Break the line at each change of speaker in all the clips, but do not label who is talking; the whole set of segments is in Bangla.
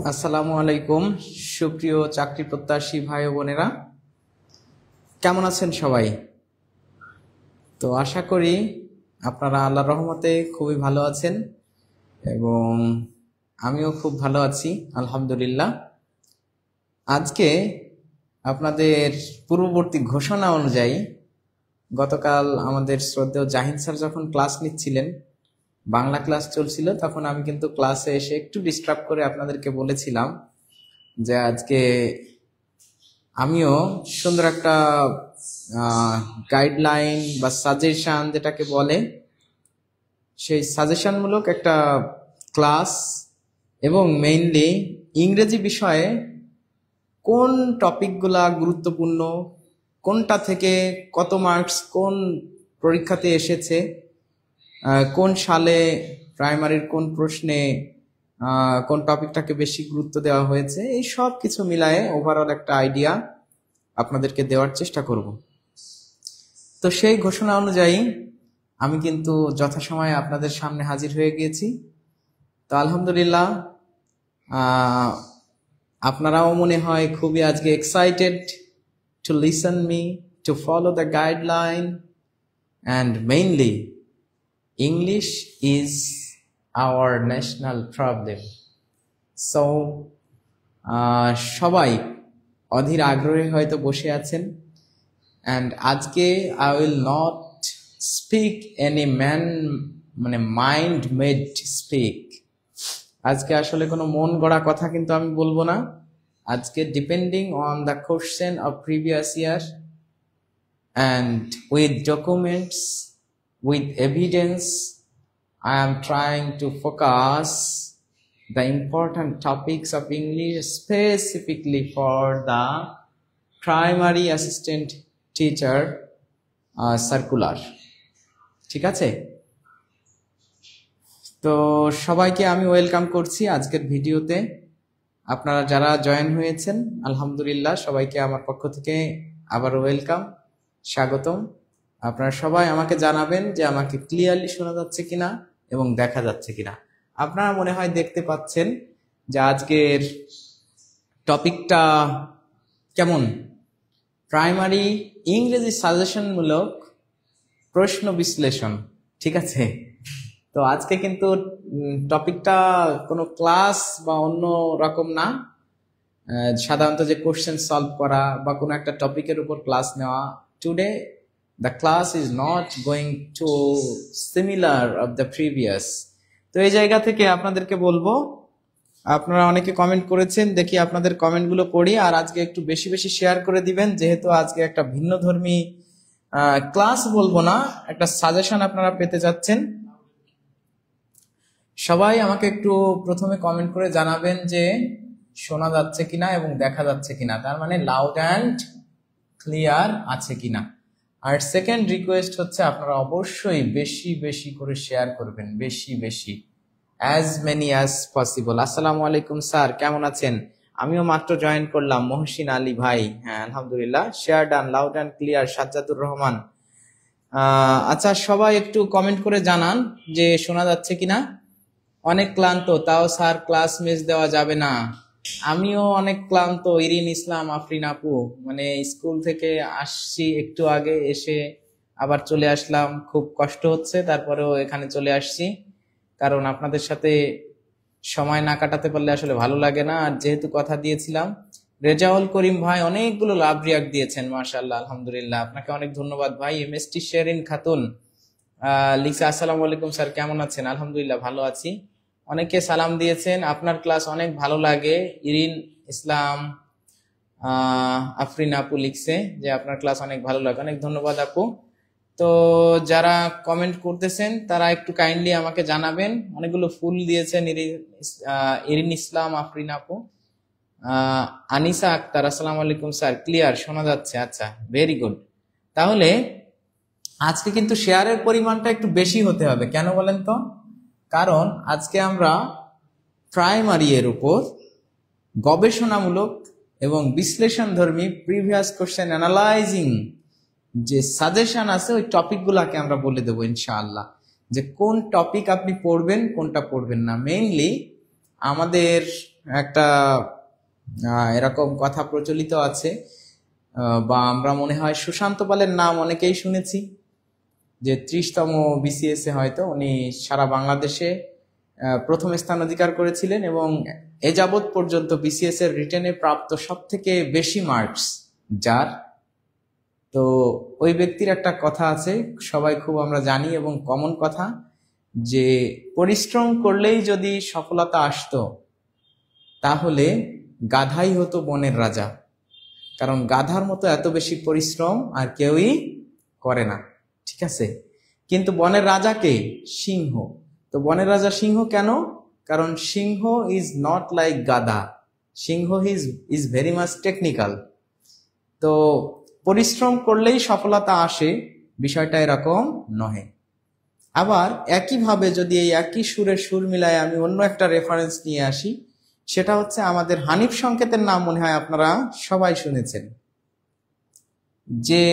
আসসালামু আলাইকুম সুপ্রিয় চাকরি প্রত্যাশী ভাই ও বোনেরা, কেমন আছেন সবাই? তো আশা করি আপনারা আল্লাহর রহমতে খুবই ভালো আছেন এবং আমিও খুব ভালো আছি আলহামদুলিল্লাহ। আজকে আপনাদের পূর্ববর্তী ঘোষণা অনুযায়ী গতকাল আমাদের শ্রদ্ধেয় জাহিদ স্যার যখন ক্লাস নিচ্ছিলেন, বাংলা ক্লাস চলছিল, তখন আমি কিন্তু ক্লাসে এসে একটু ডিস্টার্ব করে আপনাদেরকে বলেছিলাম যে আজকে আমিও সুন্দর একটা গাইডলাইন বা সাজেশন যেটাকে বলে, সেই সাজেশনমূলক একটা ক্লাস এবং মেইনলি ইংরেজি বিষয়ে কোন টপিকগুলা গুরুত্বপূর্ণ, কোনটা থেকে কত মার্কস কোন পরীক্ষাতে এসেছে, কোন সালে প্রাইমারির কোন প্রশ্নে কোন টপিকটাকে বেশি গুরুত্ব দেওয়া হয়েছে, এই সব কিছু মিলায়ে ওভারঅল একটা আইডিয়া আপনাদেরকে দেওয়ার চেষ্টা করব। তো সেই ঘোষণা অনুযায়ী আমি কিন্তু যথাসময়ে আপনাদের সামনে হাজির হয়ে গিয়েছি। তো আলহামদুলিল্লাহ, আপনারাও মনে হয় খুবই আজকে excited to listen me, to follow the guideline, and mainly English is our national problem. So সবাই অধীর আগ্রহে হয়তো বসে আছেন, and আজকে I will not speak any mind made speak. আজকে আসলে কোনো মন গড়া কথা কিন্তু আমি বলবো না। আজকে depending on the question of previous year and with documents, with evidence, I am trying to focus the important topics of English specifically for the primary assistant teacher circular. ঠিক আছে? তো সবাইকে আমি ওয়েলকাম করছি আজকের ভিডিওতে। আপনারা যারা জয়েন হয়েছেন আলহামদুলিল্লাহ, সবাইকে আমার পক্ষ থেকে আবার ওয়েলকাম, স্বাগতম। আপনারা সবাই আমাকে জানাবেন যে আমাকে ক্লিয়ারলি শোনা যাচ্ছে কিনা এবং দেখা যাচ্ছে কিনা। আপনারা মনে হয় দেখতে পাচ্ছেন যে আজকের টপিকটা কেমন, প্রাইমারি ইংরেজি সাজেশনমূলক প্রশ্ন বিশ্লেষণ। ঠিক আছে? তো আজকে কিন্তু টপিকটা কোনো ক্লাস বা অন্য রকম না, সাধারণত যে কোশ্চেন সলভ করা বা কোনো একটা টপিকের উপর ক্লাস নেওয়া। Today the class is not going to similar of the previous. তো এই জায়গা থেকে আপনাদেরকে বলবো, আপনারা অনেকে কমেন্ট করেছেন, দেখি আপনাদের কমেন্টগুলো পড়ি, আর আজকে একটু বেশি বেশি শেয়ার করে দিবেন, যেহেতু আজকে একটা ভিন্নধর্মী ক্লাস বলবো না, একটা সাজেশন আপনারা পেতে যাচ্ছেন। সবাই আমাকে একটু প্রথমে কমেন্ট করে জানাবেন যে শোনা যাচ্ছে কিনা এবং দেখা যাচ্ছে কিনা, তার মানে লাউড অ্যান্ড ক্লিয়ার আছে কিনা। আর সেকেন্ড রিকোয়েস্ট হচ্ছে আপনারা অবশ্যই বেশি বেশি করে শেয়ার করবেন, বেশি বেশি, অ্যাজ মেনি অ্যাজ পসিবল। আসসালামু আলাইকুম স্যার, কেমন আছেন? আমিও মাত্র জয়েন করলাম, মহসিন আলী ভাই। হ্যাঁ আলহামদুলিল্লাহ, share done, loud and clear. Sajjadur Rahman, আচ্ছা সবাই একটু কমেন্ট করে জানান যে শোনা যাচ্ছে কিনা। অনেক ক্লান্ত, তাও স্যার ক্লাস মিস দেওয়া যাবে না। আমিও অনেক ক্লান্ত, ইরিন ইসলাম, আফরিন আপু, মানে স্কুল থেকে আসছি একটু আগে, এসে আবার চলে আসলাম, খুব কষ্ট হচ্ছে, তারপরেও এখানে চলে আসছি, কারণ আপনাদের সাথে সময় না কাটাতে পারলে আসলে ভালো লাগে না। আর যেহেতু কথা দিয়েছিলাম, রেজাউল করিম ভাই অনেকগুলো লাভ রিয়াক্ট দিয়েছেন, মাশাআল্লাহ আলহামদুলিল্লাহ, আপনাকে অনেক ধন্যবাদ ভাই। এমএসটি শেরিন খাতুন লিখছে আসসালামু আলাইকুম স্যার, কেমন আছেন? আলহামদুলিল্লাহ ভালো আছি। অনেকে সালাম দিয়েছেন, আপনার ক্লাস অনেক ভালো লাগে। ইরিন ইসলাম, আফরিন আপু লিখছে যে আপনার ক্লাস অনেক ভালো লাগে, অনেক ধন্যবাদ আপু। তো যারা কমেন্ট করতেছেন তারা একটু কাইন্ডলি আমাকে জানাবেন। অনেকগুলো ফুল দিয়েছেন ইরিন ইসলাম, আফরিন আপু, আনিসা আক্তার, আসসালামু আলাইকুম স্যার, ক্লিয়ার শোনা যাচ্ছে, আচ্ছা ভেরি গুড। তাহলে আজকে কিন্তু শেয়ারের পরিমাণটা একটু বেশি হতে হবে, কেন বলেন তো? কারণ আজকে আমরা প্রাইমারি এর উপর গবেষণামূলক এবং বিশ্লেষণধর্মী প্রিভিয়াস কোশ্চেন অ্যানালাইজিং যে সাজেশন আছে, ওই টপিকগুলোকে আমরা বলে দেবো ইনশাআল্লাহ, যে কোন টপিক আপনি পড়বেন, কোনটা পড়বেন না। মেইনলি আমাদের একটা এরকম কথা প্রচলিত আছে, বা আমরা মনে হয় সুশান্ত পালের নাম অনেকেই শুনেছি, যে 30তম BCS এ হয়তো উনি সারা বাংলাদেশে প্রথম স্থান অধিকার করেছিলেন এবং এ যাবৎ পর্যন্ত BCS এর রিটেনে প্রাপ্ত সব থেকে বেশি মার্কস যার। তো ওই ব্যক্তির একটা কথা আছে, সবাই খুব আমরা জানি এবং কমন কথা, যে পরিশ্রম করলেই যদি সফলতা আসতো তাহলে গাধাই হতো বনের রাজা, কারণ গাধার মতো এত বেশি পরিশ্রম আর কেউই করে না, ঠিক আছে। কিন্তু বনের রাজাকে সিংহ। তো বনের রাজা সিংহ কেন? কারণ সিংহ ইজ নট লাইক গাধা, সিংহ ইজ ভেরি মাচ টেকনিক্যাল। তো পরিশ্রম করলেই সফলতা আসে, বিষয়টা এরকম নহে। আবার একইভাবে যদি এই একই সুরের সুর মিলায় আমি অন্য একটা রেফারেন্স নিয়ে আসি, সেটা হচ্ছে আমাদের হানিফ সংকেতের নাম মনে হয় আপনারা সবাই শুনেছেন, যে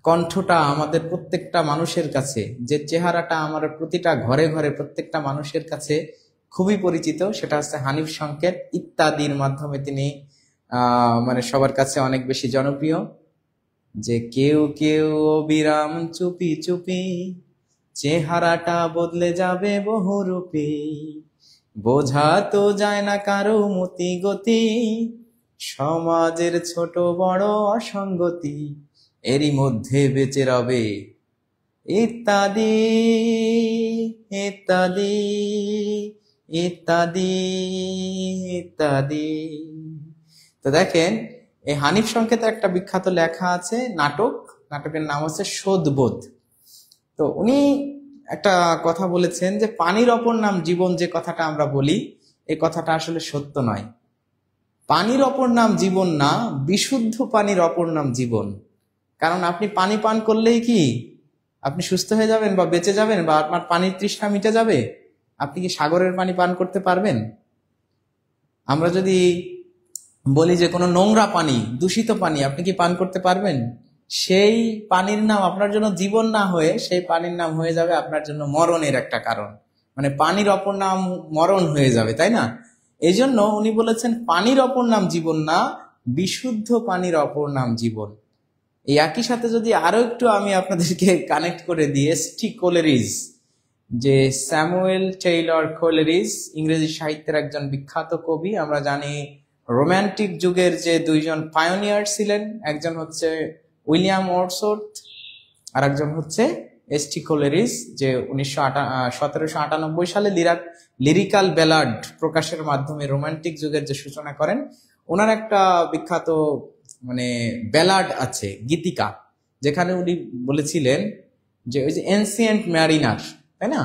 কণ্ঠটা আমাদের প্রত্যেকটা মানুষের কাছে, যে চেহারাটা আমার প্রতিটা ঘরে ঘরে প্রত্যেকটা মানুষের কাছে খুবই পরিচিত, সেটা হচ্ছে হানিফ সংকেত। ইত্যাদির মাধ্যমে তিনি মানে সবার কাছে অনেক বেশি জনপ্রিয়। যে কেউ কেউ অবিরাম চুপি চুপি, চেহারাটা বদলে যাবে বহুরূপী, বোঝা তো যায় না কারো মতি গতি, সমাজের ছোট বড় অসঙ্গতি, এরই মধ্যে বেঁচে রবে ইত্যাদি ইত্যাদি ইত্যাদি ইত্যাদি। তো দেখেন, এই হানিফ সংকেতের একটা বিখ্যাত লেখা আছে, নাটকের নাম হচ্ছে শোধবোধ। তো উনি একটা কথা বলেছেন যে পানির অপর নাম জীবন, যে কথাটা আমরা বলি এই কথাটা আসলে সত্য নয়। পানির অপর নাম জীবন না, বিশুদ্ধ পানির অপর নাম জীবন। কারণ আপনি পানি পান করলেই কি আপনি সুস্থ হয়ে যাবেন বা বেঁচে যাবেন বা আপনার পানির তৃষ্ণা মিটে যাবে? আপনি কি সাগরের পানি পান করতে পারবেন? আমরা যদি বলি যে কোনো নোংরা পানি, দূষিত পানি আপনি কি পান করতে পারবেন? সেই পানির নাম আপনার জন্য জীবন না হয়ে সেই পানির নাম হয়ে যাবে আপনার জন্য মরণের একটা কারণ। মানে পানির অপর নাম মরণ হয়ে যাবে, তাই না? এই জন্য উনি বলেছেন পানির অপর নাম জীবন না, বিশুদ্ধ পানির অপর নাম জীবন। এই একই সাথে যদি আরো একটু আমি আপনাদেরকে কানেক্ট করে দিই, এস.টি. কোলেরিজ, যে স্যামুয়েল টেইলর কোলেরিজ ইংরেজি সাহিত্যের একজন বিখ্যাত কবি। আমরা জানি রোম্যান্টিক যুগের যে দুইজন পায়োনিয়ার ছিলেন, একজন হচ্ছে উইলিয়াম ওয়ার্ডসওয়ার্থ আর একজন হচ্ছে এস.টি. কোলেরিজ, যে 1798 সালে লিরিক্যাল ব্যালাড প্রকাশের মাধ্যমে রোম্যান্টিক যুগের যে সূচনা করেন। ওনার একটা বিখ্যাত মানে ব্যালাড আছে, গীতিকা, যেখানে উনি বলেছিলেন যে ওই যে এনসিয়েন্ট ম্যারিনার, তাই না,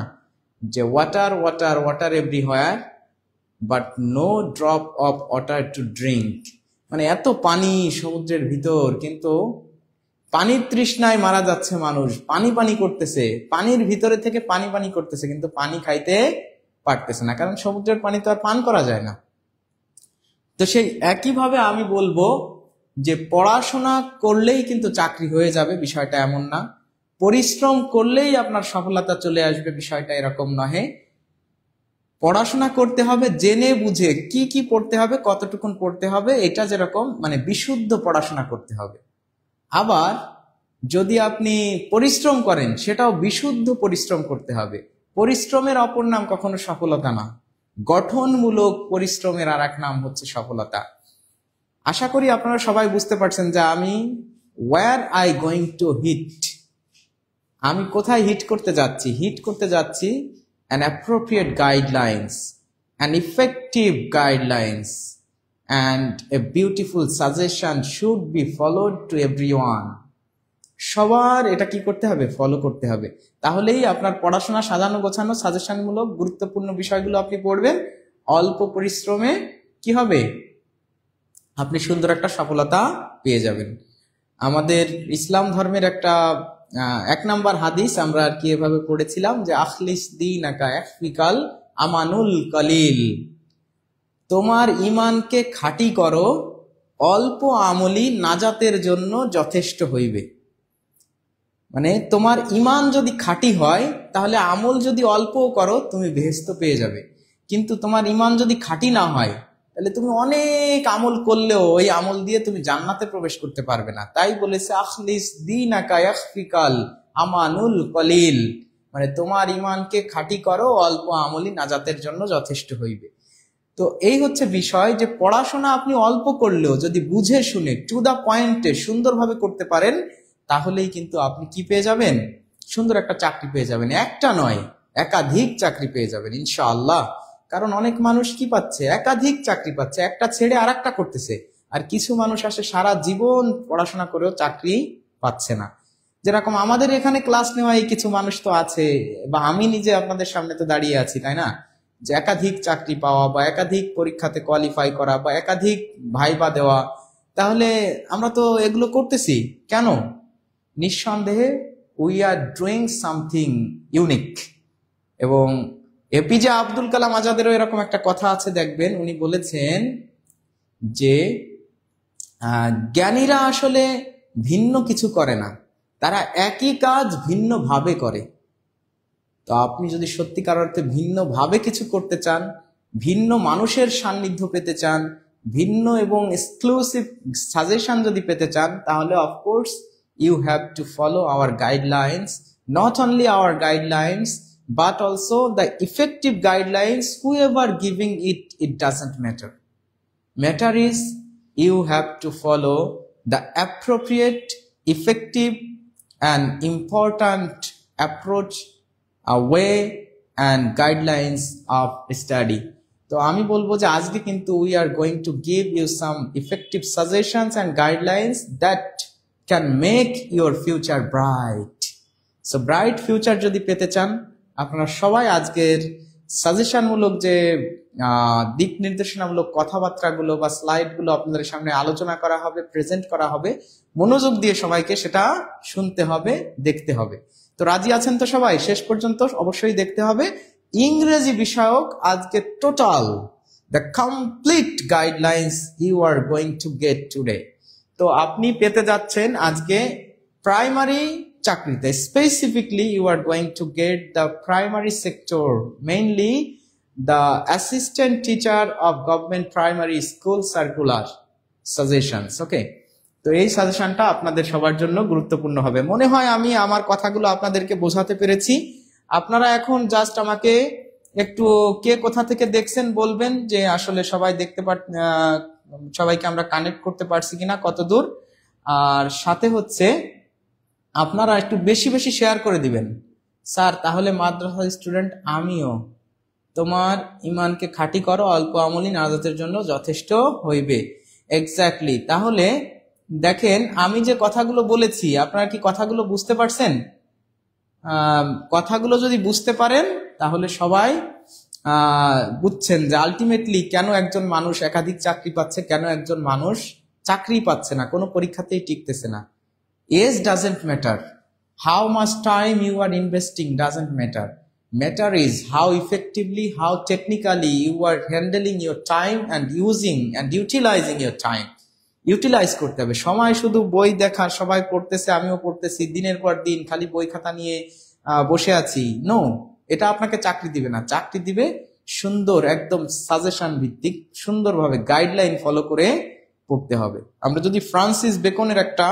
যে water water water everywhere but no drop of water to drink. মানে এত পানি সমুদ্রের ভিতর, কিন্তু পানির তৃষ্ণায় মারা যাচ্ছে মানুষ, পানি পানি করতেছে, পানির ভিতরে থেকে পানি পানি করতেছে, কিন্তু পানি খাইতে পারতেছে না, কারণ সমুদ্রের পানি তো আর পান করা যায় না। তো সেই একইভাবে আমি বলবো যে পড়াশোনা করলেই কিন্তু চাকরি হয়ে যাবে, বিষয়টা এমন না। পরিশ্রম করলেই আপনার সফলতা চলে আসবে, বিষয়টা এরকম নহে। পড়াশোনা করতে হবে জেনে বুঝে, কি কি পড়তে হবে, কতটুকুন পড়তে হবে, এটা যেরকম মানে বিশুদ্ধ পড়াশোনা করতে হবে। আবার যদি আপনি পরিশ্রম করেন, সেটাও বিশুদ্ধ পরিশ্রম করতে হবে। পরিশ্রমের অপর নাম কখনো সফলতা না, গঠনমূলক পরিশ্রমের আর এক নাম হচ্ছে সফলতা। আশা করি আপনারা সবাই বুঝতে পারছেন যে আমি where I going to hit, আমি কোথায় হিট করতে যাচ্ছি। হিট করতে যাচ্ছি an appropriate guidelines, an effective guidelines and a beautiful suggestion should be followed to everyone. সবার এটা কি করতে হবে? ফলো করতে হবে। তাহলেই আপনার পড়াশোনা সাজানো গোছানো, সাজেশনমূলক গুরুত্বপূর্ণ বিষয়গুলো আপনি পড়বেন, অল্প পরিশ্রমে কি হবে? আপনি সুন্দর একটা সফলতা পেয়ে যাবেন। আমাদের ইসলাম ধর্মের একটা 1 নম্বর হাদিস আমরা আর কি এভাবে পড়েছিলাম যে আখলিস দীনাকা ইয়াকফিকাল আমানুল কলিল, তোমার ঈমানকে খাঁটি করো, অল্প আমলই নাজাতের জন্য যথেষ্ট হইবে। মানে তোমার ঈমান যদি খাঁটি হয়, তাহলে আমল যদি অল্প করো তুমি বেহেশত পেয়ে যাবে। কিন্তু তোমার ইমান যদি খাঁটি না হয় তাহলে তুমি অনেক আমল করলেও ওই আমল দিয়ে তুমি জান্নাতে প্রবেশ করতে পারবে না। তাই বলেছে আখলিস দীনাকা ইয়াকফিকাল আমানুল কলিল, মানে তোমার ইমানকে খাঁটি করো, অল্প আমলই নাজাতের জন্য যথেষ্ট হইবে। তো এই হচ্ছে বিষয় যে পড়াশোনা আপনি অল্প করলেও যদি বুঝে শুনে টু দা পয়েন্টে সুন্দরভাবে করতে পারেন তাহলেই কিন্তু আপনি কি পেয়ে যাবেন, সুন্দর একটা চাকরি পেয়ে যাবেন। একটা নয়, একাধিক চাকরি পেয়ে যাবেন ইনশাআল্লাহ। কারণ অনেক মানুষ কি পাচ্ছে, একাধিক চাকরি পাচ্ছে, একটা ছেড়ে আর একটা করতেছে। আর কিছু মানুষ আসে সারা জীবন পড়াশোনা করেও চাকরি পাচ্ছে না। যেরকম আমাদের এখানে ক্লাস নেওয়াই কিছু মানুষ তো আছে, বা আমি নিজে আপনাদের সামনে তো দাঁড়িয়ে আছি, তাই না, যে একাধিক চাকরি পাওয়া বা একাধিক পরীক্ষাতে কোয়ালিফাই করা বা একাধিক ভাইবা দেওয়া। তাহলে আমরা তো এগুলো করতেছি কেন? নিঃসন্দেহে we are doing something unique. এবং এপিজে আব্দুল কালাম আজাদেরও এরকম একটা কথা আছে, দেখবেন উনি বলেছেন যে জ্ঞানীরা আসলে ভিন্ন কিছু করে না, তারা একই কাজ ভিন্ন ভাবে করে। তো আপনি যদি সত্যিকার অর্থে ভিন্ন ভাবে কিছু করতে চান, ভিন্ন মানুষের সান্নিধ্য পেতে চান, ভিন্ন এবং এক্সক্লুসিভ সাজেশন যদি পেতে চান, তাহলে of course you have to follow our guidelines, not only our guidelines but also the effective guidelines. Whoever giving it doesn't matter. Matter is you have to follow the appropriate, effective and important approach, a way and guidelines of study. তো আমি বলবো যে আজকে কিন্তু we are going to give you some effective suggestions and guidelines that can make your future bright. So bright future যদি পেতে চান, আপনারা সবাই আজকের সাজেশনমূলক যে দিক নির্দেশনামূলক কথাবার্তাগুলো বা স্লাইডগুলো আপনাদের সামনে আলোচনা করা হবে, প্রেজেন্ট করা হবে, মনোযোগ দিয়ে সবাইকে সেটা শুনতে হবে, দেখতে হবে। তো রাজি আছেন তো সবাই? শেষ পর্যন্ত অবশ্যই দেখতে হবে। ইংরেজি বিষয়ক আজকে total the complete guidelines you are going to get today. তো আপনি পেতে যাচ্ছেন আজকে প্রাইমারি চাকরিতে, specifically you are going to get the primary sector, mainly the assistant teacher of government primary school circular suggestions. Okay, তো এই সাজেশনটা আপনাদের সবার জন্য গুরুত্বপূর্ণ হবে। মনে হয় আমি আমার কথাগুলো আপনাদেরকে বোঝাতে পেরেছি। আপনারা এখন জাস্ট আমাকে একটু কে কোথা থেকে দেখছেন বলবেন, যে আসলে সবাই দেখতে সবাইকে আমরা কানেক্ট করতে পারছি কিনা, কত দূর। আর সাথে হচ্ছে আপনারা একটু বেশি বেশি শেয়ার করে দিবেন। স্যার তাহলে মাদ্রাসা স্টুডেন্ট আমিও, তোমার ইমানকে খাঁটি করো, অল্প আমলই নাজাতের জন্য যথেষ্ট হইবে। এক্স্যাক্টলি। তাহলে দেখেন আমি যে কথাগুলো বলেছি, আপনারা কি কথাগুলো বুঝতে পারছেন? কথাগুলো যদি বুঝতে পারেন তাহলে সবাই বুঝছেন যে আলটিমেটলি কেন একজন মানুষ একাধিক চাকরি পাচ্ছে, কেন একজন মানুষ চাকরি পাচ্ছে না, কোনো পরীক্ষাতেই টিকতেছে না। Age doesn't matter. How much time you are investing doesn't matter. Matter is how effectively, how technically you are handling your time and using and utilizing your time. Utilize করতে হবে। সময় শুধু বই দেখা, সবাই পড়তেছে আমিও পড়তেছি, দিনের পর দিন খালি বই খাতা নিয়ে বসে আছি, নো, এটা আপনাকে চাকরি দিবে না। চাকরি দিবে সুন্দর একদম সাজেশন ভিত্তিক, সুন্দরভাবে গাইডলাইন ফলো করে পড়তে হবে। আমরা যদি ফ্রান্সিস বেকনের একটা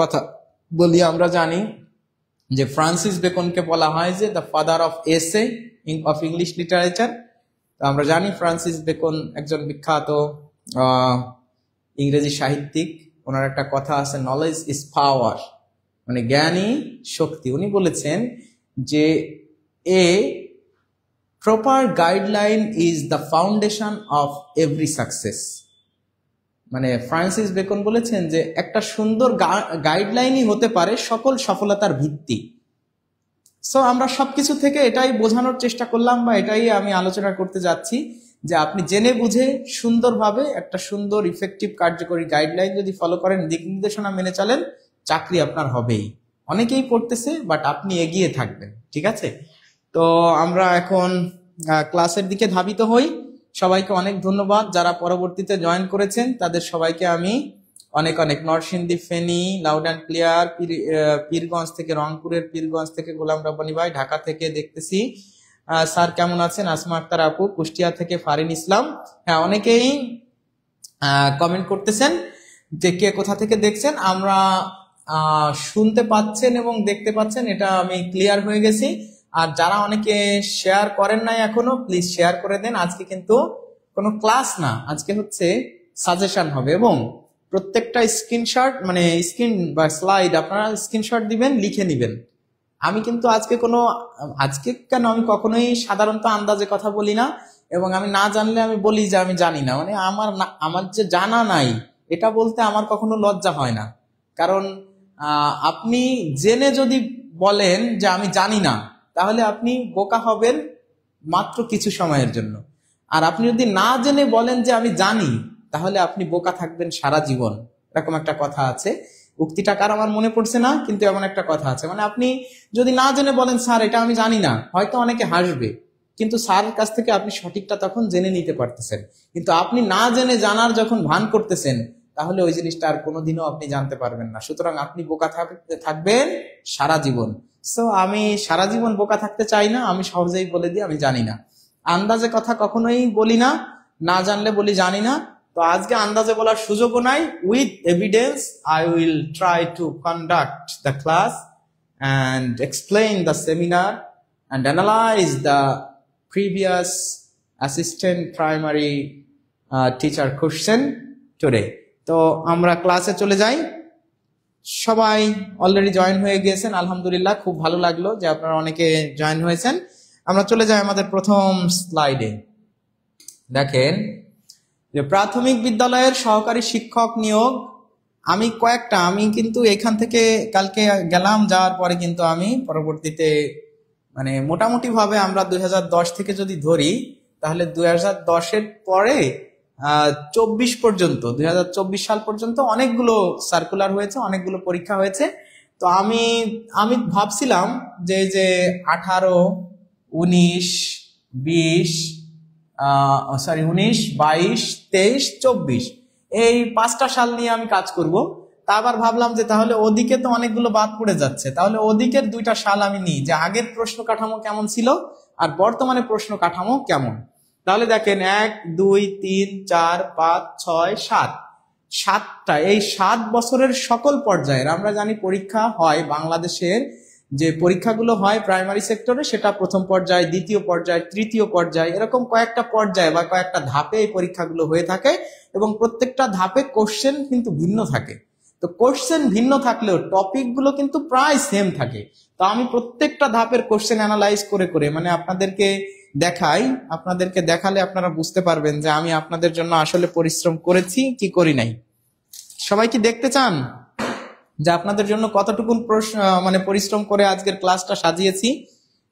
কথা বলি, আমরা জানি যে ফ্রান্সিস বেকনকে বলা হয় যে দ্য ফাদার অফ এসে অফ ইংলিশ লিটারেচার। তো আমরা জানি ফ্রান্সিস বেকন একজন বিখ্যাত ইংরেজি সাহিত্যিক। ওনার একটা কথা আছে, নলেজ ইজ পাওয়ার, মানে জ্ঞানই শক্তি। উনি বলেছেন যে a proper guideline is the foundation of every success. মানে ফ্রান্সিস বেকন বলেছেন যে একটা সুন্দর গাইডলাইনই হতে পারে সকল সফলতার ভিত্তি। সো আমরা সবকিছু থেকে এটাই বোঝানোর চেষ্টা করলাম, বা এটাই আমি আলোচনা করতে যাচ্ছি, যে আপনি জেনে বুঝে সুন্দরভাবে একটা সুন্দর ইফেক্টিভ কার্যকরী গাইডলাইন যদি ফলো করেন, দিক নির্দেশনা মেনে চলেন, চাকরি আপনার হবেই। অনেকেই পড়তেছে, বাট আপনি এগিয়ে থাকবেন। ঠিক আছে, তো আমরা এখন ক্লাসের দিকে ধাবিত হই। সবাইকে অনেক ধন্যবাদ যারা পরবর্তীতে জয়েন করেছেন, তাদের সবাইকে আমি অনেক অনেক, Narsingdi, Feni, loud and clear, Pirganj থেকে, রংপুরের পীরগঞ্জ থেকে গোলাম রব্বানী ভাই, ঢাকা থেকে দেখতেছি স্যার কেমন আছেন? আসমা আক্তার আপু, কুষ্টিয়া থেকে ফারিন ইসলাম। হ্যাঁ, অনেকেই কমেন্ট করতেছেন যে কে কোথা থেকে দেখছেন। আমরা শুনতে পাচ্ছেন এবং দেখতে পাচ্ছেন, এটা আমি ক্লিয়ার হয়ে গেছি। আর যারা অনেকে শেয়ার করেন নাই এখনো, প্লিজ শেয়ার করে দেন। আজকে কিন্তু কোনো ক্লাস না, আজকে হচ্ছে সাজেশন হবে, এবং প্রত্যেকটা স্ক্রিনশট মানে স্ক্রিন বা স্লাইড আপনারা স্ক্রিনশট দিবেন, লিখে নিবেন। আমি কিন্তু আজকে কেন, আমি কখনোই সাধারণত আন্দাজে কথা বলি না, এবং আমি না জানলে আমি বলি যে আমি জানি না। মানে আমার যে জানা নাই এটা বলতে আমার কখনো লজ্জা হয় না, কারণ আপনি জেনে যদি বলেন যে আমি জানি না, তাহলে আপনি বোকা হবেন মাত্র কিছু সময়ের জন্য। আর আপনি যদি না জেনে বলেন যে আমি জানি, তাহলে আপনি বোকা থাকবেন সারা জীবন। এরকম একটা কথা আছে, উক্তিটা কার আমার মনে পড়ছে না, কিন্তু এমন একটা কথা আছে। মানে আপনি যদি না জেনে বলেন স্যার এটা আমি জানি না, হয়তো অনেকে হাসবে, কিন্তু স্যারের কাছ থেকে আপনি সঠিকটা তখন জেনে নিতে পারতেছেন। কিন্তু আপনি না জেনে জানার যখন ভান করতেছেন, তাহলে ওই জিনিসটা আর কোনোদিনও আপনি জানতে পারবেন না। সুতরাং আপনি বোকা থাকবেন সারা জীবন। সো আমি সারা জীবন বোকা থাকতে চাই না, আমি সহজেই বলে দিই আমি জানি না। আন্দাজে কথা কখনোই বলি না, না জানলে বলি জানি না। তো আজকে আন্দাজে বলার সুযোগও নাই। With evidence I will try to conduct the class and explain the seminar and analyze the previous assistant primary teacher question today. তো আমরা ক্লাসে চলে যাই। সবাই অলরেডি জয়েন হয়ে গিয়েছেন, আলহামদুলিল্লাহ, খুব ভালো লাগলো যে আপনারা অনেকে জয়েন হয়েছেন। আমরা চলে যাই আমাদের প্রথম স্লাইডে। দেখেন যে প্রাথমিক বিদ্যালয়ের সহকারী শিক্ষক নিয়োগ, আমি কিন্তু এখান থেকে কালকে গেলাম, যাওয়ার পরে কিন্তু আমি পরবর্তীতে মানে মোটামুটি ভাবে আমরা 2010 থেকে যদি ধরি, তাহলে 2010-এর পরে 24 পর্যন্ত 2024 সাল পর্যন্ত অনেকগুলো সার্কুলার হয়েছে, অনেকগুলো পরীক্ষা হয়েছে। তো আমি ভাবছিলাম যে 18, 19, 20 19, 22, 23, 24 এই 5টা সাল নিয়ে আমি কাজ করব। তা আবার ভাবলাম যে তাহলে ওদিকে তো অনেকগুলো বাদ পড়ে যাচ্ছে, তাহলে ওদিকের 2টা সাল আমি নিই, যে আগের প্রশ্ন কাঠামো কেমন ছিল আর বর্তমানে প্রশ্ন কাঠামো কেমন। তাহলে দেখেন 1, 2, 3, 4, 5, 6, 7 7টা, এই 7 বছরের সকল পর্যায়ের আমরা জানি পরীক্ষা হয়। বাংলাদেশের যে পরীক্ষাগুলো হয় প্রাইমারি সেক্টরে, সেটা প্রথম পর্যায়, দ্বিতীয় পর্যায়, তৃতীয় পর্যায়, এরকম কয়েকটা পর্যায়ে বা কয়েকটা ধাপে এই পরীক্ষাগুলো হয়ে থাকে, এবং প্রত্যেকটা ধাপে কোশ্চেন কিন্তু ভিন্ন থাকে। তো কোশ্চেন ভিন্ন থাকলেও টপিকগুলো কিন্তু প্রায় সেম থাকে। তো আমি প্রত্যেকটা ধাপের কোশ্চেন অ্যানালাইজ করে করে মানে আপনাদেরকে দেখালে আপনারা বুঝতে পারবেন যে আমি আপনাদের জন্য আসলে পরিশ্রম করেছি কি করি নাই। সবাই কি দেখতে চান যে আপনাদের জন্য কতটুকু মানে পরিশ্রম করে আজকের ক্লাসটা সাজিয়েছি?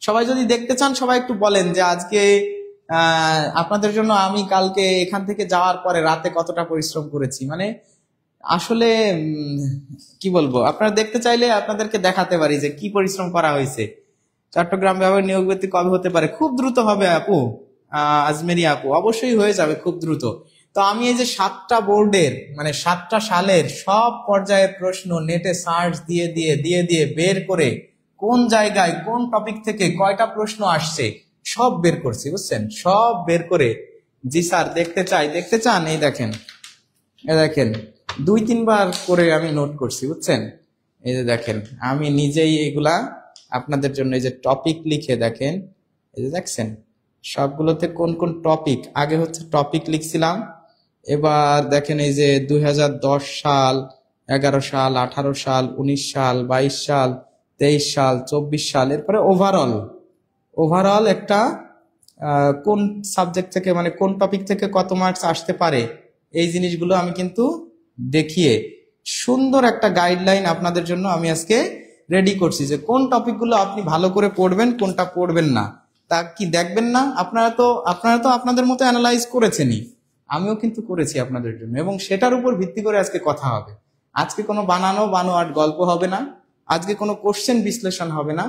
সবাই যদি দেখতে চান, সবাই একটু বলেন যে আজকে আপনাদের জন্য আমি কালকে এখান থেকে যাওয়ার পরে রাতে কতটা পরিশ্রম করেছি। মানে আসলে কি বলবো, আপনারা দেখতে চাইলে আপনাদেরকে দেখাতে পারি যে কি পরিশ্রম করা হয়েছে। চট্টগ্রাম বিভাগের নিয়োগ বিজ্ঞপ্তি কবে হতে পারে? খুব দ্রুত হবে আপু, আজমেরি আপু, অবশ্যই হয়ে যাবে খুব দ্রুত। তো আমি এই যে 7টা বোর্ডের মানে 7টা সালের সব পর্যায়ের প্রশ্ন নেটে সার্চ দিয়ে বের করে কোন জায়গায় কোন টপিক থেকে কয়টা প্রশ্ন আসছে সব বের করছি, বুঝছেন? সব বের করে, জি স্যার দেখতে চান? এই দেখেন 2-3 বার করে আমি নোট করছি, বুঝছেন? এই যে দেখেন, আমি নিজেই এগুলা আপনাদের জন্য এই যে টপিক লিখে দেখেন, এই যে দেখছেন সবগুলোতে কোন কোন টপিক, আগে হচ্ছে টপিক লিখছিলাম। এবার দেখেন এই যে 2010 সাল, 11 সাল, 18 সাল, 19 সাল, 22 সাল, 23 সাল, 24 সাল, এরপরে ওভারঅল একটা কোন সাবজেক্ট থেকে মানে কোন টপিক থেকে কত মার্কস আসতে পারে, এই জিনিসগুলো আমি কিন্তু দেখিয়ে সুন্দর একটা গাইডলাইন আপনাদের জন্য আমি আজকে রেডি করছি, যে কোন টপিকগুলো আপনি ভালো করে পড়বেন, কোনটা পড়বেন না। তা কি দেখবেন না? আপনারা তো আপনাদের মতো অ্যানালাইজ করেছেনই, আমিও কিন্তু করেছি আপনাদের জন্য, এবং সেটার উপর ভিত্তি করে আজকে কথা হবে। আজকে কোনো বানোয়াট গল্প হবে না, আজকে কোনো কোশ্চেন বিশ্লেষণ হবে না,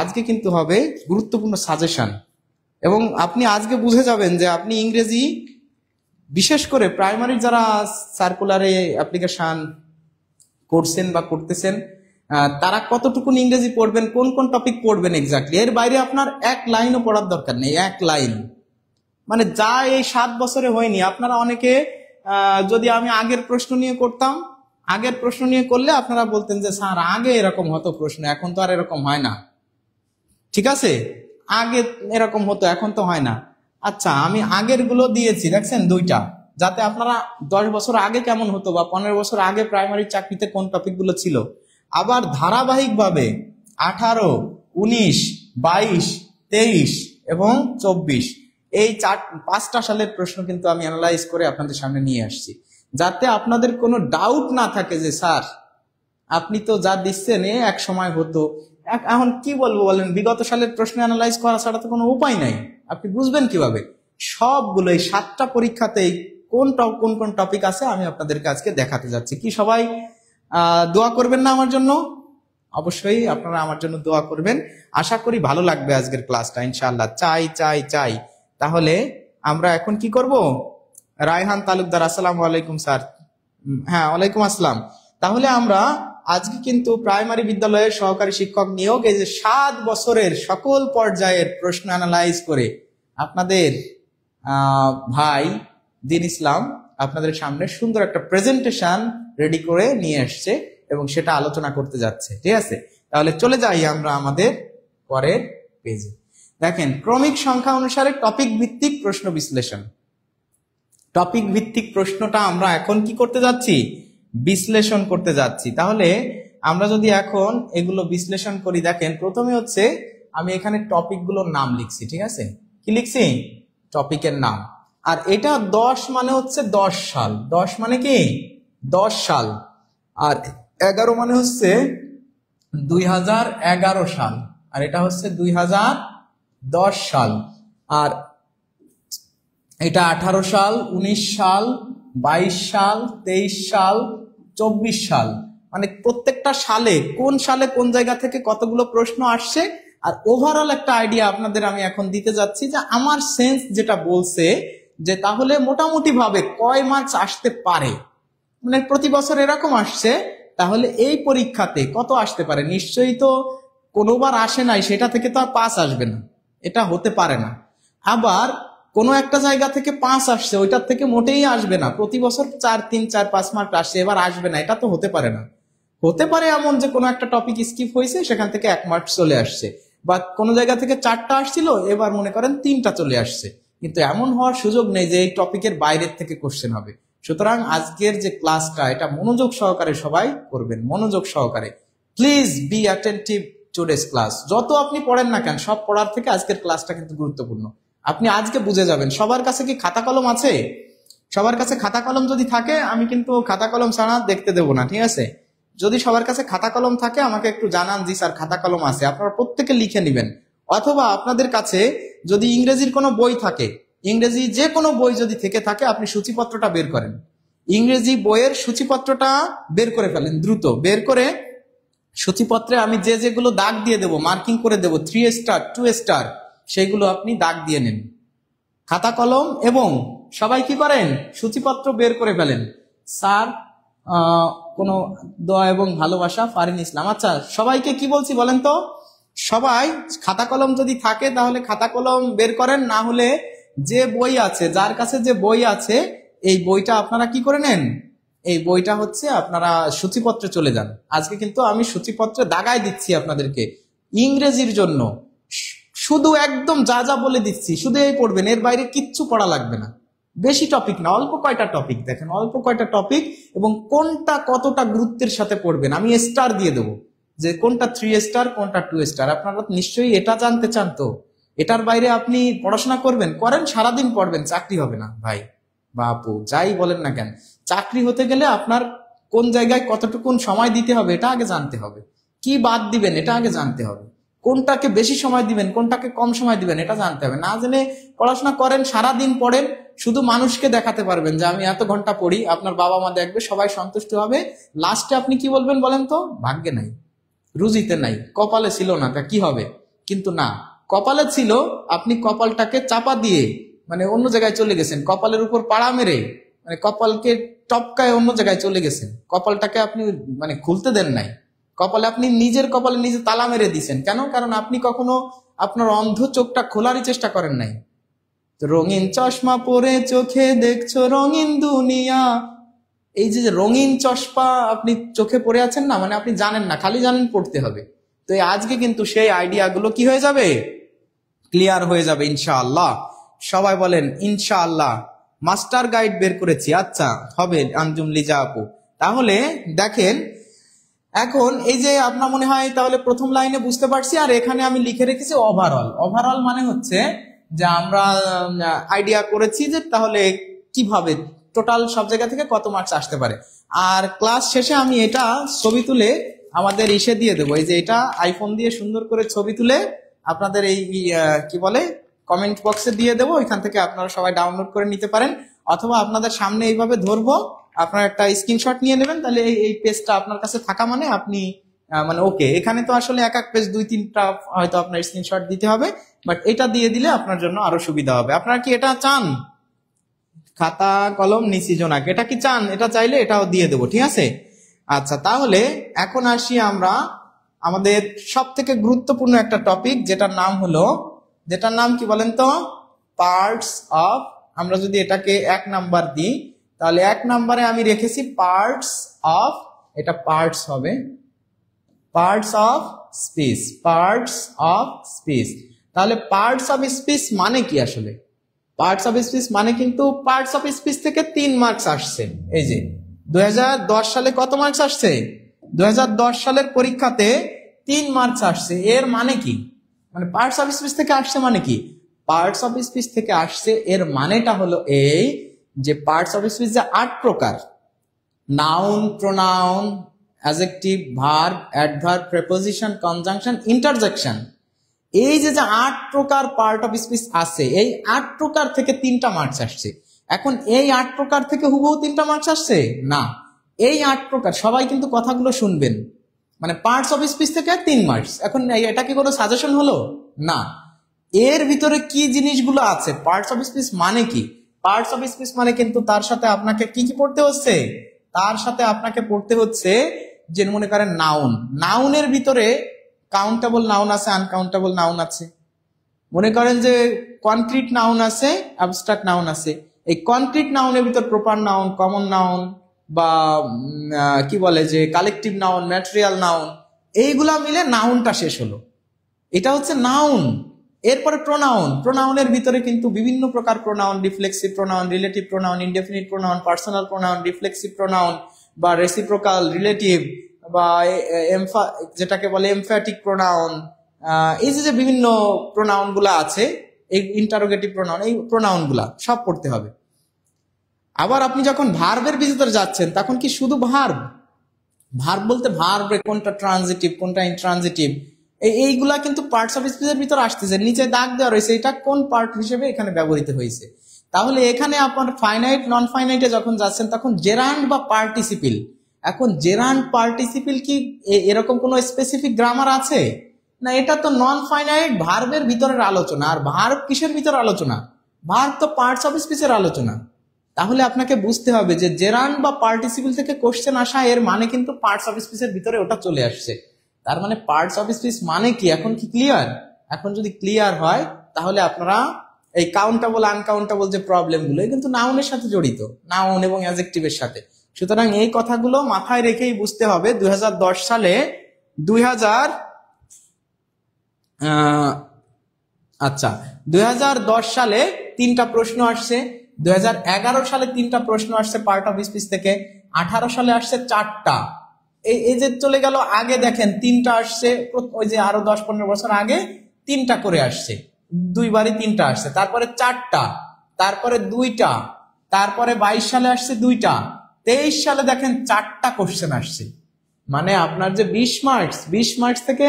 আজকে কিন্তু হবে গুরুত্বপূর্ণ সাজেশন। এবং আপনি আজকে বুঝে যাবেন যে আপনি ইংরেজি, বিশেষ করে প্রাইমারি যারা সার্কুলারে অ্যাপ্লিকেশন করছেন বা করতেছেন, তারা কতটুকু ইংরেজি পড়বেন, কোন কোন টপিক পড়বেন এক্স্যাক্টলি, এর বাইরে আপনার এক লাইনও পড়ার দরকার নেই, এক লাইন। মানে যা এই 7 বছরে হয়নি। আপনারা অনেকে যদি আমি আগের প্রশ্ন নিয়ে করতাম, আগের প্রশ্ন নিয়ে করলে আপনারা বলতেন যে স্যার আগে এরকম হতো প্রশ্ন, এখন তো আর এরকম হয় না। ঠিক আছে, আগে এরকম হতো, এখন তো হয় না। আচ্ছা, আমি আগের গুলো দিয়েছি দেখছেন 2টা, যাতে আপনারা 10 বছর আগে কেমন হতো বা 15 বছর আগে প্রাইমারি চাকরিতে কোন টপিক গুলো ছিল, আবার ধারাবাহিকভাবে 18, 19, 22, 23 এবং 24 এই 5টা সালের প্রশ্ন কিন্তু আমি অ্যানালাইজ করে আপনাদের সামনে নিয়ে আসছি, যাতে আপনাদের কোনো ডাউট না থাকে যে স্যার আপনি তো যা দিচ্ছেন এক সময় হতো, এখন কি বলবো বলেন, বিগত সালের প্রশ্ন অ্যানালাইজ করা ছাড়া তো কোনো উপায় নাই। আপনি বুঝবেন কিভাবে? সবগুলো এই 7টা পরীক্ষাতেই কোন কোন টপিক আছে আমি আপনাদেরকে আজকে দেখাতে যাচ্ছি। কি সবাই দোয়া করবেন না আমার জন্য? অবশ্যই আপনারা আমার জন্য দোয়া করবেন। আশা করি ভালো লাগবে আজকের ক্লাসটা ইনশাআল্লাহ। চাই চাই চাই। তাহলে আমরা এখন কি করব? রায়হান তালুকদার, আসসালামু আলাইকুম স্যার। হ্যাঁ, ওয়ালাইকুম আসসালাম। তাহলে আমরা আজকে কিন্তু প্রাইমারি বিদ্যালয়ের সহকারী শিক্ষক নিয়োগ এই যে 7 বছরের সকল পর্যায়ের প্রশ্ন অ্যানালাইজ করে আপনাদের ভাই দিন ইসলাম আপনাদের সামনে সুন্দর একটা প্রেজেন্টেশন রেডি করে নিয়ে আসছে এবং সেটা আলোচনা করতে যাচ্ছে। ঠিক আছে, তাহলে চলে যাই আমরা আমাদের পরের পেজে। দেখেন, ক্রমিক সংখ্যা অনুসারে টপিক ভিত্তিক প্রশ্ন বিশ্লেষণ। টপিক ভিত্তিক প্রশ্নটা আমরা এখন কি করতে যাচ্ছি? বিশ্লেষণ করতে যাচ্ছি। তাহলে আমরা যদি এখন এগুলো বিশ্লেষণ করি, দেখেন প্রথমে হচ্ছে আমি এখানে টপিকগুলোর নাম লিখছি। ঠিক আছে, কি লিখছি? টপিকের নাম। আর এটা 10 মানে হচ্ছে 10 সাল। 10 মানে কি? 10 সাল। আর 11 মানে হচ্ছে 2011 সাল। আর এটা হচ্ছে 2010 সাল। আর এটা 18 সাল, 19 সাল, 22 সাল, 23 সাল, 24 সাল। মানে প্রত্যেকটা সালে কোন জায়গা থেকে কতগুলো প্রশ্ন আসছে আর ওভারঅল একটা আইডিয়া আপনাদের আমি এখন দিতে যাচ্ছি, যে আমার সেন্স যেটা বলছে যে তাহলে মোটামুটি ভাবে কয় মার্কস আসতে পারে। মানে প্রতি বছর এরকম আসছে, তাহলে এই পরীক্ষাতে কত আসতে পারে? নিশ্চয়ই তো কোনোবার আসে নাই সেটা থেকে তো আর 5 আসবে না, এটা হতে পারে না। আবার কোনো একটা জায়গা থেকে 5 আসছে, ওইটার থেকে মোটেই আসবে না। প্রতি বছর 4, 3, 4, 5 মার্ক আসছে, এবার আসবে না, এটা তো হতে পারে না। হতে পারে এমন যে কোনো একটা টপিক স্কিপ হয়েছে, সেখান থেকে 1 মার্ক চলে আসছে, বা কোনো জায়গা থেকে 4টা আসছিল, এবার মনে করেন 3টা চলে আসছে। কিন্তু এমন হওয়ার সুযোগ নেই যে এই টপিকের বাইরের থেকে কোশ্চেন হবে। সুতরাং আজকের যে ক্লাসটা, এটা মনোযোগ সহকারে সবাই করবেন, মনোযোগ সহকারে। Please be attentive today's class. যত আপনি পড়েন না কেন, সব পড়ার থেকে আজকের ক্লাসটা কিন্তু গুরুত্বপূর্ণ। আপনি আজকে বুঝে যাবেন। সবার কাছে কি খাতা কলম আছে? সবার কাছে খাতা কলম যদি থাকে, আমি কিন্তু খাতা কলম ছাড়া দেখতে দেবো না। ঠিক আছে, যদি সবার কাছে খাতা কলম থাকে আমাকে একটু জানান, জি স্যার খাতা কলম আছে। আপনারা প্রত্যেকে লিখে নেবেন। অথবা আপনাদের কাছে যদি ইংরেজির কোনো বই থাকে, ইংরেজি যে কোনো বই যদি থেকে থাকে, আপনি সূচিপত্রটা বের করেন। ইংরেজি বইয়ের সূচিপত্রটা বের করে ফেলেন, দ্রুত বের করে সূচিপত্রে আমি যেগুলো দাগ দিয়ে দেবো, মার্কিং করে দেবো 3 স্টার 2 স্টার, সেইগুলো আপনি দাগ দিয়ে নেন। খাতা কলম এবং সবাই কি করেন? সূচিপত্র বের করে ফেলেন। স্যার কোনো দোয়া এবং ভালোবাসা, ফারিন ইসলাম। আচ্ছা, সবাইকে কি বলছি বলেন তো? সবাই খাতা কলম যদি থাকে তাহলে খাতা কলম বের করেন, না হলে যে বই আছে, যার কাছে যে বই আছে, এই বইটা আপনারা কি করে নেন? এই বইটা হচ্ছে আপনারা সূচিপত্রে চলে যান। আজকে কিন্তু আমি সূচিপত্রে দাগায় দিচ্ছি আপনাদেরকে ইংরেজির জন্য, শুধু একদম যা যা বলে দিচ্ছি শুধু এই পড়বেন, এর বাইরে কিচ্ছু পড়া লাগবে না। বেশি টপিক না, অল্প কয়টা টপিক দেখেন, অল্প কয়টা টপিক, এবং কোনটা কতটা গুরুত্বের সাথে পড়বেন আমি স্টার দিয়ে দেবো, যে কোনটা 3 স্টার কোনটা 2 স্টার। আপনারা নিশ্চয়ই এটা জানতে চান। তো এটার বাইরে আপনি পড়াশোনা করবেন, করেন, সারাদিন পড়বেন, চাকরি হবে না ভাই বাপু, যাই বলেন না কেন। চাকরি হতে গেলে আপনার কোন জায়গায় কতটুকুন সময় দিতে হবে এটা আগে জানতে হবে, কি বাদ দিবেন এটা আগে জানতে হবে, কোনটাকে বেশি সময় দিবেন কোনটাকে কম সময় দিবেন এটা জানতে হবে। না জেনে পড়াশোনা করেন, সারাদিন পড়েন, শুধু মানুষকে দেখাতে পারবেন যে আমি এত ঘন্টা পড়ি, আপনার বাবা মা দেখবে, সবাই সন্তুষ্ট হবে। লাস্টে আপনি কি বলবেন বলেন তো? ভাগ্যে নাই, রুজিতে নাই, কপালে ছিল না, তা কি হবে? কিন্তু না, কপালে ছিল, আপনি কপালটাকে চাপা দিয়ে মানে অন্য জায়গায় চলে গেছেন, কপালের উপর পাড়া মেরে মানে কপালকে টপকায় অন্য জায়গায় চলে গেছেন, কপালটাকে আপনি মানে খুলতে দেন নাই। কপালে আপনি নিজের কপালে নিজে তালা মেরে দিছেন। কেন? কারণ আপনি কখনো আপনার অন্ধ চোখটা খোলারই চেষ্টা করেন নাই। রঙিন চশমা পরে চোখে দেখছো রঙিন দুনিয়া, এই যে রঙিন চশমা আপনি চোখে পড়ে আছেন না, মানে আপনি জানেন না, খালি জানেন পড়তে হবে। তো আজকে কিন্তু সেই আইডিয়াগুলো কি হয়ে যাবে, ক্লিয়ার হয়ে যাবে ইনশাআল্লাহ। সবাই বলেন ইনশাআল্লাহ। মাস্টার গাইড বের করেছি, আচ্ছা হবে আঞ্জুম লিজা আপু। তাহলে দেখেন এখন এই যে আপনার মনে হয় তাহলে প্রথম লাইনে বুঝতে পারছি, আর এখানে আমি লিখে রেখেছি ওভারঅল। ওভারঅল মানে হচ্ছে যে আমরা আইডিয়া করেছি যে তাহলে কিভাবে টোটাল সব জায়গা থেকে কত মার্কস আসতে পারে। আর ক্লাস শেষে আমি এটা ছবি তুলে আমাদের ইসে দিয়ে দেবো, এই যে এটা আইফোন দিয়ে সুন্দর করে ছবি তুলে আপনাদের এই কি বলে কমেন্ট বক্সে দিয়ে দেবো, ওইখান থেকে আপনারা সবাই ডাউনলোড করে নিতে পারেন। অথবা আপনাদের সামনে এইভাবে ধরবো, আপনার একটা স্ক্রিনশট নিয়ে নেবেন, তাহলে এই পেজটা আপনার কাছে থাকা মানে আপনি মানে ওকে। এখানে তো আসলে এক এক পেজ 2-3টা হয়তো আপনার স্ক্রিনশট দিতে হবে, বাট এটা দিয়ে দিলে আপনার জন্য আরো সুবিধা হবে। আপনারা কি এটা চান? খাতা কলম নিচি জোনাক, এটা কি চান? এটা চাইলে এটাও দিয়ে দেবো, ঠিক আছে? আচ্ছা, তাহলে এখন আসি আমরা আমাদের সব থেকে গুরুত্বপূর্ণ একটা টপিক, যেটার নাম কি বলেন তো? Parts of. আমরা যদি এটাকে 1 নাম্বার দিই, তাহলে 1 নাম্বারে আমি রেখেছি পার্টস অফ, এটা পার্টস হবে, parts of speech, parts of speech. তাহলে পার্টস অফ স্পিচ মানে কি আসলে? পার্টস অফ স্পিচ মানে কিন্তু পার্টস অফ স্পিচ থেকে 3 মার্কস আসছে। এই যে 2010 সালে কত মার্কস আসছে? 2010 সালের পরীক্ষাতে 3 মার্কস আসছে। এর মানে কি? মানে পার্টস অফ স্পিচ থেকে আসছে মানে কি? পার্টস অফ স্পিচ থেকে আসছে এর মানেটা হলো এই যে পার্টস অফ স্পিচ যে 8 প্রকার, noun, pronoun, adjective, verb, adverb, preposition, conjunction, interjection, এই যে 8 প্রকার পার্ট অফ স্পিচ আছে, এই 8 প্রকার থেকে 3টা মার্কস আসছে। এখন এই 8 প্রকার থেকে হুবহু 3টা মার্কস আসছে না, এই 8 প্রকার সবাই কিন্তু কথাগুলো শুনবেন, মানে পার্টস অফ স্পিচ থেকে 3 মার্কস। এখন এটা কি কোনো সাজেশন হলো? না। এর ভিতরে কি জিনিসগুলো আছে? পার্টস অফ স্পিচ মানে কি? পার্টস অফ স্পিচ মানে কিন্তু তার সাথে আপনাকে কি কি পড়তে হচ্ছে? তার সাথে আপনাকে পড়তে হচ্ছে যে মনে করেন নাউন, নাউনের ভিতরে কাউন্টেবল নাউন আছে, আনকাউন্টেবল নাউন আছে। মনে করেন যে কনক্রিট নাউন আছে, অ্যাবস্ট্রাক্ট নাউন আছে। এই কনক্রিট নাউনের ভিতর প্রপার নাউন, কমন নাউন, বা কি বলে যে কালেকটিভ নাউন, ম্যাটেরিয়াল নাউন, এইগুলা মিলে নাউনটা শেষ হলো, এটা হচ্ছে নাউন। এরপরে প্রোনাউন, প্রোনাউনের ভিতরে কিন্তু বিভিন্ন প্রকার pronoun, reflexive pronoun, relative pronoun, indefinite pronoun, personal pronoun, reflexive pronoun বা রেসিপ্রোকাল, রিলেটিভ বা যেটাকে বলে এমফ্যাটিক প্রোনাউন, এই যে বিভিন্ন প্রোনাউন গুলা আছে, এই ইন্টারোগেটিভ প্রোনাউন, এই প্রোনাউন গুলা সব পড়তে হবে। আবার আপনি যখন ভার্বের ভিতরে যাচ্ছেন তখন কি শুধু ভার্ব? ভার্ব বলতে ভার্ব কোনটা ট্রানজিটিভ, কোনটা ইনট্রানজিটিভ, এইগুলা কিন্তু পার্টস অফ স্পিচের ভিতরে আসতেছে, নিচে দাগ দেওয়া রয়েছে এটা কোন পার্ট হিসেবে এখানে ব্যবহৃত হয়েছে। তাহলে এখানে আপনার ফাইনাইট নন ফাইনাইটে যখন যাচ্ছেন তখন জেরান্ড বা পার্টিসিপিল। এখন জেরান্ড পার্টিসিপিল কি এরকম কোনো স্পেসিফিক গ্রামার আছে না? এটা তো নন ফাইনাইট ভার্বের ভিতরের আলোচনা। আর ভার্ব কিসের ভিতরে আলোচনা? ভার্ব তো পার্টস অফ স্পিচের আলোচনা। তাহলে আপনাকে বুঝতে হবে যে জেরান্ড বা পার্টিসিপিল থেকে কোশ্চেন আসা, এর মানে কিন্তু পার্টস অফ স্পিচের ভিতরে ওটা চলে আসছে। তার মানে পার্টস অফ স্পিচ মানে কি এখন কি ক্লিয়ার? এখন যদি ক্লিয়ার হয় তাহলে আপনারা এই কাউন্টেবল আনকাউন্টেবল যে প্রবলেমগুলো কিন্তু নাউনের সাথে জড়িত, নাউন এবং অ্যাডজেক্টিভের সাথে। সুতরাং এই কথাগুলো মাথায় রেখেই বুঝতে হবে। 2010 সালে 2010 সালে 3টা প্রশ্ন আসছে, 2011 সালে 3টা প্রশ্ন আসছে পার্ট অফ স্পিচ থেকে, 18 সালে আসছে 4টা। এই যে চলে গেল আগে দেখেন 3টা আসছে, ওই যে আরো 10-15 বছর আগে 3টা করে আসছে, 2বারই 3টা আসছে, তারপরে 4টা, তারপরে 2টা, তারপরে 22 সালে আসছে 2টা, 23 সালে দেখেন 4টা কোশ্চেন আসছে। মানে আপনার যে 20 মার্কস থেকে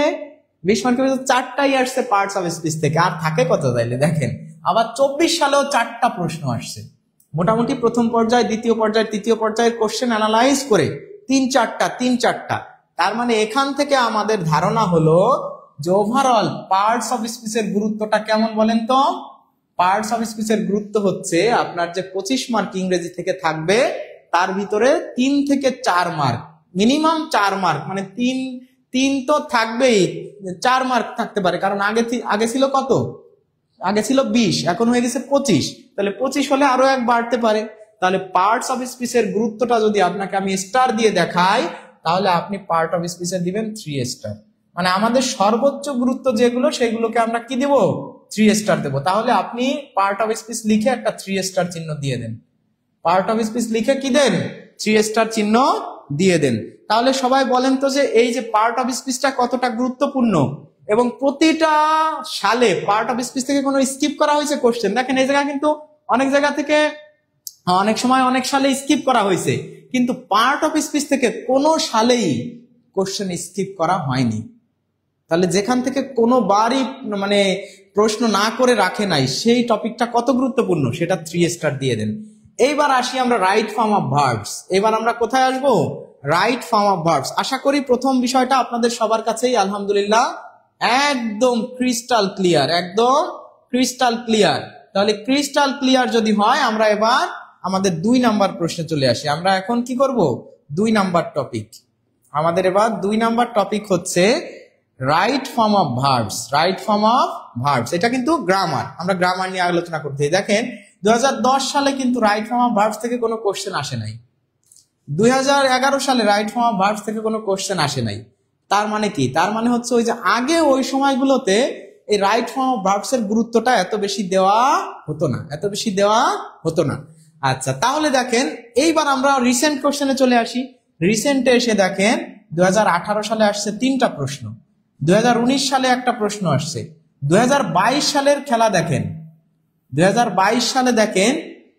20 মার্কের 4টাই আসছে পার্টস অফ স্পিচ থেকে, আর থাকে কত তাইলে দেখেন। আবার 24 সালেও 4টা প্রশ্ন আসছে। মোটামুটি প্রথম পর্যায়, দ্বিতীয় পর্যায়, তৃতীয় পর্যায়ের কোশ্চেন অ্যানালাইজ করে 3-4টা। তার মানে এখান থেকে আমাদের ধারণা হলো যে ওভারঅল পার্টস অফ স্পিচের গুরুত্বটা কেমন বলেন তো? পার্টস অফ স্পিচের গুরুত্ব হচ্ছে আপনার যে 25 মার্ক ইংরেজি থেকে থাকবে তার ভিতরে 3 থেকে 4 মার্ক, মিনিমাম 4 মার্ক, মানে 3 তো থাকবেই, 4 মার্ক থাকতে পারে, কারণ আগে ছিল কত, আগে ছিল 20, এখন হয়ে গেছে 25, তাহলে 25 হলে আরো 1 বাড়তে পারে। তাহলে পার্টস অফ স্পিচের গুরুত্বটা যদি আপনাকে আমি স্টার দিয়ে দেখাই, তাহলে আপনি পার্ট অফ স্পিচে দিবেন 3 স্টার। মানে আমাদের সর্বোচ্চ গুরুত্ব যেগুলো সেগুলোকে আমরা কি দেব, 3 স্টার দেব। তাহলে আপনি পার্ট অফ স্পিচ লিখে একটা 3 স্টার চিহ্ন দিয়ে দেন। পার্ট অফ স্পিচ লিখে কি দেন, 3 স্টার চিহ্ন দিয়ে দেন। তাহলে সবাই বলেন তো যে এই যে পার্ট অফ স্পিচটা কতটা গুরুত্বপূর্ণ, এবং প্রতিটা সালে পার্ট অফ স্পিচ থেকে কোনো স্কিপ করা হয়েছে কোশ্চেন। দেখেন এই জায়গা কিন্তু অনেক জায়গা থেকে অনেক সময় অনেক সালে স্কিপ করা হয়েছে, কিন্তু পার্ট অফ স্পিচ থেকে কোনো সালেই কোশ্চেন স্কিপ করা হয়নি। তাহলে যেখান থেকে কোনোবারই মানে প্রশ্ন না করে রাখে নাই, সেই টপিকটা কত গুরুত্বপূর্ণ সেটা 3 স্টার দিয়ে দেন। এইবার আসি আমরা রাইট ফর্ম অফ ভার্বস। এবার আমরা কোথায় আসবো, রাইট ফর্ম অফ ভার্বস। আশা করি প্রথম বিষয়টা আপনাদের সবার কাছেই আলহামদুলিল্লাহ একদম ক্রিস্টাল ক্লিয়ার, একদম ক্রিস্টাল ক্লিয়ার। তাহলে ক্রিস্টাল ক্লিয়ার যদি হয়, আমরা এবার আমাদের 2 নাম্বার প্রশ্নে চলে আসি। আমরা এখন কি করব, 2 নাম্বার টপিক। আমাদের এবার 2 নাম্বার টপিক হচ্ছে right form of verbs. Right form of verbs, এটা কিন্তু গ্রামার, আমরা গ্রামার নিয়ে আলোচনা করতে। দেখেন 2010 সালে কিন্তু রাইট ফর্ম অফ ভার্বস থেকে কোনো কোশ্চেন আসে নাই। 2011 সালে রাইট ফর্ম অফ ভার্বস থেকে কোনো কোশ্চেন আসে নাই। তার মানে কি, তার মানে হচ্ছে ওই যে আগে ওই সময়গুলোতে এই রাইট ফর্ম অফ ভার্বস এর গুরুত্বটা এত বেশি দেওয়া হতো না, এত বেশি দেওয়া হতো না। আচ্ছা, তাহলে দেখেন এইবার আমরা রিসেন্ট কোশ্চেনে চলে আসি। রিসেন্টে এসে দেখেন 2018 সালে আসছে 3টা প্রশ্ন, 2019 সালে একটা প্রশ্ন আসছে, 2022 সালের খেলা দেখেন, 2022 সালে দেখেন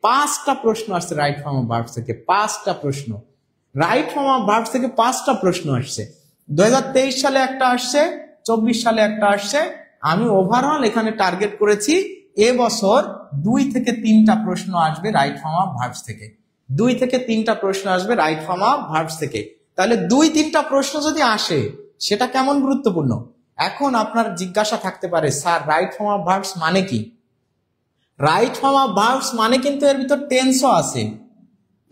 5টা প্রশ্ন আসছে রাইট ফর্ম অফ ভার্বস থেকে। 5টা প্রশ্ন রাইট ফর্ম অফ ভার্বস থেকে, 5টা প্রশ্ন আসছে। 2023 সালে একটা আসছে, 24 সালে একটা আসছে। আমি ওভারঅল এখানে টার্গেট করেছি এবছর 2 থেকে 3টা প্রশ্ন আসবে রাইট ফর্ম অফ ভার্বস থেকে। 2 থেকে 3টা প্রশ্ন আসবে রাইট ফর্ম অফ ভার্বস থেকে। তাহলে 2-3টা প্রশ্ন যদি আসে, সেটা কেমন গুরুত্বপূর্ণ। এখন আপনার জিজ্ঞাসা থাকতে পারে, sir right form of verbs মানে কি? রাইট ফর্ম অফ ভার্বস মানে কিন্তু এর ভিতর টেন্সও আছে।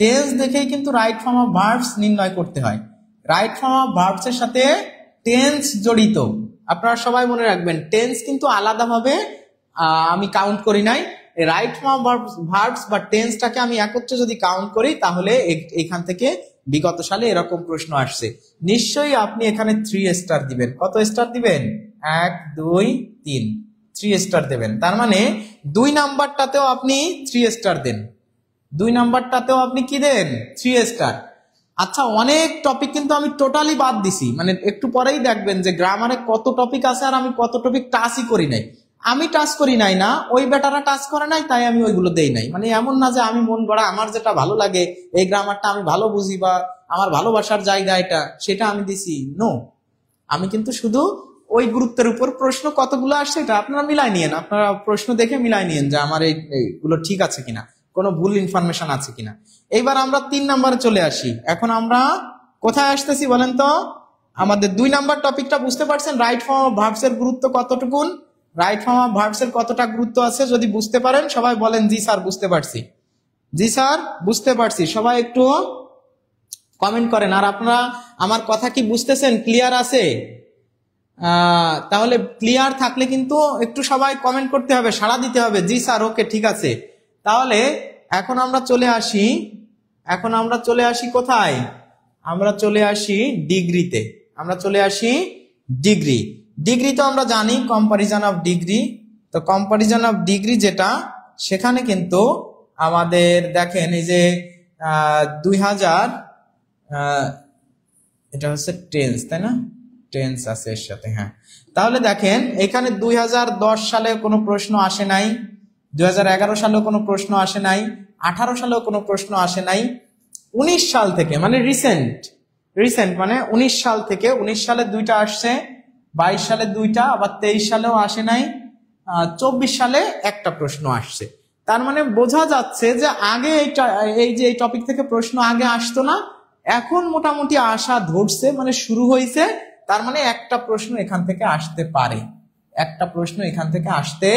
টেন্স দেখেই কিন্তু রাইট ফর্ম অফ ভার্বস নির্ণয় করতে হয়। রাইট ফর্ম অফ ভার্বস এর সাথে টেন্স জড়িত। আপনারা সবাই মনে রাখবেন, টেন্স কিন্তু আলাদাভাবে আমি কাউন্ট করি নাই। রাইট ফর্ম অফ ভার্বস বা টেন্সটাকে আমি একত্রে যদি কাউন্ট করি, তাহলে এখান থেকে বিগত সালে এরকম প্রশ্ন আসছে। নিশ্চয়ই আপনি এখানে 3 স্টার দিবেন। কত স্টার দিবেন? 1 2 3, 3 স্টার দেবেন। তার মানে 2 নাম্বারটাতেও আপনি 3 স্টার দেন, 2 নাম্বারটাতেও আপনি কি দেন? 3 স্টার। আচ্ছা, অনেক টপিক কিন্তু আমি টোটালি বাদ দিছি, মানে একটু পরেই দেখবেন যে গ্রামারে কত টপিক আছে আর আমি কত টপিক টাচই করি নাই। আমি টাচ করি নাই না, ওই বেটারা টাচ করে নাই, তাই আমি ওইগুলো দেই নাই। মানে এমন না যে আমি মন গড়া আমার যেটা ভালো লাগে, এই গ্রামারটা আমি ভালো বুঝি বা আমার ভালোবাসার জায়গা এটা, সেটা আমি দিছি। নো, আমি কিন্তু শুধু ওই গুরুত্বের উপর প্রশ্ন কতগুলো আসছে এটা আপনারা মিলাই নিয়েন, আপনারা প্রশ্ন দেখে মিলাই নিয়েন যে আমার এইগুলো ঠিক আছে কিনা, কোনো ভুল ইনফরমেশন আছে কিনা। এইবার আমরা 3 নম্বরে চলে আসি। এখন আমরা কোথায় আসতেছি বলেন তো? আমাদের 2 নাম্বার টপিকটা বুঝতে পারছেন, রাইট ফর্ম অফ ভার্বস এর গুরুত্ব কতটুকুন, রাইট ফর্ম অফ ভার্বস এর কতটা গুরুত্ব আছে যদি বুঝতে পারেন সবাই বলেন জি স্যার বুঝতে পারছি, জি স্যার বুঝতে পারছি। সবাই একটু কমেন্ট করেন। আর আপনারা আমার কথা কি বুঝতেছেন? ক্লিয়ার আছে? তাহলে ক্লিয়ার থাকলে কিন্তু একটু সবাই কমেন্ট করতে হবে, সাড়া দিতে হবে, জি স্যার ওকে ঠিক আছে। তাহলে এখন আমরা চলে আসি, এখন আমরা চলে আসি কোথায়? আমরা চলে আসি ডিগ্রিতে। আমরা চলে আসি ডিগ্রি। ডিগ্রি তো আমরা জানি কম্পারিজন অফ ডিগ্রি। তো কম্পারিজন অফ ডিগ্রি যেটা, সেখানে কিন্তু আমাদের দেখেন এই যে 2000 এটা হচ্ছে টেন্স, তাই না? টেন্স আছে এর সাথে, হ্যাঁ। তাহলে দেখেন এখানে 2010 সালে কোনো প্রশ্ন আসে নাই, 2011 সালেও কোনো প্রশ্ন আসে নাই, 18 সালেও কোনো প্রশ্ন আসে নাই। 19 সাল থেকে মানে রিসেন্ট মানে 19 সাল থেকে, 19 সালে 2টা আসছে, 22 সালে 2টা, আবার 23 সালেও আসে নাই, 24 সালে একটা প্রশ্ন আসছে। তার মানে বোঝা যাচ্ছে যে আগে এই যে এই টপিক থেকে প্রশ্ন আগে আসতো না, এখন মোটামুটি আসা ধরছে, মানে শুরু হয়েছে। তার মানে একটা প্রশ্ন এখান থেকে আসতে পারে, একটা প্রশ্ন এখান থেকে আসতে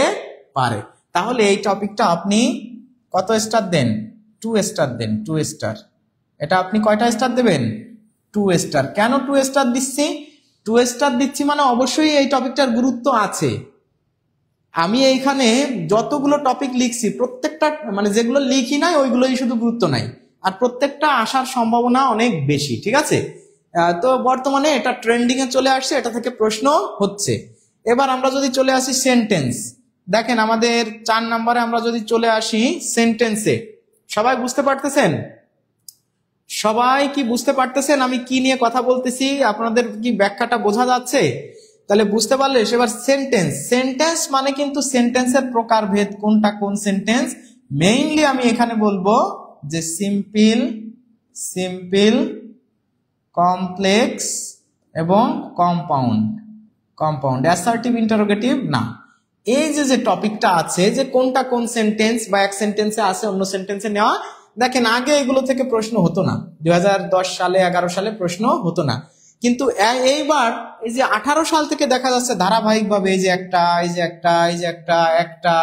পারে। তাহলে এই টপিকটা আপনি কত স্টার দেন? 2 স্টার দেন, 2 স্টার। এটা আপনি কয়টা স্টার দেবেন? 2 স্টার। কেন 2 স্টার দিচ্ছি? 2 2 স্টার দিচ্ছি মানে অবশ্যই এই টপিকটার গুরুত্ব আছে। আমি এইখানে যতগুলো টপিক লিখছি প্রত্যেকটা মানে যেগুলো লিখি নাই ওইগুলোই শুধু গুরুত্ব নাই, আর প্রত্যেকটা আসার সম্ভাবনা অনেক বেশি, ঠিক আছে। তো বর্তমানে এটা ট্রেন্ডিং এ চলে আসছে, এটা থেকে প্রশ্ন হচ্ছে। এবার আমরা যদি চলে আসি সেন্টেন্স, দেখেন আমাদের 4 নম্বরে আমরা যদি চলে আসি সেন্টেন্সে, সবাই বুঝতে পারতেছেন? সবাই কি বুঝতে পারতেছেন আমি কি নিয়ে কথা বলতেছি? আপনাদের কি ব্যাখ্যাটা বোঝা যাচ্ছে? তাহলে বুঝতে পারলে এবার সেন্টেন্স, সেন্টেন্স মানে কিন্তু সেন্টেন্সের প্রকারভেদ, কোনটা কোন সেন্টেন্স। মেইনলি আমি এখানে বলবো যে সিম্পল, সিম্পল, কমপ্লেক্স এবং কম্পাউন্ড। কম্পাউন্ড অ্যাসার্টিভ, ইন্টারোগেটিভ না। এই যে টপিকটা আছে যে কোনটা কোন সেন্টেন্স বা এক সেন্টেন্সে আছে অন্য সেন্টেন্সে নেওয়া, দেখেন আগে এগুলো থেকে প্রশ্ন হতো না, 2010 সালে 11 সালে প্রশ্ন হতো না, কিন্তু এইবার এই যে 18 সাল থেকে দেখা যাচ্ছে ধারাবাহিকভাবে এই যে একটা, এই যে একটা, এই যে একটা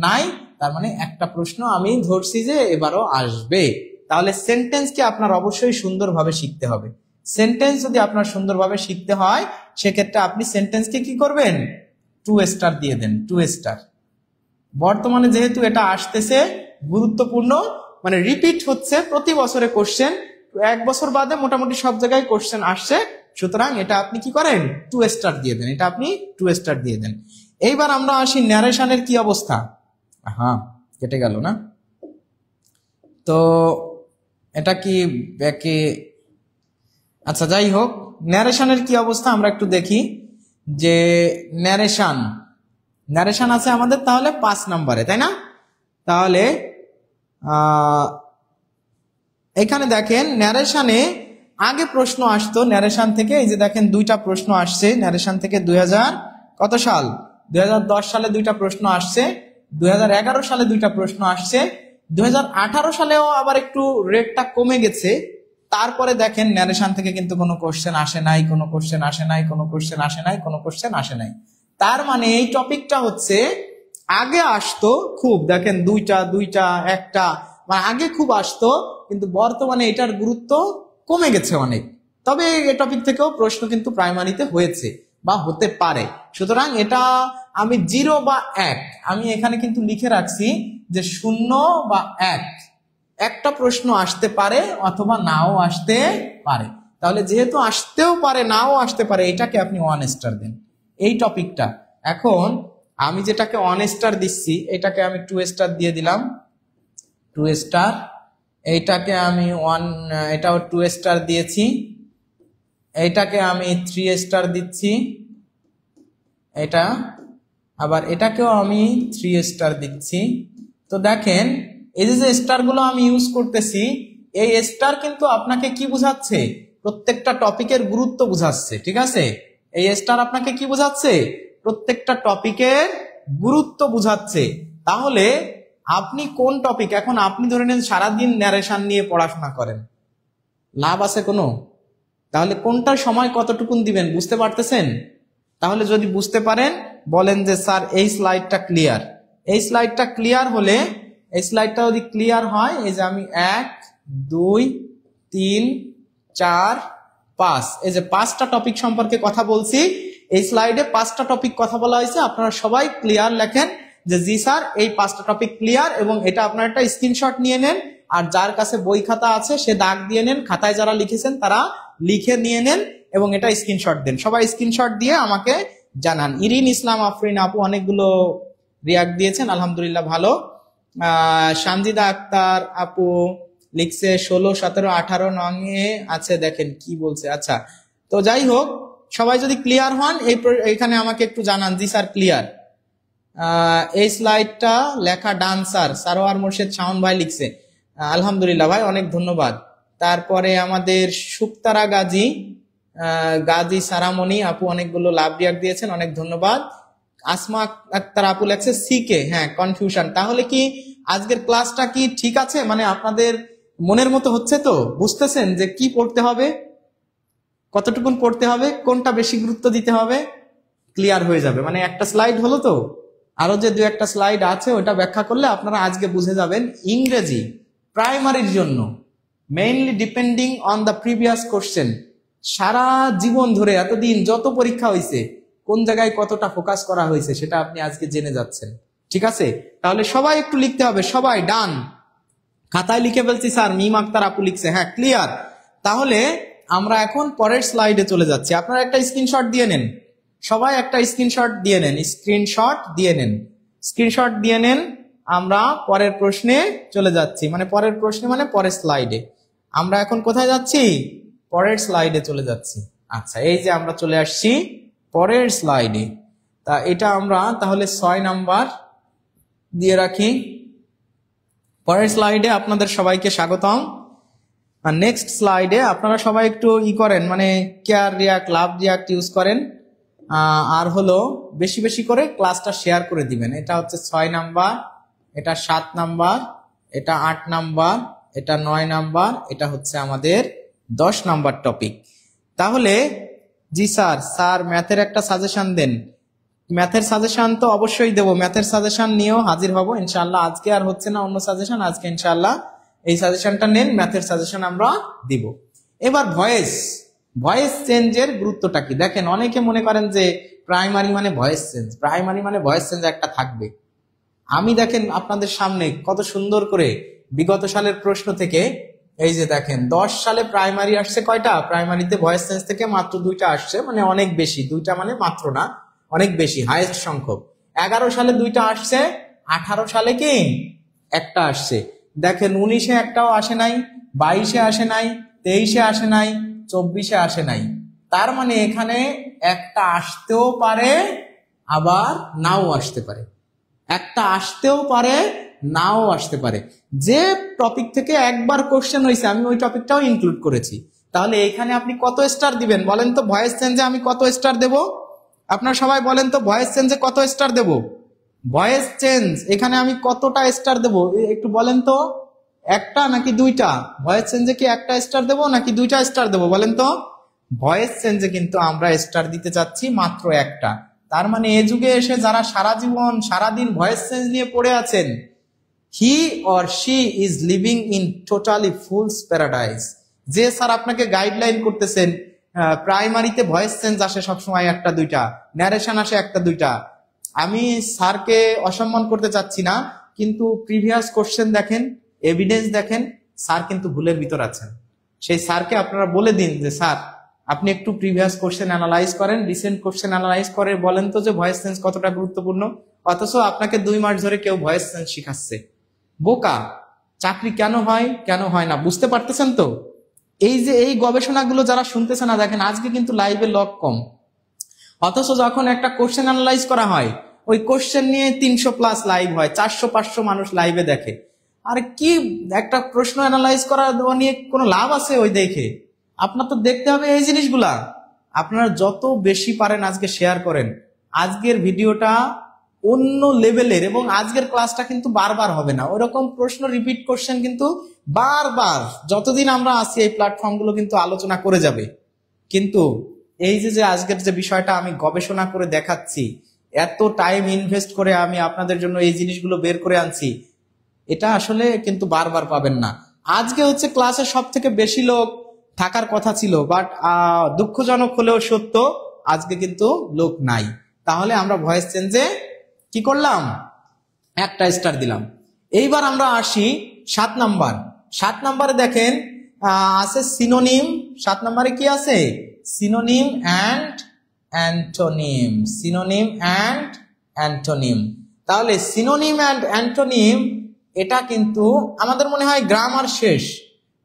নাই, তার মানে একটা প্রশ্ন আমি ধরছি যে এবারও আসবে। তাহলে সেন্টেন্সকে আপনার অবশ্যই সুন্দরভাবে শিখতে হবে। সেন্টেন্স যদি আপনার সুন্দরভাবে শিখতে হয় সেক্ষেত্রে আপনি সেন্টেন্সকে কি করবেন? 2 স্টার দিয়ে দেন, 2 স্টার। বর্তমানে যেহেতু এটা আসতেছে গুরুত্বপূর্ণ, মানে রিপিট হচ্ছে প্রতি বছরে কোশ্চেন, 1 বছর বাদে মোটামুটি সব জায়গায় কোশ্চেন আসছে, সুতরাং এটা আপনি কি করেন? 2 স্টার দিয়ে দেন, এটা আপনি 2 স্টার দিয়ে দেন। এইবার আমরা আসি ন্যারেশনের কি অবস্থা। হ্যাঁ, কেটে গেল না তো, এটা কি ব্যাকে, আচ্ছা যাই হোক, ন্যারেশনের কি অবস্থা আমরা একটু দেখি। যে ন্যারেশন, ন্যারেশন আছে আমাদের তাহলে 5 নম্বরে, তাই না? তাহলে এখানে দেখেন ন্যারেশনে আগে প্রশ্ন আসতো ন্যারেশন থেকে, এই যে দেখেন 2টা প্রশ্ন আসছে ন্যারেশন থেকে। 2000 কত সাল? 2010 সালে 2টা প্রশ্ন আসছে, 2011 সালে 2টা প্রশ্ন আসছে, 2018 সালেও আবার একটু রেটটা কমে গেছে। তারপরে দেখেন ন্যারেশন থেকে কিন্তু কোনো কোশ্চেন আসে নাই, কোনো কোশ্চেন আসে নাই, কোনো কোশ্চেন আসে নাই, কোনো কোশ্চেন আসে নাই। তার মানে এই টপিকটা হচ্ছে আগে আসতো খুব, দেখেন 2টা, একটা, মানে আগে খুব আসতো, কিন্তু বর্তমানে এটার গুরুত্ব কমে গেছে অনেক। তবে এই টপিক থেকেও প্রশ্ন কিন্তু প্রাইমারিতে হয়েছে বা হতে পারে। সুতরাং এটা আমি 0 বা 1 আমি এখানে কিন্তু লিখে রাখছি যে 0 বা 1 একটা প্রশ্ন আসতে পারে অথবা নাও আসতে পারে। তাহলে যেহেতু আসতেও পারে নাও আসতে পারে, এটাকে আপনি 1 স্টার দেন এই টপিকটা। এখন আমি যেটাকে 1 স্টার দিচ্ছি এটাকে আমি 2 স্টার দিয়ে দিলাম, 2 স্টার। এইটাকে আমি এটাও 2 স্টার দিয়েছি, এইটাকে আমি 3 স্টার দিচ্ছি, এটা আবার এটাকেও আমি 3 স্টার দিচ্ছি। তো দেখেন এই যে স্টার গুলো আমি ইউজ করতেছি, এই স্টার কিন্তু আপনাকে কি বোঝাচ্ছে? প্রত্যেকটা টপিকের গুরুত্ব বোঝাচ্ছে, ঠিক আছে। এই স্টার আপনাকে কি বোঝাচ্ছে? প্রত্যেকটা টপিকের গুরুত্ব বোঝাচ্ছে। তাহলে আপনি কোন টপিক, এখন আপনি ধরে নেন সারাদিন ন্যারেশন নিয়ে পড়াশোনা করেন, লাভ আছে কোনো? তাহলে কোনটার সময় কতটুকুন দিবেন বুঝতে পারতেছেন? তাহলে যদি বুঝতে পারেন বলেন যে স্যার এই স্লাইডটা ক্লিয়ার। এই স্লাইডটা ক্লিয়ার হলে, এই স্লাইডটা যদি ক্লিয়ার হয়, এই যে আমি 1 2 3 4 5 এই যে 5টা টপিক সম্পর্কে কথা বলছি, এই স্লাইডে 5টা টপিক কথা বলা হয়েছে। আপনারা সবাই ক্লিয়ার লেখেন যে জি স্যার এই 5টা টপিক ক্লিয়ার, এবং এটা আপনারা একটা স্ক্রিনশট নিয়ে নেন, আর যার কাছে বই খাতা আছে সে দাগ দিয়ে নেন, খাতায় যারা লিখেছেন তারা লিখে নিয়ে নেন এবং এটা স্ক্রিনশট দেন। সবাই স্ক্রিনশট দিয়ে আমাকে জানান। ইরিন ইসলাম আফরিন আপু অনেকগুলো রিয়াক্ট দিয়েছেন, আলহামদুলিল্লাহ ভালো। সানজিদা আক্তার আপু লিখছে 16 17 18 নঙে আছে, দেখেন কি বলছে। আচ্ছা, তো যাই হোক, সবাই যদি ক্লিয়ার হন এইখানে আমাকে একটু জানান জি স্যার ক্লিয়ার। এই স্লাইডটা লেখা ডান স্যার, সারোয়ার মোর্শেদ শাওন ভাই লিখছে, আলহামদুলিল্লাহ ভাই অনেক ধন্যবাদ। তারপরে আমাদের সুক্তারা গাজী সারামণি আপু অনেকগুলো লাভ রিয়াক্ট দিয়েছেন, অনেক ধন্যবাদ। আসমা আক্তার আপু লেখছে সিকে, হ্যাঁ কনফিউশন। তাহলে কি আজকের ক্লাসটা কি ঠিক আছে, মানে আপনাদের মনের মতো হচ্ছে তো? বুঝতেছেন যে কি পড়তে হবে, কতটুকুন পড়তে হবে, কোনটা বেশি গুরুত্ব দিতে হবে? ক্লিয়ার হয়ে যাবে, মানে একটা স্লাইড হলো তো, আরো যে 2-1টা স্লাইড আছে ওটা ব্যাখ্যা করলে আপনারা আজকে বুঝে যাবেন। ইংরেজি প্রাইমারির জন্য mainly depending on the previous question, সারা জীবন ধরে এতদিন যত পরীক্ষা হয়েছে কোন জায়গায় কতটা ফোকাস করা হয়েছে সেটা আপনি আজকে জেনে যাচ্ছেন। ঠিক আছে, তাহলে সবাই একটু লিখতে হবে। সবাই ডান, খাতায় লিখে ফেলছি স্যার, মিম আক্তার আপু লিখছে, হ্যাঁ ক্লিয়ার। তাহলে আমরা এখন পরের স্লাইডে চলে যাচ্ছি। আপনারা একটা স্ক্রিনশট দিয়ে নেন, সবাই একটা স্ক্রিনশট দিয়ে নেন, স্ক্রিনশট দিয়ে নেন, স্ক্রিনশট দিয়ে নেন। আমরা পরের প্রশ্নে চলে যাচ্ছি, মানে পরের প্রশ্নে মানে পরের স্লাইডে। আমরা এখন কোথায় যাচ্ছি? পরের স্লাইডে চলে যাচ্ছি। আচ্ছা, এই যে আমরা চলে আসছি পরের স্লাইডে। তা এটা আমরা তাহলে 6 নাম্বার দিয়ে রাখি। পরের স্লাইডে আপনাদের সবাইকে স্বাগতম। আর নেক্সট স্লাইডে আপনারা সবাই একটু করেন, মানে care react, love react use করেন, আর হলো বেশি বেশি করে ক্লাসটা শেয়ার করে দিবেন। এটা হচ্ছে 6 নাম্বার, এটা 7 নাম্বার, এটা 8 নাম্বার, এটা 9 নাম্বার, এটা হচ্ছে আমাদের 10 নাম্বার টপিক। তাহলে জি স্যার, স্যার ম্যাথের একটা সাজেশন দেন। ম্যাথের সাজেশন তো অবশ্যই দেবো, ম্যাথের সাজেশন নিয়েও হাজির হব ইনশাআল্লাহ। আজকে আর হচ্ছে না অন্য সাজেশন, আজকে ইনশাআল্লাহ এই সাজেশনটা নেন, ম্যাথের সাজেশন আমরা দিব। এবার ভয়েস চেঞ্জের গুরুত্বটা কি দেখেন। অনেকে মনে করেন যে প্রাইমারি মানে ভয়েস চেঞ্জ, প্রাইমারি মানে ভয়েস চেঞ্জ একটা থাকবে। আমি দেখেন আপনাদের সামনে কত সুন্দর করে বিগত সালের প্রশ্ন থেকে, এই যে দেখেন 10 সালে প্রাইমারি আসছে কয়টা, প্রাইমারিতে ভয়েস চেঞ্জ থেকে মাত্র 2টা আসছে, মানে অনেক বেশি, 2টা মানে মাত্র না, অনেক বেশি, হাইয়েস্ট সংখ্যক। 11 সালে 2টা আসছে, 18 সালে কি একটা আসছে। দেখেন 19-এ একটাও আসে নাই, 22-এ আসে নাই, 23-এ আসে নাই, 24-এ আসে নাই। তার মানে এখানে একটা আসতেও পারে আবার নাও আসতে পারে, একটা আসতেও পারে নাও আসতে পারে। যে টপিক থেকে একবার কোশ্চেন হয়েছে আমি ওই টপিকটাও ইনক্লুড করেছি। তাহলে এখানে আপনি কত স্টার দিবেন বলেন তো? ভয়েস চেঞ্জে আমি কত স্টার দেব? আপনারা সবাই বলেন তো, ভয়েস চেঞ্জে কত স্টার দেব? ভয়েস চেঞ্জ এখানে আমি কতটা স্টার দেব একটু বলেন তো? একটা নাকি 2টা? ভয়েস চেঞ্জে কি একটা স্টার দেব নাকি 2টা স্টার দেব বলেন তো? ভয়েস চেঞ্জে কিন্তু আমরা স্টার দিতে চাচ্ছি মাত্র একটা। তার মানে এ যুগে এসে যারা সারা জীবন সারাদিন ভয়েস চেঞ্জ নিয়ে পড়ে আছেন, he or she is living in totally fools paradise. যে স্যার আপনাকে গাইডলাইন করতেছেন প্রাইমারিতে ভয়েস চেঞ্জ আসে সবসময় একটা 2টা, ন্যারেশন আসে একটা 2টা। আমি স্যারকে অসম্মান করতে চাচ্ছি না, কিন্তু প্রিভিয়াস কোশ্চেন দেখেন, এভিডেন্স দেখেন, স্যার কিন্তু ভুলের ভিতর আছেন। সেই স্যারকে আপনারা বলে দিন যে স্যার আপনি একটু প্রিভিয়াস কোশ্চেন অ্যানালাইজ করেন, রিসেন্ট কোশ্চেন অ্যানালাইজ করে বলেন তো যে ভয়েস চেঞ্জ কতটা গুরুত্বপূর্ণ। অথচ আপনাকে 2 মাস ধরে কেউ ভয়েস চেঞ্জ শিখাচ্ছে। বোকা, চাকরি কেন হয় কেন হয় না বুঝতে পারতেছেন তো? এই যে এই গবেষণাগুলো যারা শুনতেছে না, দেখেন আজকে কিন্তু লাইভে লক কম, অথচ যখন একটা কোশ্চেন অ্যানালাইজ করা হয় ওই কোশ্চেন নিয়ে 300+ লাইভ হয়, 400-500 মানুষ লাইভে দেখে। আর কি একটা প্রশ্ন অ্যানালাইজ করা নিয়ে কোনো লাভ আছে ওই দেখে? আপনার তো দেখতে হবে এই জিনিসগুলা। আপনারা যত বেশি পারেন আজকে শেয়ার করেন। আজকের ভিডিওটা অন্য লেভেলের, এবং আজকের ক্লাসটা কিন্তু বারবার হবে না, ওরকম প্রশ্ন রিপিট কোশ্চেন কিন্তু বারবার যতদিন আমরা আছি এই প্ল্যাটফর্মগুলো কিন্তু আলোচনা করে যাবে। কিন্তু এই যে আজকের যে বিষয়টা আমি গবেষণা করে দেখাচ্ছি, এত টাইম ইনভেস্ট করে আমি আপনাদের জন্য এই জিনিসগুলো বের করে আনছি, এটা আসলে কিন্তু বারবার পাবেন না। আজকে হচ্ছে ক্লাসে সব থেকে বেশি লোক থাকার কথা ছিল, বাট দুঃখজনক হলেও সত্য আজকে কিন্তু লোক নাই। তাহলে আমরা ভয়েস চেঞ্জে কি করলাম? একটা স্টার দিলাম। এইবার আমরা আসি 7 নাম্বার। 7 নাম্বারে দেখেন আছে সিনোনিম। 7 নাম্বারে কি আছে? Synonym and antonym, synonym and antonym. তাহলে সিনোনিম অ্যান্ড অ্যান্টোনিম এটা কিন্তু আমাদের মনে হয় গ্রামার শেষ,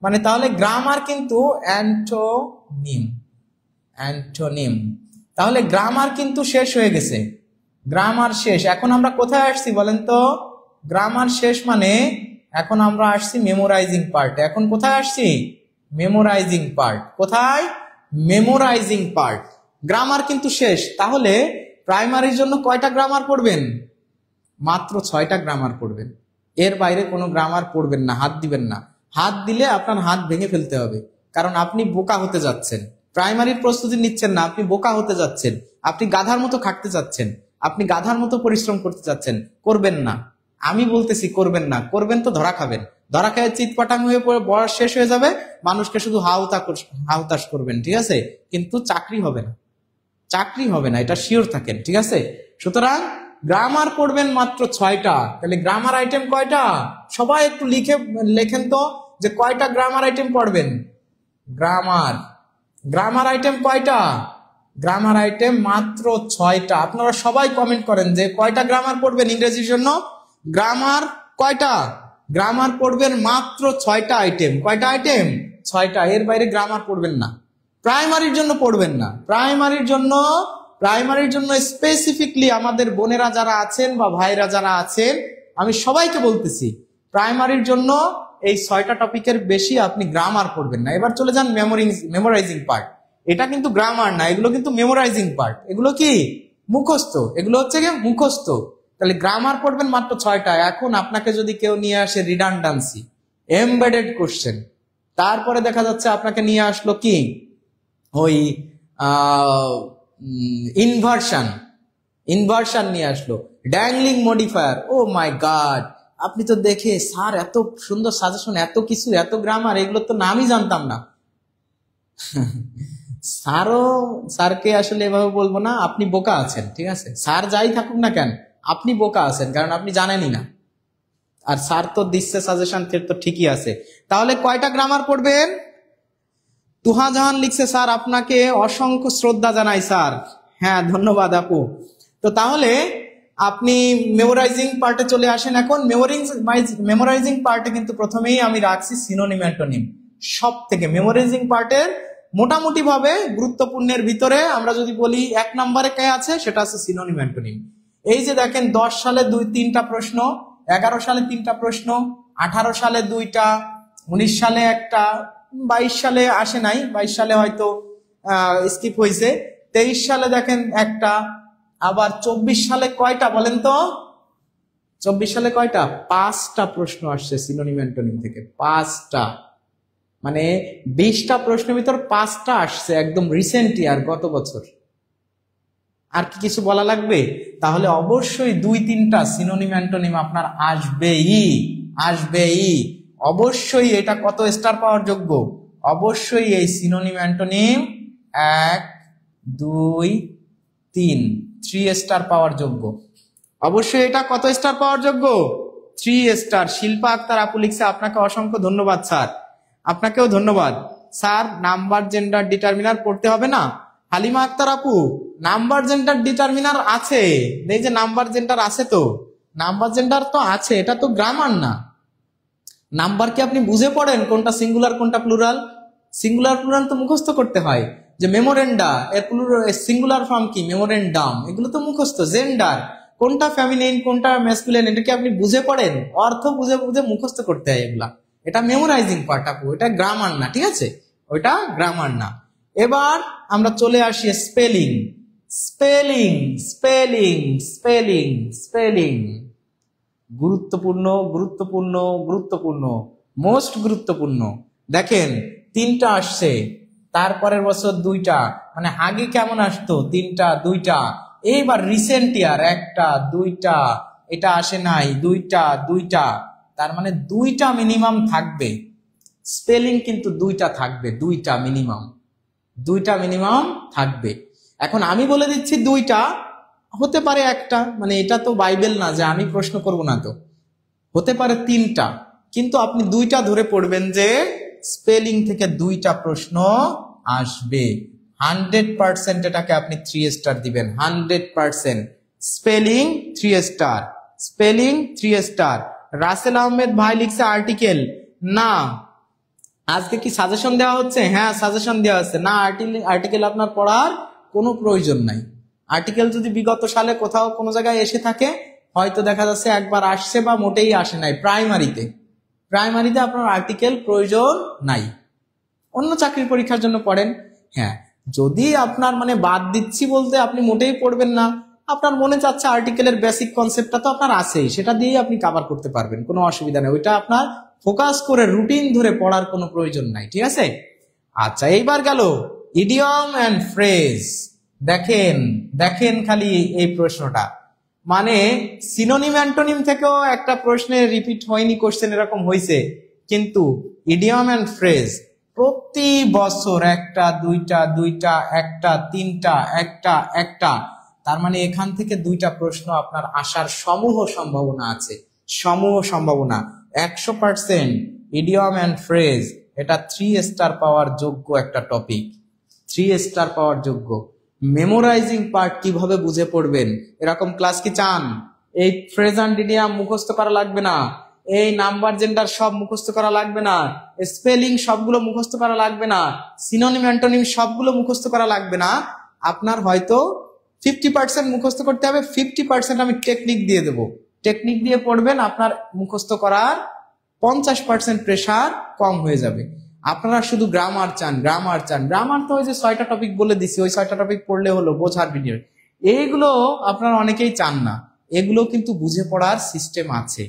মানে তাহলে গ্রামার কিন্তু অ্যান্টোনিম, অ্যান্টোনিম। তাহলে গ্রামার কিন্তু শেষ হয়ে গেছে, গ্রামার শেষ। এখন আমরা কোথায় আসছি বলেন তো? গ্রামার শেষ মানে এখন আমরা আসছি মেমোরাইজিং পার্ট। এখন কোথায় আসছি? Memorising part. কোথায়? Memorising part. গ্রামার কিন্তু শেষ। তাহলে প্রাইমারির জন্য কয়টা গ্রামার পড়বেন? মাত্র 6টা গ্রামার পড়বেন, এর বাইরে কোনো গ্রামার পড়বেন না, হাত দিবেন না। হাত দিলে আপনার হাত ভেঙে ফেলতে হবে, কারণ আপনি বোকা হতে যাচ্ছেন। প্রাইমারির প্রস্তুতি নিচ্ছেন না, আপনি বোকা হতে যাচ্ছেন, আপনি গাধার মতো খাটতে যাচ্ছেন, আপনি গাধার মতো পরিশ্রম করতে যাচ্ছেন। করবেন না, আমি বলতেছি করবেন না। করবেন তো ধরা খাবেন, ধরা খেয়ে চিৎপাটাং হয়ে পড়ে বয়স শেষ হয়ে যাবে, মানুষকে শুধু হাউতাশ করবেন, ঠিক আছে, কিন্তু চাকরি হবে না, চাকরি হবে না, এটা শিওর থাকেন, ঠিক আছে। সুতরাং গ্রামার পড়বেন মাত্র 6টা। তাহলে গ্রামার আইটেম কয়টা? সবাই একটু লেখেন তো যে কয়টা গ্রামার আইটেম পড়বেন। গ্রামার আইটেম কয়টা? গ্রামার আইটেম মাত্র 6টা। আপনারা সবাই কমেন্ট করেন যে কয়টা গ্রামার পড়বেন ইংরেজির জন্য। গ্রামার কয়টা? গ্রামার পড়বেন মাত্র 6টা আইটেম। কয়টা আইটেম? 6টা, এর বাইরে গ্রামার পড়বেন না। প্রাইমারির জন্য পড়বেন না। প্রাইমারির জন্য স্পেসিফিকলি আমাদের বোনেরা যারা আছেন বা ভাইরা যারা আছেন, আমি সবাইকে বলতেছি, প্রাইমারির জন্য এই 6টা টপিকের বেশি আপনি গ্রামার পড়বেন না। এবার চলে যান মেমোরাইজিং পার্ট। এটা কিন্তু গ্রামার না, এগুলো কিন্তু মেমোরাইজিং পার্ট। এগুলো কি? মুখস্থ। এগুলো হচ্ছে কি? মুখস্থ। তাহলে গ্রামার পড়বেন মাত্র 6টা। এখন আপনাকে যদি কেউ নিয়ে আসে রিডান্ডেন্সি, এমবেডেড কোশ্চেন, তারপরে দেখা যাচ্ছে আপনাকে নিয়ে আসলো কি ওই ইনভার্সন নিয়ে আসলো, ড্যাংলিং মডিফায়ার। ও মাই গড, আপনি তো দেখে স্যার এত সুন্দর সাজেশন, এত কিছু, এত গ্রামার, এগুলো তো নামই জানতাম না। স্যারকে আসলে এভাবে বলবো না, আপনি বোকা আছেন, ঠিক আছে। স্যার যাই থাকুক না কেন, আপনি বোকা আছেন, কারণ আপনি জানেনই না। আর স্যার তো দিচ্ছে সাজেশন, তো ঠিকই আছে। তাহলে কয়টা গ্রামার পড়বেন? তুহা জাহান লিখছে, স্যার আপনাকে অসংখ্য শ্রদ্ধা জানাই স্যার। হ্যাঁ, ধন্যবাদ আপু। তো তাহলে আপনি মেমোরাইজিং পার্টে চলে আসেন। এখন মেমোরাইজিং পার্টে কিন্তু প্রথমেই আমি রাখছি সিনোনিম অ্যান্টোনিম। সব থেকে মেমোরাইজিং পার্টের মোটামুটি ভাবে গুরুত্বপূর্ণের ভিতরে আমরা যদি বলি 1 নম্বরে কে আছে, সেটা আছে সিনোনিম অ্যান্টোনিম। এই যে দেখেন 10 সালে 3টা প্রশ্ন, 11 সালে 3টা প্রশ্ন, 18 সালে 2টা, 19 সালে 1টা, 22 সালে আসে নাই, 22 সালে হয়তো স্কিপ হয়েছে, 23 সালে দেখেন 1টা, আবার 24 সালে কয়টা বলেন তো? 24 সালে কয়টা? 5টা প্রশ্ন আসছে সিনোনিম অ্যান্টোনিম থেকে। 5টা, মানে 20টা প্রশ্নের ভিতর 5টা আসছে একদম রিসেন্ট ইয়ার, গত বছর। আর কি কিছু বলা লাগবে? তাহলে অবশ্যই 2-3টা সিনোনিম অ্যান্টোনিম আপনার আসবেই। অবশ্যই এটা কত স্টার পাওয়ার যোগ্য? অবশ্যই এই সিনোনিম অ্যান্টোনিম 1, 2, 3 স্টার পাওয়ার যোগ্য। অবশ্যই এটা কত স্টার পাওয়ার যোগ্য? 3 স্টার। শিল্পা আক্তার আপু লিখছে, আপনাকে অসংখ্য ধন্যবাদ স্যার। আপনাকেও ধন্যবাদ স্যার। নাম্বার জেন্ডার ডিটারমিনার পড়তে হবে না? হালিমা আক্তার আপু, নাম্বার জেন্ডার ডিটারমিনার আছে। এই যে নাম্বার জেন্ডার আছে, তো নাম্বার জেন্ডার তো আছে, এটা তো গ্রামার না। নাম্বার কি আপনি বুঝে পড়েন কোনটা সিঙ্গুলার কোনটা প্লুরাল? সিঙ্গুলার প্লুরাল তো মুখস্থ করতে হয়। যে মেমোরেন্ডা, এর সিঙ্গুলার ফর্ম কি? মেমোরেন্ডাম। এগুলো তো মুখস্থ। জেন্ডার, কোনটা ফেমিনিন কোনটা ম্যাসকুলিন, এটা কি আপনি বুঝে পড়েন? অর্থ বুঝে বুঝে মুখস্থ করতে হয় এগুলা। এটা মেমোরাইজিং পার্ট আপু, এটা গ্রামার না, ঠিক আছে, ওইটা গ্রামার না। এবার আমরা চলে আসি স্পেলিং। গুরুত্বপূর্ণ, মোস্ট গুরুত্বপূর্ণ। দেখেন 3টা আসছে, তারপরের বছর 2টা, মানে আগে কেমন আসতো? 3টা, 2টা। এইবার রিসেন্ট ইয়ার 1টা, 2টা, এটা আসে নাই, 2টা। তার মানে 2টা মিনিমাম থাকবে। স্পেলিং কিন্তু 2টা থাকবে, 2টা মিনিমাম থাকবে। এখন আমি বলে দিচ্ছি 2টা, হতে পারে 1টা, মানে এটা তো বাইবেল না যে আমি প্রশ্ন করব না, তো হতে পারে 3টা, কিন্তু আপনি 2টা ধরে পড়বেন যে স্পেলিং থেকে 2টা প্রশ্ন আসবে। 100% এটাকে আপনি 3 স্টার দিবেন। 100% স্পেলিং 3 স্টার। রাসেল আহমেদ ভাই লিখছে আর্টিকেল। না, আজকে কি সাজেশন দেওয়া হচ্ছে? হ্যাঁ, সাজেশন দেওয়া হচ্ছে না। আর্টিকেল আপনার পড়ার কোনো প্রয়োজন নাই। আর্টিকেল যদি বিগত সালে কোথাও কোনো জায়গায় এসে থাকে, হয়তো দেখা যাচ্ছে একবার আসছে বা মোটেই আসে নাই। প্রাইমারিতে আপনার আর্টিকেল প্রয়োজন নাই। অন্য চাকরির পরীক্ষার জন্য পড়েন। হ্যাঁ, যদি আপনার মানে বাদ দিচ্ছি বলতে আপনি মোটেই পড়বেন না, আপনার মনে চাচ্ছে আর্টিকেলের বেসিক কনসেপ্টটা তো আপনার আছেই, সেটা দিয়েই আপনি কভার করতে পারবেন, কোনো অসুবিধা নেই। ওইটা আপনার ফোকাস করে রুটিন ধরে পড়ার কোনো প্রয়োজন নাই, ঠিক আছে। আচ্ছা, এইবার গেল ইডিয়ম এন্ড ফ্রেজ। দেখেন খালি এই প্রশ্নটা, মানে সিনোনিম অ্যান্টোনিম থেকেও একটা প্রশ্নে রিপিট হয়নি কোশ্চেন এরকম হয়েছে, কিন্তু ইডিয়ম অ্যান্ড ফ্রেজ প্রতি বছর একটা দুইটা একটা তিনটা একটা, তার মানে এখান থেকে দুইটা প্রশ্ন আপনার আসার সমূহ সম্ভাবনা আছে, সমূহ সম্ভাবনা। 100% ইডিয়ম অ্যান্ড ফ্রেজ এটা 3 স্টার পাওয়ার যোগ্য একটা টপিক, 3 স্টার পাওয়ার যোগ্য। মেমোরাইজিং পার্ট কিভাবে বুঝে পড়বেন এরকম ক্লাস কি চান? এই ফ্রেজ অ্যান্ড ইডিয়ম মুখস্থ করা লাগবে না, এই নাম্বার জেন্ডার সব মুখস্থ করা লাগবে না, স্পেলিং সবগুলো মুখস্থ করা লাগবে না, সিনোনিম অ্যান্টোনিম সবগুলো মুখস্থ করা লাগবে না। আপনার হয়তো 50% মুখস্থ করতে হবে, 50% আমি টেকনিক দিয়ে দেবো, টেকনিক দিয়ে পড়বেন, আপনার মুখস্থ করার 50% প্রেসার কম হয়ে যাবে। আপনারা শুধু গ্রামার চান, গ্রামার তো ওই যে 6টা টপিক বলে দিছি, ওই 6টা টপিক পড়লে হলো, বোঝার ভিডিও। এইগুলো আপনারা অনেকেই চান না, এগুলো কিন্তু বুঝে পড়ার সিস্টেম আছে।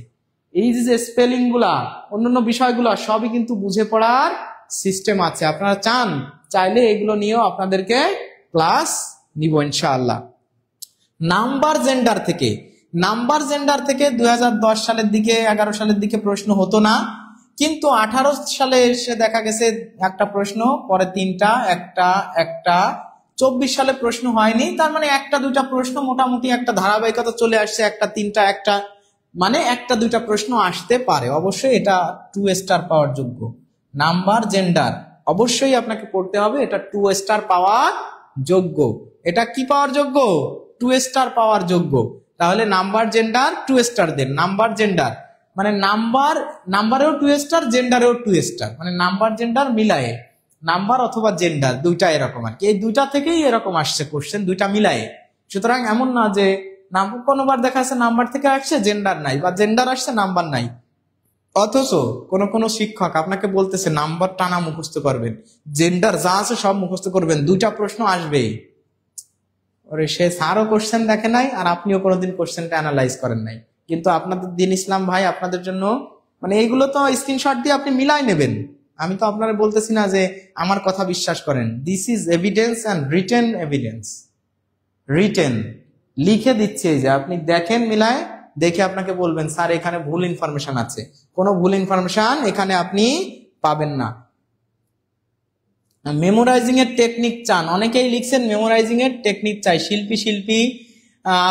এই যে স্পেলিং গুলা অন্যান্য বিষয়গুলো সবই কিন্তু বুঝে পড়ার সিস্টেম আছে। আপনারা চাইলে এগুলো নিয়েও আপনাদেরকে ক্লাস নিব ইনশাআল্লাহ। নাম্বার জেন্ডার থেকে 2010 সালের দিকে 11 সালের দিকে প্রশ্ন হতো না, কিন্তু 18 সালে এসে দেখা গেছে একটা প্রশ্ন, পরে 3টা, একটা 24 সালে প্রশ্ন হয়নি, তার মানে একটা দুইটা প্রশ্ন মোটামুটি একটা ধারাবাহিকতা চলে আসছে, একটা তিনটা একটা, মানে একটা দুইটা প্রশ্ন আসতে পারে। অবশ্যই এটা 2 স্টার পাওয়ার যোগ্য। নাম্বার জেন্ডার অবশ্যই আপনাকে পড়তে হবে, এটা 2 স্টার পাওয়ার যোগ্য। এটা কি পাওয়ার যোগ্য? 2 স্টার পাওয়ার যোগ্য। তাহলে নাম্বার জেন্ডার 2 স্টার দেন। নাম্বার জেন্ডার মানে নাম্বারেও 2 স্টার, জেন্ডারেও 2 স্টার, মানে নাম্বার জেন্ডার মিলায়ে, নাম্বার অথবা জেন্ডার দুইটা এরকম আর কি, এই দুইটা থেকেই এরকম আসছে কোশ্চেন, দুইটা মিলায়ে। সুতরাং এমন না যে কোনোবার দেখা যাচ্ছে নাম্বার থেকে আসছে জেন্ডার নাই, বা জেন্ডার আসছে নাম্বার নাই, অথচ কোন শিক্ষক আপনাকে বলতেছে নাম্বার টানা মুখস্থ করবেন, জেন্ডার যা আছে সব মুখস্থ করবেন, দুইটা প্রশ্ন আসবে। ওরে সে স্যারও কোশ্চেন দেখে নাই, আর আপনিও কোনোদিন কোশ্চেনটা অ্যানালাইজ করেন নাই। কিন্তু আপনাদের দিন ইসলাম ভাই আপনাদের জন্য, মানে এইগুলো তো স্ক্রিনশট দিয়ে আপনি মিলাই নেবেন। আমি তো আপনারা বলতেছি না যে আমার কথা বিশ্বাস করেন, this is evidence and written evidence, written লিখে দিচ্ছে, যে আপনি দেখেন মিলায়, দেখে আপনাকে বলবেন স্যার এখানে ভুল ইনফরমেশন আছে। কোনো ভুল ইনফরমেশন এখানে আপনি পাবেন না। মেমোরাইজিং এর টেকনিক চান, অনেকেই লিখছেন মেমোরাইজিং এর টেকনিক চাই। শিল্পী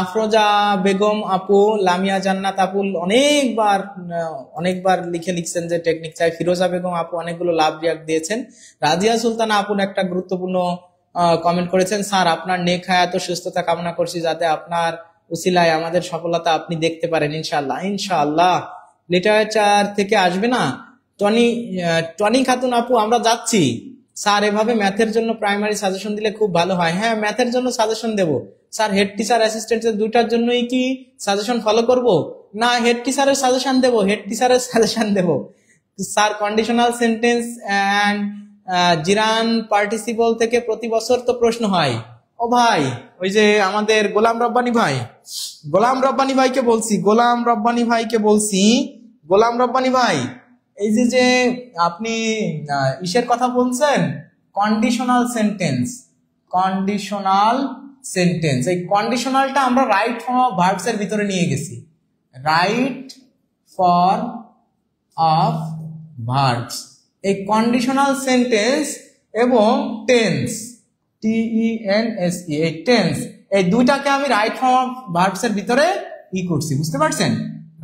আফরোজা বেগম আপু, লামিয়া জান্নাত আপু অনেকবার লিখছেন যে টেকনিক চাই। ফিরোজা বেগম আপু অনেকগুলো লাভ রিয়াক্ট দিয়েছেন। রাজিয়া সুলতানা আপু একটা গুরুত্বপূর্ণ কমেন্ট করেছেন, স্যার আপনার নেক হায়াত ও সুস্থতা কামনা করছি, যাতে আপনার উসিলায় আমাদের সফলতা আপনি দেখতে পারেন ইনশাআল্লাহ। ইনশাআল্লাহ লিটারেচার থেকে আসবে না? টনি খাতুন আপু, আমরা যাচ্ছি স্যার, এভাবে ম্যাথের জন্য প্রাইমারি সাজেশন দিলে খুব ভালো হয়। হ্যাঁ, ম্যাথের জন্য সাজেশন দেব স্যার। হেড টিচার অ্যাসিস্ট্যান্ট দুইটার জন্যই কি সাজেশন ফলো করব? না, হেড টিচারের সাজেশন দেব sir. Conditional sentence and gerund participle থেকে প্রতি বছর তো প্রশ্ন হয়। ও ভাই, ওই যে আমাদের গোলাম রব্বানী ভাইকে বলছি, এই যে আপনি ইসের কথা বলছেন, কন্ডিশনাল সেন্টেন্স, এই কন্ডিশনালটা আমরা রাইট ফর্ম অফ ভার্বস এর ভিতরে নিয়ে গেছি। রাইট ফর্ম অফ ভার্বস, এই কন্ডিশনাল সেন্টেন্স এবং টেন্স, TENSE, এই টেন্স, এই দুইটাকে আমি রাইট ফর্ম অফ ভার্বস এর ভিতরে করছি, বুঝতে পারছেন?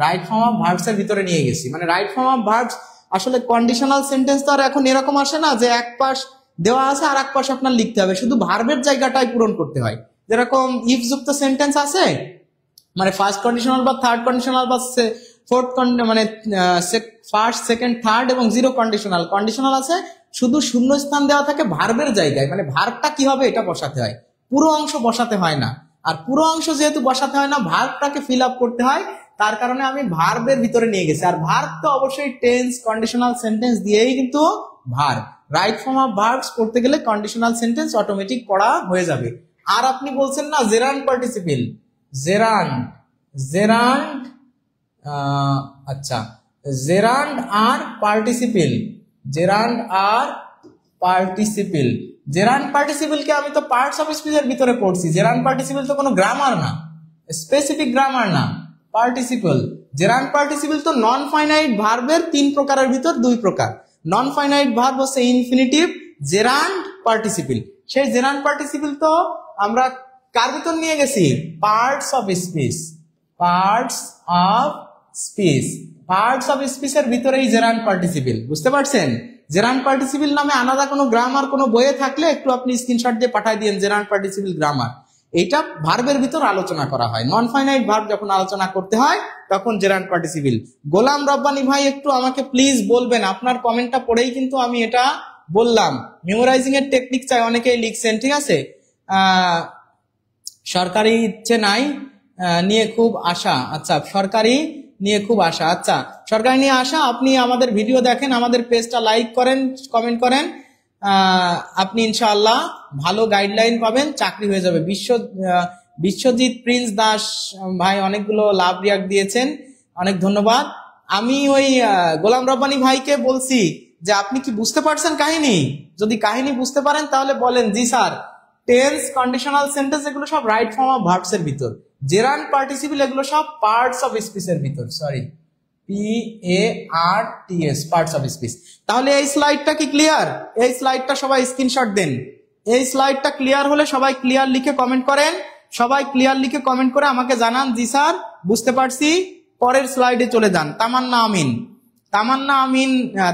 রাইট ফর্ম অফ ভার্বস এর ভিতরে নিয়ে গেছি। মানে রাইট ফর্ম অফ ভার্বস, আসলে কন্ডিশনাল সেন্টেন্স তো আর এখন এরকম আসে না যে এক পাশ দেওয়া আছে আর এক পাশ আপনার লিখতে হবে, শুধু ভার্বের জায়গাটাই পূরণ করতে হয়। যেরকম ইফ যুক্ত সেন্টেন্স আছে, মানে ফার্স্ট কন্ডিশনাল বা থার্ড কন্ডিশনাল বা ফোর্থ, মানে ফার্স্ট, সেকেন্ড, থার্ড এবং জিরো কন্ডিশনাল আছে, শুধু শূন্য স্থান দেওয়া থাকে ভার্বের জায়গায়, মানে ভার্বটা কি হবে এটা বসাতে হয়, পুরো অংশ বসাতে হয় না। আর পুরো অংশ যেহেতু বসাতে হয় না, ভার্বটাকে ফিল আপ করতে হয়, তার কারণে আমি ভার্বের ভিতরে নিয়ে গেছি। আর ভার্ব তো অবশ্যই টেন্স, কন্ডিশনাল সেন্টেন্স দিয়েই কিন্তু verb. Right form of verbs করতে গেলে কন্ডিশনাল সেন্টেন্স অটোমেটিক পড়া হয়ে যাবে। আর আপনি বলছেন না জেরান্ড পার্টিসিপল, আচ্ছা, জেরান্ড আর পার্টিসিপল, জেরান্ড পার্টিসিপলকে আমি তো পার্টস অফ স্পিচের ভিতরে পড়ছি। জেরান্ড পার্টিসিপল তো কোনো গ্রামার না, স্পেসিফিক গ্রামার না, পার্টিসিপল। জেরান্ড পার্টিসিপল তো নন ফাইনাইট ভার্বের 3 প্রকারের ভিতর 2 প্রকার। নন ফাইনাইট ভার্ব হচ্ছে ইনফিনিটিভ, জেরান্ড পার্টিসিপল। সেই জেরান্ড পার্টিসিপল তো আমরা কার ভিতর নিয়ে গেছি? Parts of speech. Parts of speech, parts of স্পিচের ভিতরেই জেরান্ড পার্টিসিপল। বুঝতে পারছেন? জেরান্ড পার্টিসিপল নামে আলাদা কোনো গ্রামার কোনো বইয়ে থাকলে একটু আপনি স্ক্রিনশট দিয়ে পাঠিয়ে দিন, জেরান্ড পার্টিসিপল গ্রামার। এইটা ভার্বের ভিতর আলোচনা করা হয়। নন ফাইনাইট ভার্ব যখন আলোচনা করতে হয় তখন জেরান্ড পার্টিসিপল। গোলাম রব্বানী ভাই একটু আমাকে প্লিজ বলবেন, আপনার কমেন্টটা পড়েই কিন্তু আমি এটা বললাম। মেমোরাইজিং এর টেকনিক চাই, অনেকেই লিখছেন, ঠিক আছে। সরকারি ইচ্ছে নাই নিয়ে খুব আশা, আচ্ছা সরকারি নিয়ে খুব আশা, আচ্ছা সরকারি নিয়ে আশা। আপনি আমাদের ভিডিও দেখেন, আমাদের পেজটা লাইক করেন, কমেন্ট করেন, আপনি ইনশাআল্লাহ ভালো গাইডলাইন পাবেন, চাকরি হয়ে যাবে। বিশ্বজিৎ প্রিন্স দাস ভাই অনেকগুলো লাভ রিয়াক্ট দিয়েছেন, অনেক ধন্যবাদ। আমি ওই গোলাম রব্বানী ভাইকে বলছি যে আপনি কি বুঝতে পারছেন কাহিনী? যদি কাহিনী বুঝতে পারেন তাহলে বলেন জি স্যার। টেন্স, কন্ডিশনাল সেন্টেন্স এগুলো সব রাইট ফর্ম অফ ভার্বস এর ভিতর, জেরান্ড পার্টিসিপল এগুলো সব পার্টস অফ স্পিচ এর ভিতর, sorry PARTS, parts of speech. তাহলে এই স্লাইডটা কি ক্লিয়ার? এই স্লাইডটা সবাই স্ক্রিনশট দেন। এই স্লাইডটা ক্লিয়ার হলে সবাই ক্লিয়ার লিখে কমেন্ট করেন, সবাই ক্লিয়ার লিখে কমেন্ট করে আমাকে জানান জি স্যার বুঝতে পারছি। পরের স্লাইডে চলে যান। তামান্না আমিন,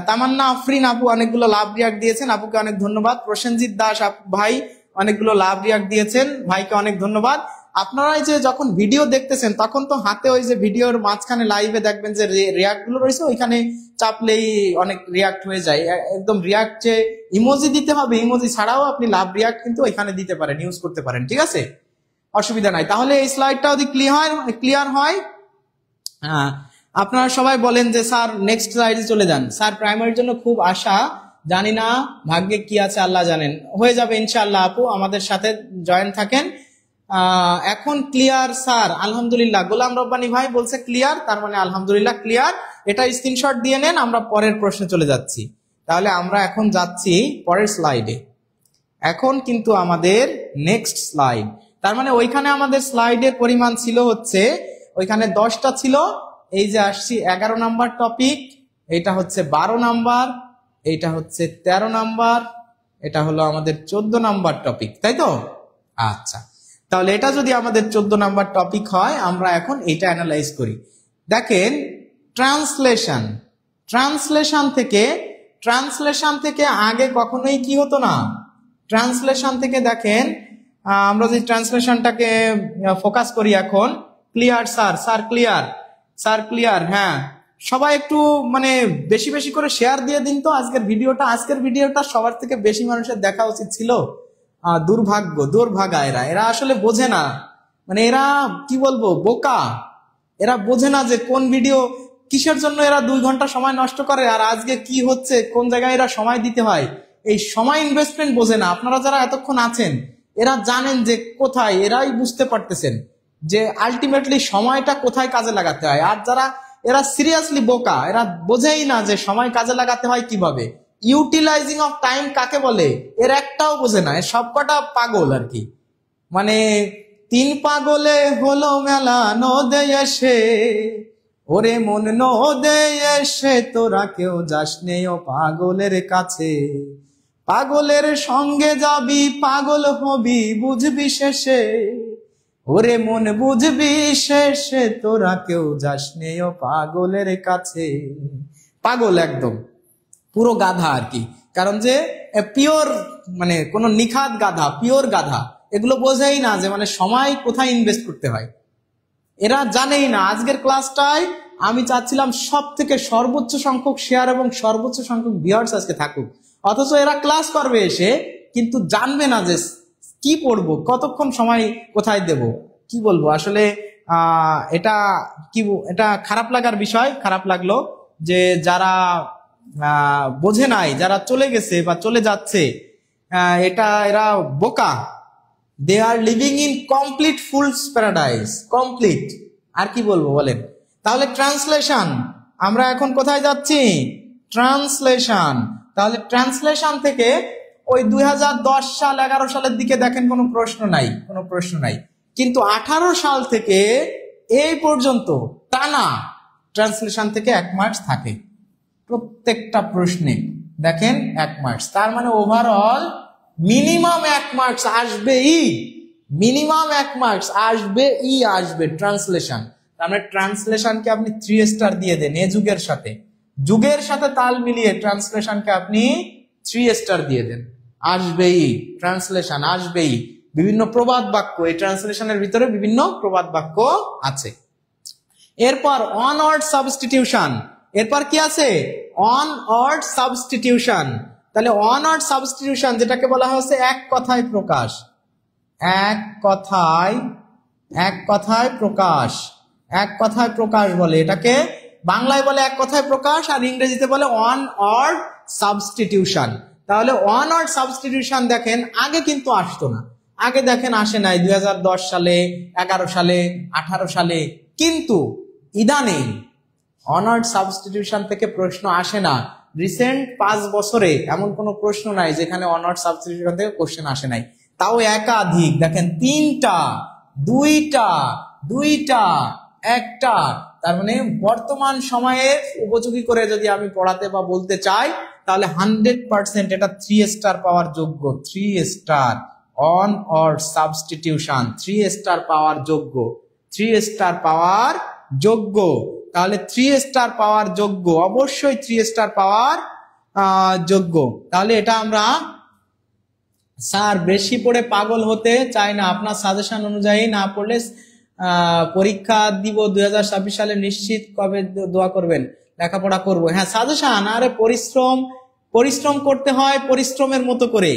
তামান্না আফরিন আপু অনেকগুলো লাভ রিয়াক্ট দিয়েছেন, আপুকে অনেক ধন্যবাদ। প্রসেনজিৎ দাস ভাই অনেকগুলো লাভ রিয়াক্ট দিয়েছেন, ভাইকে অনেক ধন্যবাদ। আপনারা যে যখন ভিডিও দেখতেছেন তখন তো হাতে ওই যে ভিডিওর মাঝখানে লাইভে দেখবেন যে রিয়াক্ট গুলো রয়েছে, ওইখানে চাপলেই অনেক রিয়াক্ট হয়ে যায়। একদম রিয়াক্ট যে ইমোজি দিতে হবে, ইমোজি ছাড়াও আপনি লাভ রিয়াক্ট কিন্তু ওইখানে দিতে পারেন, ইউজ করতে পারেন, ঠিক আছে, অসুবিধা নাই। তাহলে এই স্লাইডটা যদি ক্লিয়ার হয়, হ্যাঁ আপনারা সবাই বলেন যে স্যার নেক্সট স্লাইডে চলে যান। স্যার প্রাইমারির জন্য খুব আশা, জানি না ভাগ্যে কি আছে আল্লাহ জানেন, হয়ে যাবে ইনশাআল্লাহ। আপু আমাদের সাথে জয়েন থাকেন। এখন ক্লিয়ার স্যার, আলহামদুলিল্লাহ। গোলাম রব্বানী ভাই বলছে ক্লিয়ার, তার মানে আলহামদুলিল্লাহ ক্লিয়ার। এটা স্ক্রিনশট দিয়ে নেন, আমরা পরের প্রশ্নে চলে যাচ্ছি। তাহলে আমরা এখন যাচ্ছি পরের স্লাইডে। এখন কিন্তু আমাদের নেক্সট স্লাইড, তার মানে ওইখানে আমাদের স্লাইডের পরিমাণ ছিল হচ্ছে, ওইখানে 10টা ছিল, এই যে আসছি 11 নাম্বার টপিক, এটা হচ্ছে 12 নাম্বার, এইটা হচ্ছে 13 নাম্বার, এটা হলো আমাদের 14 নাম্বার টপিক, তাই তো? আচ্ছা, তাহলে এটা যদি আমাদের 14 নাম্বার টপিক হয়, আমরা এখন এটা অ্যানালাইজ করি। দেখেন ট্রান্সলেশন থেকে আগে কখনোই কি হতো না, ট্রান্সলেশন থেকে দেখেন আমরা যদি ট্রান্সলেশনটাকে ফোকাস করি এখন, ক্লিয়ার স্যার ক্লিয়ার, হ্যাঁ সবাই একটু মানে বেশি বেশি করে শেয়ার দিয়ে দিন তো আজকের ভিডিওটা সবার থেকে বেশি মানুষের দেখা উচিত ছিল। দুর্ভাগা এরা আসলে বোঝে না, মানে এরা কি বলবো বোকা, এরা বোঝে না যে কোন ভিডিও কিসের জন্য এরা 2 ঘন্টা সময় নষ্ট করে, আর আজকে কি হচ্ছে কোন জায়গায় এরা সময় দিতে হয়, এই সময় ইনভেস্টমেন্ট বোঝে না। আপনারা যারা এতক্ষণ আছেন এরা জানেন যে কোথায়, এরাই বুঝতে পারতেছেন যে আলটিমেটলি সময়টা কোথায় কাজে লাগাতে হয়। আর যারা এরা সিরিয়াসলি বোকা, এরা বোঝেই না যে সময় কাজে লাগাতে হয় কিভাবে, ইউটিলাইজিং অফ টাইম কাকে বলে, এর একটাও বোঝে না। এর সবকটা পাগল আর কি, মানে 3 পাগলে হলো মেলা নদে এসে, ওরে মন নদে এসে তোরা কেউ যাস নে ও পাগলের কাছে, পাগলের সঙ্গে যাবি পাগল হবি বুঝবি শেষে, ওরে মন বুঝবি শেষে তোরা কেউ যাস নে ও পাগলের কাছে। পাগল একদম পুরো গাধা আর কি, কারণ যে পিওর মানে কোন নিখাত গাধা, পিওর গাধা, এগুলো বোঝেই না যে মানে সময় কোথায় ইনভেস্ট করতে হয়, এরা জানেই না। আজকের ক্লাসটায় আমি চাচ্ছিলাম সব থেকে সর্বোচ্চ সংখ্যক শেয়ার এবং সর্বোচ্চ সংখ্যক ভিউয়ার্স আজকে থাকুক, অথচ এরা ক্লাস করবে এসে কিন্তু জানবে না যে কি পড়বো, কতক্ষণ সময় কোথায় দেব, কি বলবো আসলে। এটা খারাপ লাগার বিষয়, খারাপ লাগলো যে যারা বোঝে নাই, যারা চলে গেছে বা চলে যাচ্ছে, এরা বোকা, they are living in complete fools paradise, complete. আর কি বলবো বলেন। তাহলে ট্রান্সলেশন, আমরা এখন কোথায় যাচ্ছি? ট্রান্সলেশন। তাহলে ট্রান্সলেশন থেকে ওই 2010 সাল 11 সালের দিকে দেখেন কোনো প্রশ্ন নাই। কিন্তু 18 সাল থেকে এই পর্যন্ত টানা ট্রান্সলেশন থেকে 1 মার্কস থাকে প্রত্যেকটা প্রশ্নে। দেখেন 1 মার্কস, তার মানে ওভারঅল মিনিমাম 1 মার্কস আসবেই, মিনিমাম 1 মার্কস আসবে ট্রান্সলেশন। তার মানে ট্রান্সলেশনকে আপনি 3 স্টার দিয়ে দেন। এই যুগের সাথে তাল মিলিয়ে ট্রান্সলেশনকে আপনি 3 স্টার দিয়ে দেন, আসবেই ট্রান্সলেশন, আসবেই। বিভিন্ন প্রবাদ বাক্য, এই ট্রান্সলেশনের ভিতরে বিভিন্ন প্রবাদ বাক্য আছে। এরপর অন ওয়ার্ড সাবস্টিটিউশন, এরপর কি আছে? One word substitution. তাহলে অন ওয়ার্ড সাবস্টিটিউশন যেটাকে বলা হচ্ছে এক কথায় প্রকাশ, এক কথায় প্রকাশ বলে এটাকে। বাংলায় বলে এক কথায় প্রকাশ, আর ইংরেজিতে বলে অন ওয়ার্ড সাবস্টিটিউশন। তাহলে অন ওয়ার্ড সাবস্টিটিউশন দেখেন আগে কিন্তু আসতো না, আগে দেখেন আসে নাই 2010 সালে, 11 সালে, 18 সালে, কিন্তু ইদানিং অনার্ড সাবস্টিটিউশন থেকে প্রশ্ন আসে না। রিসেন্ট 5 বছরে এমন কোনো প্রশ্ন নাই যেখানে অনার্ড সাবস্টিটিউশন থেকে কোশ্চেন আসে নাই, তাও একাধিক। দেখেন 3টা, 2টা, 1টা। তার মানে বর্তমান সময়ের উপযোগী করে যদি আমি পড়াতে বা বলতে চাই তাহলে 100% এটা 3 স্টার পাওয়ার যোগ্য। 3 star one word substitution 3 star power যোগ্য, 3 স্টার পাওয়ার যোগ্য। তাহলে 3 স্টার পাওয়ার যোগ্য, অবশ্যই 3 স্টার পাওয়ার যোগ্য। তাহলে এটা আমরা স্যার বেশি পড়ে পাগল হতে চাই না, আপনার সাজেশন অনুযায়ী না পড়লে পরীক্ষা দিব 2026 সালে নিশ্চিত। কবে দোয়া করবেন? লেখাপড়া করবো। হ্যাঁ সাজেশন, আরে পরিশ্রম করতে হয় পরিশ্রমের মতো করে,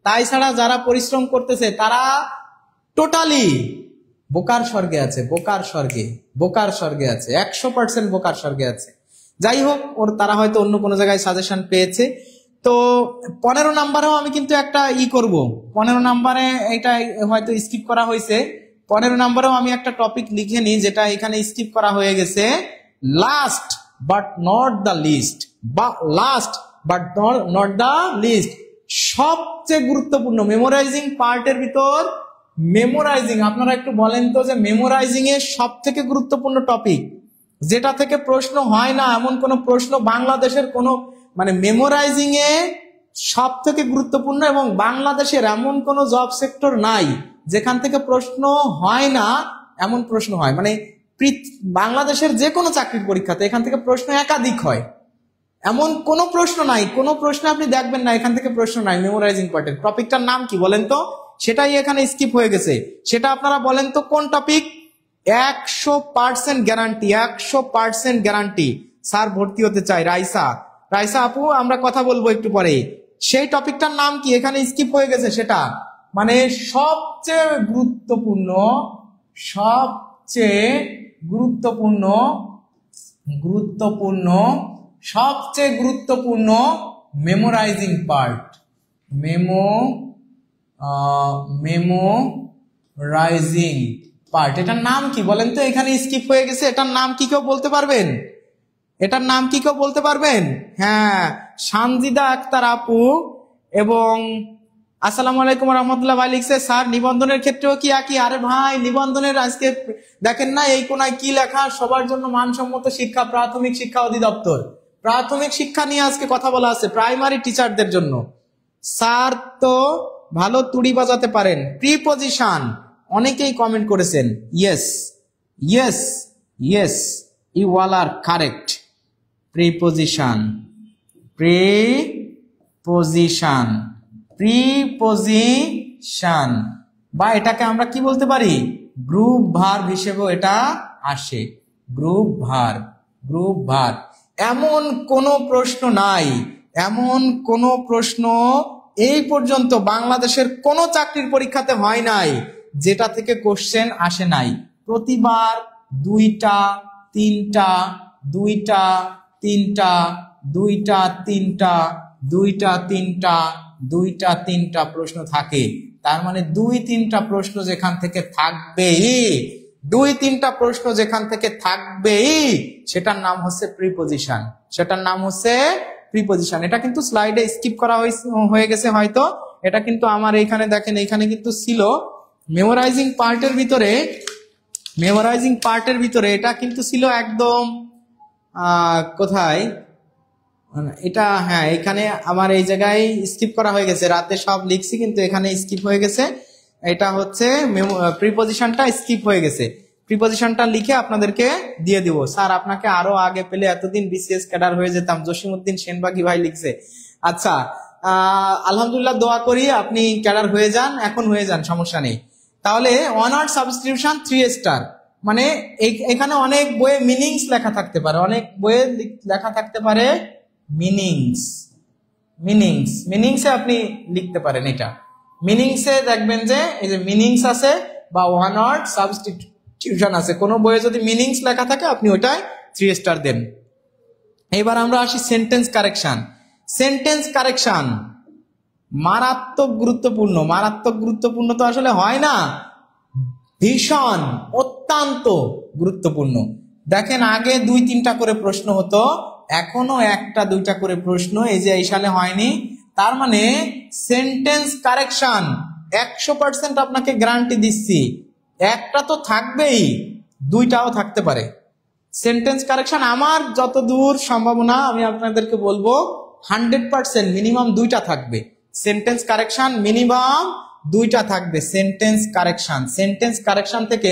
তাই ছাড়া যারা পরিশ্রম করতেছে তারা টোটালি বোকার স্বর্গে আছে, বোকার স্বর্গে আছে, 100% বোকার স্বর্গে আছে। যাই হোক, তারা হয়তো অন্য কোনো জায়গায় সাজেশন পেয়েছে। তো 15 নাম্বারেও আমি কিন্তু একটা করব, 15 নাম্বারে এটা হয়তো স্কিপ করা হয়েছে। 15 নাম্বারেও আমি একটা টপিক লিখে নিই যেটা এখানে স্কিপ করা হয়ে গেছে। Last but not the least, সবচেয়ে গুরুত্বপূর্ণ মেমোরাইজিং পার্টের ভিতর। মেমোরাইজিং, আপনারা একটু বলেন তো যে মেমোরাইজিং এর সব থেকে গুরুত্বপূর্ণ টপিক যেটা থেকে প্রশ্ন হয় না এমন কোন প্রশ্ন বাংলাদেশের কোন মানে মেমোরাইজিং এ সব থেকে গুরুত্বপূর্ণ, এবং বাংলাদেশের এমন কোন জব সেক্টর নাই যেখান থেকে প্রশ্ন হয় না এমন প্রশ্ন হয়। মানে বাংলাদেশের যে কোনো চাকরির পরীক্ষাতে এখান থেকে প্রশ্ন একাধিক হয়, এমন কোন প্রশ্ন নাই, কোন প্রশ্ন আপনি দেখবেন না এখান থেকে প্রশ্ন নাই। মেমোরাইজিং পার্টের টপিকটার নাম কি বলেন তো? সেটাই এখানে স্কিপ হয়ে গেছে। সেটা আপনারা বলেন তো কোন টপিক? 100% guarantee, 100% guarantee. স্যার ভর্তি হতে চাই। রাইসা আপু, আমরা কথা বলবো একটু পরে। সেই টপিকটার নাম কি? এখানে স্কিপ হয়ে গেছে সেটা। মানে সবচেয়ে গুরুত্বপূর্ণ মেমোরাইজিং পার্ট, মেমোরাইজিং পার্ট। এটার নাম কি বলেন তো? এখানে স্কিপ হয়ে গেছে, এটার নাম কি কেউ বলতে পারবেন? এটার নাম কি কেউ বলতে পারবেন? হ্যাঁ, সানজিদা আক্তার আপু এবং আসসালামু আলাইকুম রহমতুল্লাহ ভাই লিখছে, স্যার নিবন্ধনের ক্ষেত্রেও কি একই? আরে ভাই, নিবন্ধনের আজকে দেখেন না এই কোনায় কি লেখা, সবার জন্য মানসম্মত শিক্ষা, প্রাথমিক শিক্ষা অধিদপ্তর, প্রাথমিক শিক্ষা নিয়ে আজকে কথা বলা আছে, প্রাইমারি টিচারদের জন্য। স্যার তো ভালো তুড়ি বাজাতে পারেন। প্রিপজিশন অনেকেই কমেন্ট করেছেন। Yes you all are correct. Preposition বা এটাকে আমরা কি বলতে পারি? গ্রুপ ভার্ব হিসেবেও এটা আসে। Group verb. এমন কোনো প্রশ্ন এই পর্যন্ত বাংলাদেশের কোন চাকরির পরীক্ষাতে হয় নাই যেটা থেকে কোশ্চেন আসে নাই। প্রতিবার 2টা 3টা 2টা 3টা 2টা 3টা 2টা 3টা 2টা 3টা প্রশ্ন থাকে। তার মানে 2-3টা প্রশ্ন যেখান থেকে থাকবেই, 2-3টা প্রশ্ন যেখান থেকে থাকবেই সেটার নাম হচ্ছে প্রিপজিশন। এটা কিন্তু স্লাইডে স্কিপ করা হয়ে গেছে হয়তো। এটা কিন্তু আমার এইখানে দেখেন, এইখানে কিন্তু ছিল, মেমোরাইজিং পার্টের ভিতরে এটা কিন্তু ছিল একদম কোথায় এটা, হ্যাঁ এখানে আমার এই জায়গায় স্কিপ করা হয়ে গেছে, রাতে সব লিখছি কিন্তু এখানে স্কিপ হয়ে গেছে। এটা হচ্ছে প্রিপজিশনটা স্কিপ হয়ে গেছে, প্রিপজিশনটা লিখে আপনাদেরকে দিয়ে দিব। স্যার আপনাকে আরো আগে পেলে এতদিন বিসিএস ক্যাডার হয়ে যেতাম, জসিমউদ্দিন সেনবাগী ভাই লিখছে। আচ্ছা আলহামদুলিল্লাহ, দোয়া করি আপনি ক্যাডার হয়ে যান, এখন হয়ে যান, সমস্যা নেই। তাহলে ওয়ান ওয়ার্ড সাবস্টিটিউশন 3 স্টার, মানে এখানে অনেক বইয়ে মিনিংস লেখা থাকতে পারে, অনেক বইয়ে লেখা থাকতে পারে মিনিংসে আপনি লিখতে পারেন। এটা মিনিংসে দেখবেন যে এই যে মিনিংস আছে বা ওয়ান ওয়ার্ড সাবস্টিটিউশন আছে, কোনো বইয়ে যদি মিনিংস লেখা থাকে আপনি ওইটায় 3 স্টার দেন। এবার আমরা আসি সেন্টেন্স কারেকশন, মারাত্মক গুরুত্বপূর্ণ তো আসলে হয় না, ভীষণ অত্যন্ত গুরুত্বপূর্ণ। দেখেন আগে 2-3টা করে প্রশ্ন হতো, এখনো 1-2টা করে প্রশ্ন, এই যে এই সালে হয়নি। তার মানে সেন্টেন্স কারেকশন 100% আপনাকে গ্যারান্টি দিচ্ছি, একটা তো থাকবেই, 2টাও থাকতে পারে। সেন্টেন্স কারেকশন আমার যতদূর সম্ভাবনা আমি আপনাদেরকে বলবো 100% মিনিমাম 2টা থাকবে। সেন্টেন্স কারেকশন মিনিমাম 2টা থাকবে। সেন্টেন্স কারেকশন থেকে,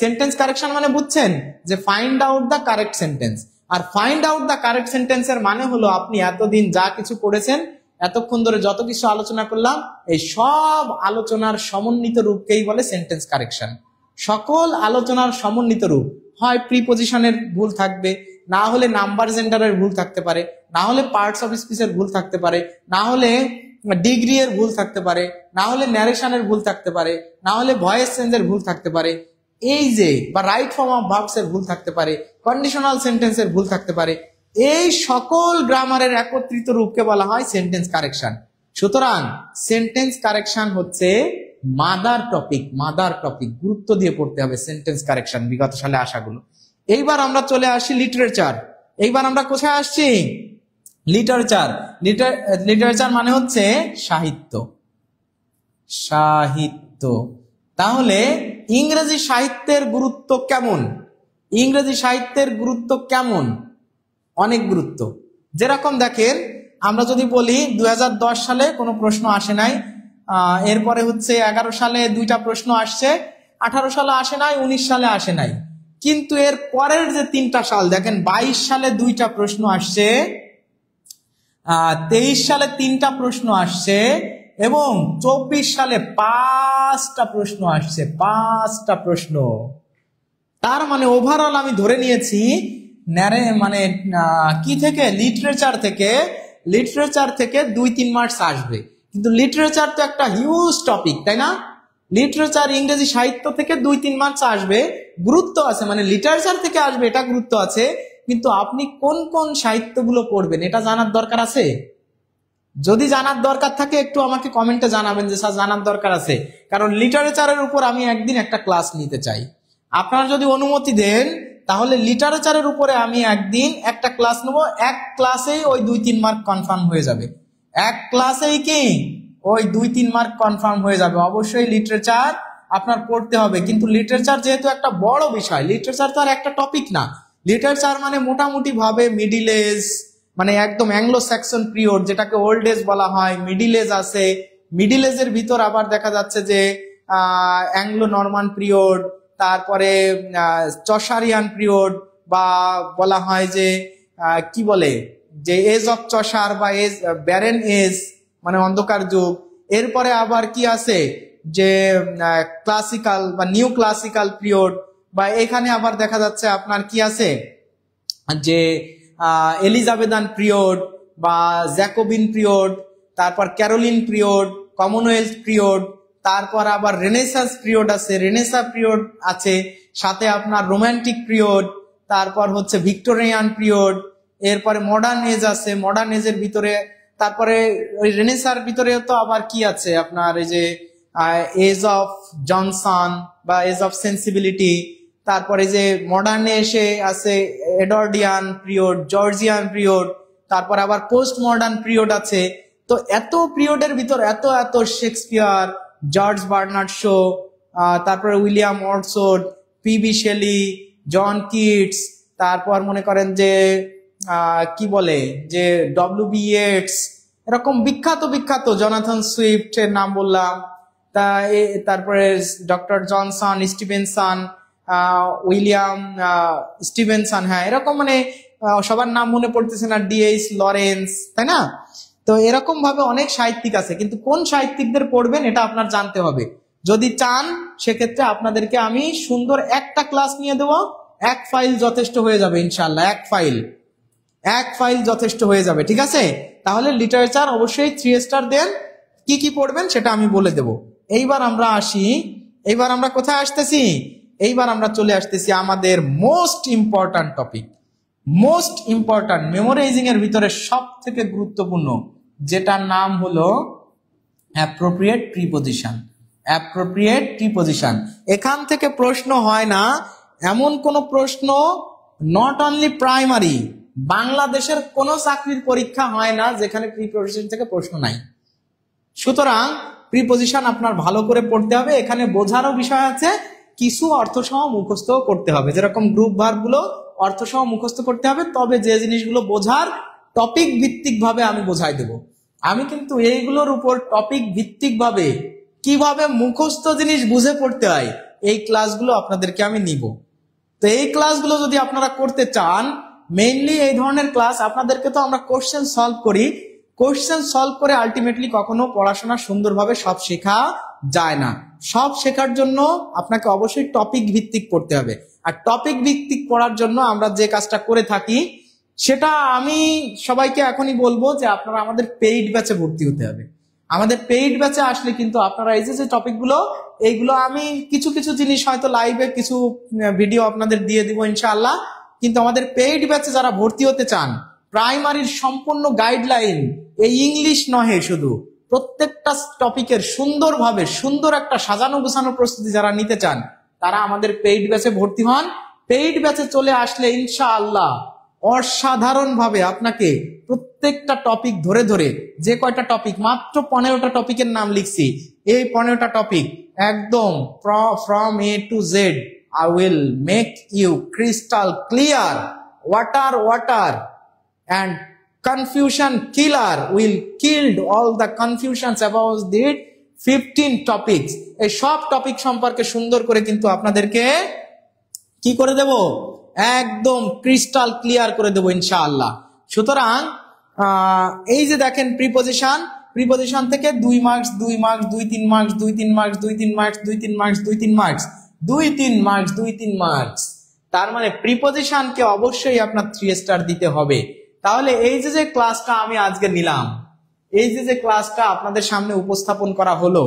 সেন্টেন্স কারেকশন মানে বুঝছেন যে find out the correct sentence, আর ফাইন্ড আউট দ্য কারেক্ট সেন্টেন্সের মানে হলো আপনি এতদিন যা কিছু পড়েছেন, এতক্ষণ ধরে যত কিছু আলোচনা করলাম, এই সব আলোচনার সমন্বিত রূপকেই বলে সেন্টেন্স কারেকশন। সকল আলোচনার সমন্বিত রূপ, হয় প্রিপজিশনের ভুল থাকবে, না হলে নাম্বার জেন্ডারের ভুল থাকতে পারে, না হলে পার্টস অফ স্পিচের ভুল থাকতে পারে, না হলে ডিগ্রি এর ভুল থাকতে পারে, না হলে ন্যারেশনের ভুল থাকতে পারে, না হলে ভয়েস চেঞ্জের ভুল থাকতে পারে, এই যে বা রাইট ফর্ম অফ ভার্বস এর ভুল থাকতে পারে, কন্ডিশনাল সেন্টেন্সের ভুল থাকতে পারে। এই সকল গ্রামারের একত্রিত রূপকে বলা হয় সেন্টেন্স কারেকশন। সুতরাং সেন্টেন্স কারেকশন হচ্ছে মাদার টপিক, গুরুত্ব দিয়ে পড়তে হবে সেন্টেন্স কারেকশন, বিগত সালে আসাগুলো। এইবার আমরা চলে আসি লিটারেচার। এইবার আমরা কোথায় আসছি? লিটারেচার মানে হচ্ছে সাহিত্য। তাহলে ইংরেজি সাহিত্যের গুরুত্ব কেমন? অনেক গুরুত্ব। যেরকম দেখেন, আমরা যদি বলি 2010 সালে কোনো প্রশ্ন আসে নাই, এরপরে হচ্ছে 11 সালে 2টা প্রশ্ন আসছে, 18 সালে আসে নাই, 19 সালে আসে নাই, কিন্তু এর পরের যে 3টা সাল দেখেন, 22 সালে 2টা প্রশ্ন আসছে, 23 সালে 3টা প্রশ্ন আসছে, এবং 24 সালে 5টা প্রশ্ন আসছে, 5টা প্রশ্ন। তার মানে ওভারঅল আমি ধরে নিয়েছি মানে কি থেকে, লিটারেচার থেকে 2-3 মার্কস আসবে। কিন্তু লিটারেচার তো একটা হিউজ টপিক, তাই না? লিটারেচার ইংরেজি সাহিত্য থেকে 2-3 মার্কস আসবে, গুরুত্ব আছে, মানে লিটারেচার থেকে আসবে এটা গুরুত্ব আছে, কিন্তু আপনি কোন কোন সাহিত্যগুলো পড়বেন এটা জানার দরকার আছে। যদি জানার দরকার থাকে একটু আমাকে কমেন্টে জানাবেন যে স্যার জানার দরকার আছে, কারণ লিটারেচারের উপর আমি একদিন একটা ক্লাস নিতে চাই। আপনারা যদি অনুমতি দেন তাহলে লিটারেচারের উপরে আমি একদিন একটা ক্লাস নেব, এক ক্লাসেই ওই 2-3 মার্ক কনফার্ম হয়ে যাবে, এক ক্লাসেই কি ওই 2-3 মার্ক কনফার্ম হয়ে যাবে। অবশ্যই লিটারেচার আপনার পড়তে হবে, কিন্তু লিটারেচার যেহেতু একটা বড় বিষয়, লিটারেচার তো আর একটা টপিক না। লিটারেচার মানে মোটামুটি ভাবে মিডিল এজ, মানে একদম অ্যাংলো স্যাক্সন পিরিয়ড, যেটাকে ওল্ড এজ বলা হয়, মিডিল এজ আছে, মিডিল এজের ভিতর আবার দেখা যাচ্ছে যে অ্যাংলো নরমান পিরিয়ড, তারপরে চসারিয়ান পিরিয়ড, বা বলা হয় যে কি বলে যে এজ অফ চসার বা এজ ব্যারেন এজ, মানে অন্ধকার যুগ। এরপরে আবার কি আছে যে ক্লাসিক্যাল বা নিউ ক্লাসিক্যাল পিরিয়ড, বা এখানে আবার দেখা যাচ্ছে আপনার কি আছে যে এলিজাবেথান পিরিয়ড বা জ্যাকোবিন পিরিয়ড, তারপর ক্যারোলিন পিরিয়ড, কমনওয়েলথ পিরিয়ড, তারপর আবার রেনেসাঁস পিরিয়ড আছে, রেনেসাঁ পিরিয়ড আছে, সাথে আপনার রোমান্টিক পিরিয়ড, তারপর হচ্ছে ভিক্টোরিয়ান পিরিয়ড, এরপরে মডার্ন এজ আছে, মডার্ন এজের ভিতরে তারপরে ওই রেনেসাঁর ভিতরে তো আবার কি আছে আপনার এই যে এজ অফ জনসন বা এজ অফ সেন্সিবিলিটি, তারপরে যে মডার্নে এসে আছে এডওয়ার্ডিয়ান পিরিয়ড, জর্জিয়ান পিরিয়ড, তারপর আবার পোস্ট মডার্ন পিরিয়ড আছে। তো এত পিরিয়ডের ভিতর এত শেক্সপিয়ার, জর্জ বার্নার্ড শো, তারপরে William Wordsworth, PB Shelley, John Keats, তারপর মনে করেন যে কি বলে যে ডব্লিউ.বি. ইয়েটস, এরকম বিখ্যাত বিখ্যাত, জনাথন সুইফটের নাম বললাম, তারপরে doctor Johnson, Stevenson, William Stevenson, হ্যাঁ এরকম মানে সবার নাম মনে পড়তেছে না, ডিএইচ লরেন্স, তাই না? তো এরকম ভাবে অনেক সাহিত্যিক আছে, কিন্তু কোন সাহিত্যিকদের পড়বেন এটা আপনার জানতে হবে। যদি চান সেক্ষেত্রে আপনাদেরকে আমি সুন্দর একটা ক্লাস নিয়ে দেবো, এক ফাইল যথেষ্ট হয়ে যাবে ইনশাল্লাহ, এক ফাইল যথেষ্ট হয়ে যাবে, ঠিক আছে? তাহলে লিটারেচার অবশ্যই 3 স্টার দেন, কি কি পড়বেন সেটা আমি বলে দেব। এইবার আমরা আসি, এইবার আমরা কোথায় আসতেছি? এইবার আমরা চলে আসতেছি আমাদের most important topic, most important memorising এর ভিতরে সব থেকে গুরুত্বপূর্ণ, যেটার নাম হলো অ্যাপ্রোপ্রিয়েট প্রিপোজিশন। অ্যাপ্রোপ্রিয়েট প্রিপোজিশন, এখান থেকে প্রশ্ন হয় না এমন কোন প্রশ্ন নট অনলি প্রাইমারি, বাংলাদেশের কোন চাকরির পরীক্ষা হয় না যেখানে প্রিপোজিশন থেকে প্রশ্ন নাই। সুতরাং প্রিপোজিশন আপনার ভালো করে পড়তে হবে, এখানে বোঝারও বিষয় আছে, কিছু অর্থসহ মুখস্থ করতে হবে, যেরকম গ্রুপ ভার্ব গুলো অর্থসহ মুখস্থ করতে হবে, তবে যে জিনিসগুলো বোঝার টপিক ভিত্তিক ভাবে আমি বোঝাই দেব। আমি কিন্তু এইগুলোর উপর টপিক ভিত্তিক ভাবে কিভাবে মুখস্থ জিনিস বুঝে পড়তে হয় এই ক্লাসগুলো আপনাদেরকে আমি নিব। তো এই ক্লাসগুলো যদি আপনারা করতে চান, মেইনলি এই ধরনের ক্লাস আপনাদেরকে, তো আমরা কোশ্চেন সলভ করি, কোশ্চেন সলভ করে আলটিমেটলি কখনো পড়াশোনা সুন্দরভাবে সব শেখা যায় না। সব শেখার জন্য আপনাকে অবশ্যই টপিক ভিত্তিক পড়তে হবে, আর টপিক ভিত্তিক পড়ার জন্য আমরা যে কাজটা করে থাকি সেটা আমি সবাইকে এখনই বলবো যে আপনারা আমাদের পেইড ব্যাচে ভর্তি হতে হবে। আমাদের পেইড ব্যাচে আসলে কিন্তু আপনারা এই যে টপিকগুলো, এইগুলো আমি কিছু কিছু জিনিস হয়তো লাইভে কিছু ভিডিও আপনাদের দিয়ে দিব ইনশাআল্লাহ, কিন্তু আমাদের পেইড ব্যাচে যারা ভর্তি হতে চান, প্রাইমারির সম্পূর্ণ গাইডলাইন, এই ইংলিশ নহে শুধু, প্রত্যেকটা টপিকের সুন্দরভাবে সুন্দর একটা সাজানো গোছানো প্রস্তুতি যারা নিতে চান, তারা আমাদের পেইড ব্যাচে ভর্তি হন। পেইড ব্যাচে চলে আসলে ইনশাআল্লাহ অসাধারণ ভাবে আপনাকে প্রত্যেকটা টপিক ধরে ধরে, যে কয়টা টপিক, মাত্র 15টা টপিকের নাম লিখছি, এই 15টা টপিক একদম from A to Z I will make you crystal clear. Water and confusion killer will kill all the confusions about the 15 topics. এই সব টপিক সম্পর্কে সুন্দর করে কিন্তু আপনাদেরকে কি করে দেব, একদম ক্রিস্টাল ক্লিয়ার করে দেব ইনশাআল্লাহ। সুতরাং এই যে দেখেন প্রিপোজিশন থেকে 2 marks 2 marks 2-3 marks 2-3 marks 2-3 marks 2-3 marks 2-3 marks 2-3 marks 2-3 marks, তার মানে প্রিপোজিশনকে অবশ্যই আপনার 3 স্টার দিতে হবে। তাহলে এই যে ক্লাসটা আমি আজকে নিলাম, এই যে ক্লাসটা আপনাদের সামনে উপস্থাপন করা হলো,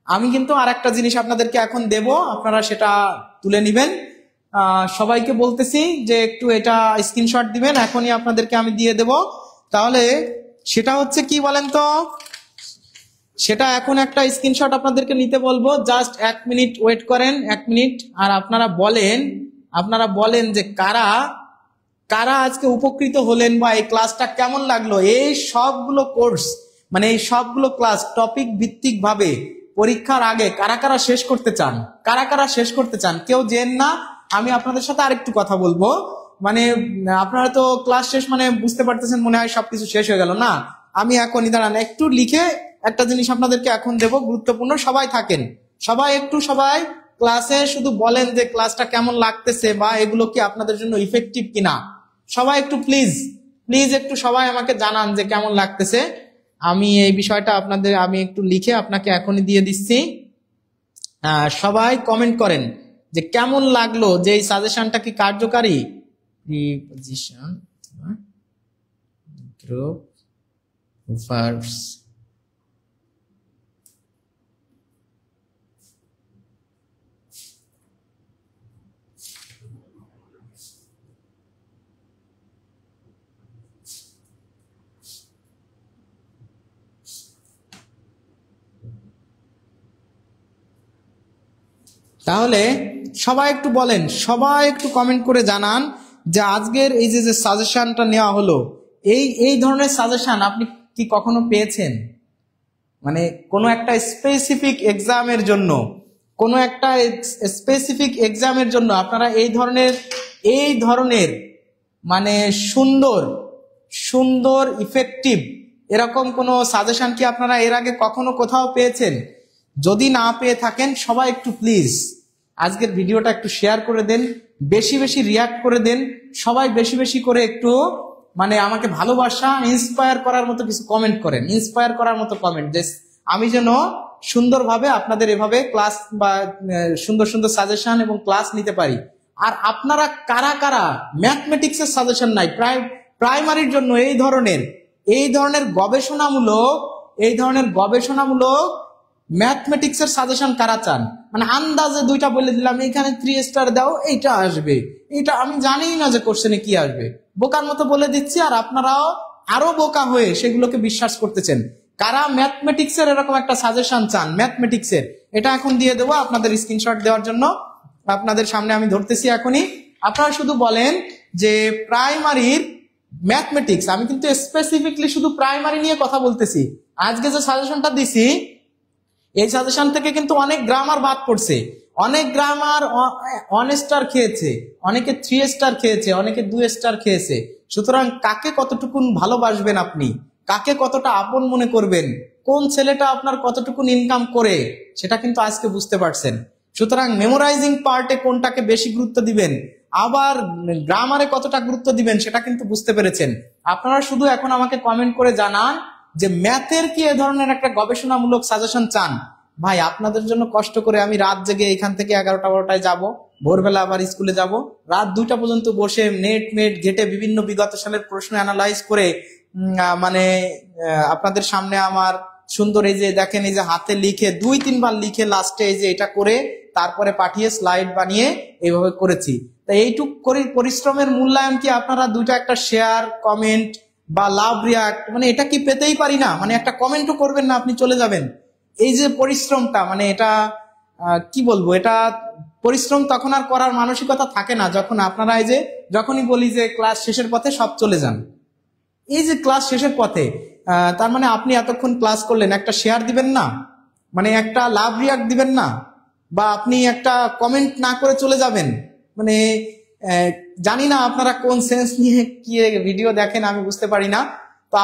আমি কিন্তু আরেকটা জিনিস আপনাদেরকে এখন দেব, আপনারা সেটা তুলে নেবেন। সবাইকে বলতেছি যে একটু এটা স্ক্রিনশট দিবেন, এখনই আপনাদেরকে আমি দিয়ে দেব। তাহলে সেটা হচ্ছে কি বলেন তো, সেটা এখন একটা স্ক্রিনশট আপনাদেরকে নিতে বলবো, জাস্ট 1 মিনিট ওয়েট করেন, 1 মিনিট। আর আপনারা বলেন যে কারা আজকে উপকৃত হলেন বা এই ক্লাসটা কেমন লাগলো। এই সবগুলো কোর্স মানে এই সবগুলো ক্লাস টপিক ভিত্তিক ভাবে পরীক্ষার আগে কারা শেষ করতে চান, কেউ জেন না। আমি আপনাদের সাথে আরেকটু কথা বলবো, মানে আপনারা তো ক্লাস শেষ মানে বুঝতে পারতেছেন, মনে হয় সবকিছু শেষ হয়ে গেল না। আমি এখনই দাঁড়ান, একটু লিখে একটা জিনিস আপনাদেরকে এখন দেব, গুরুত্বপূর্ণ। সবাই থাকেন, সবাই ক্লাসে শুধু বলেন যে ক্লাসটা কেমন লাগতেছে বা এগুলো কি আপনাদের জন্য ইফেক্টিভ কিনা। সবাই একটু প্লিজ একটু সবাই আমাকে জানান যে কেমন লাগতেছে। আমি এই বিষয়টা আমি একটু লিখে আপনাকে এখনই দিয়ে দিচ্ছি। সবাই কমেন্ট করেন যে কেমন লাগলো, যে এই সাজেশনটা কি কার্যকারী। প্রিপোজিশন গ্রুপ ভার্বস, তাহলে সবাই একটু বলেন, সবাই একটু কমেন্ট করে জানান যে আজকের এই যে সাজেশনটা নেওয়া হলো, এই ধরনের সাজেশন আপনি কি কখনো পেয়েছেন? মানে কোনো একটা স্পেসিফিক এক্সামের জন্য কোনো একটা স্পেসিফিক এক্সামের জন্য আপনারা এই ধরনের মানে সুন্দর ইফেক্টিভ এরকম কোনো সাজেশন কি আপনারা এর আগে কখনো কোথাও পেয়েছেন? যদি না পেয়ে থাকেন সবাই একটু প্লিজ আজকের ভিডিওটা একটু শেয়ার করে দেন, বেশি বেশি রিয়াক্ট করে দেন, সবাই বেশি বেশি করে একটু মানে আমাকে ভালোবাসা ইন্সপায়ার করার মতো কিছু কমেন্ট করেন, ইন্সপায়ার করার মতো কমেন্ট, যে আমি যেন সুন্দরভাবে আপনাদের এভাবে ক্লাস বা সুন্দর সুন্দর সাজেশন এবং ক্লাস নিতে পারি। আর আপনারা কারা কারা ম্যাথমেটিক্সের সাজেশন নাই প্রাইমারির জন্য এই ধরনের গবেষণামূলক ম্যাথমেটিক্সের সাজেশন কারা চান? মানে আন্দাজে দুইটা বলে দিলাম, এখানে 3 স্টার দাও, এইটা আসবে, এইটা আমি জানি না যে কোশ্চেনে কি আসবে, বোকার মতো বলে দিচ্ছি আর আপনারাও আরো বোকা হয়ে সেগুলোকে বিশ্বাস করতেছেন। কারা ম্যাথমেটিক্সের এরকম একটা সাজেশন চান ম্যাথমেটিক্সের, এটা এখন দিয়ে দেবো আপনাদের স্ক্রিনশট দেওয়ার জন্য। আপনাদের সামনে আমি ধরতেছি এখনই। আপনারা শুধু বলেন যে প্রাইমারির ম্যাথমেটিক্স, আমি কিন্তু স্পেসিফিকলি শুধু প্রাইমারি নিয়ে কথা বলতেছি। আজকে যে সাজেশনটা দিছি এই সাজেশন থেকে কিন্তু অনেক গ্রামার বাদ পড়ছে, অনেক গ্রামার 1 স্টার খেয়েছে, অনেকে 3 স্টার খেয়েছে, অনেকে 2 স্টার খেয়েছে। সুতরাং কাকে কতটুকুন ভালোবাসবেন আপনি, কাকে কতটা আপন মনে করবেন, কোন ছেলেটা আপনার কতটুকুন ইনকাম করে সেটা কিন্তু আজকে বুঝতে পারছেন। সুতরাং মেমোরাইজিং পার্টে কোনটাকে বেশি গুরুত্ব দিবেন, আবার গ্রামারে কতটা গুরুত্ব দিবেন সেটা কিন্তু বুঝতে পেরেছেন। আপনারা শুধু এখন আমাকে কমেন্ট করে জানান যে ম্যাথের কি এ ধরনের একটা গবেষণামূলক সাজেশন চান। ভাই আপনাদের জন্য কষ্ট করে আমি রাত জেগে এখান থেকে 11টা-12টায় যাব, ভোরবেলা আবার স্কুলে যাব, রাত 2টা পর্যন্ত বসে নেট ঘেটে বিভিন্ন বিগত সালের প্রশ্ন অ্যানালাইজ করে মানে আপনাদের সামনে আমার সুন্দর এই যে দেখেন এই যে হাতে লিখে 2-3 বার লিখে লাস্টে এই যে এটা করে তারপরে পাঠিয়ে স্লাইড বানিয়ে এইভাবে করেছি। তাই এইটুক করে পরিশ্রমের মূল্যায়ন কি আপনারা দুইটা একটা শেয়ার কমেন্ট বা লাভ রিয়াক্ট মানে এটা কি পেতেই পারি না? মানে একটা কমেন্টও করবেন না, আপনি চলে যাবেন। এই যে পরিশ্রমটা মানে এটা কি বলবো, এটা পরিশ্রম তখন আর করার মানসিকতা থাকে না যখন আপনারা এই যে যখনই বলি যে ক্লাস শেষের পথে সব চলে যান। এই যে ক্লাস শেষের পথে তার মানে আপনি এতক্ষণ ক্লাস করলেন, একটা শেয়ার দিবেন না, মানে একটা লাভ রিয়াক্ট দিবেন না, বা আপনি একটা কমেন্ট না করে চলে যাবেন। মানে জানি না আপনারা কোন সেন্স নিয়ে কি ভিডিও দেখেন, আমি বুঝতে পারি না। তো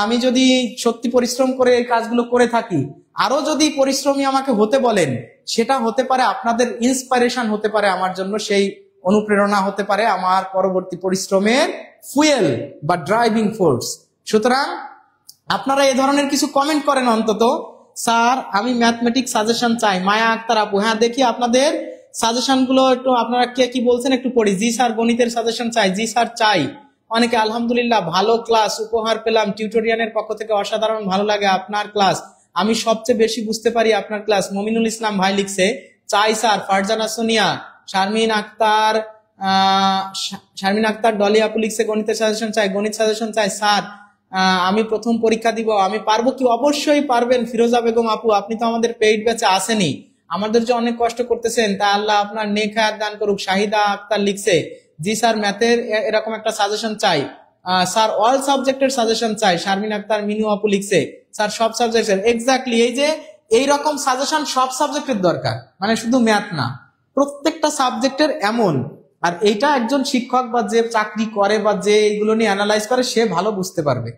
আমি যদি সত্যি পরিশ্রম করে এই কাজগুলো করে থাকি, আরো যদি পরিশ্রমী আমাকে হতে বলেন, সেটা হতে পারে আপনাদের ইন্সপিরেশন হতে পারে আমার জন্য, সেই অনুপ্রেরণা হতে পারে আমার পরবর্তী পরিশ্রমের ফুয়েল বা ড্রাইভিং ফোর্স। সুতরাং আপনারা এই ধরনের কিছু কমেন্ট করেন অন্তত, স্যার আমি ম্যাথমেটিক্স সাজেশন চাই। মায়া আক্তার আপু, হ্যাঁ দেখি আপনাদের সাজেশন গুলো একটু, আপনারা কে কি বলছেন একটু পড়ি। জি স্যার গণিতের সাজেশন চাই, জি স্যার চাই। অনেকে আলহামদুলিল্লাহ ভালো ক্লাস উপহার পেলাম, টিউটোরিয়ালের পক্ষ থেকে অসাধারণ ভালো লাগে আপনার ক্লাস, আমি সবচেয়ে বেশি বুঝতে পারি আপনার ক্লাস। মমিনুল ইসলাম ভাই লিখছে চাই স্যার। ফারজানা সোনিয়া, শারমিন আক্তার ডলি আপু লিখছে গণিতের সাজেশন চাই, গণিত সাজেশন চাই স্যার। আমি প্রথম পরীক্ষা দিব, আমি পারবো কি? অবশ্যই পারবেন। ফিরোজা বেগম আপু, আপনি তো আমাদের পেইড ব্যাচে আসেনি, আমাদের যে অনেক কষ্ট করতেছেন, তা আল্লাহ আপনার নেক হায়াত দান করুক। শাহিদা আক্তার লিখছে জি স্যার ম্যাথের এরকম একটা সাজেশন চাই স্যার, অল সাবজেক্টের সাজেশন চাই। শারমিন আক্তার মিনু আপু লিখছে স্যার সব সাবজেক্টের। এক্স্যাক্টলি, এই যে এইরকম সাজেশন সব সাবজেক্টের দরকার, মানে শুধু ম্যাথ না, প্রত্যেকটা সাবজেক্টের এমন। আর এইটা একজন শিক্ষক বা যে চাকরি করে বা যে এইগুলো নিয়ে অ্যানালাইজ করে সে ভালো বুঝতে পারবে।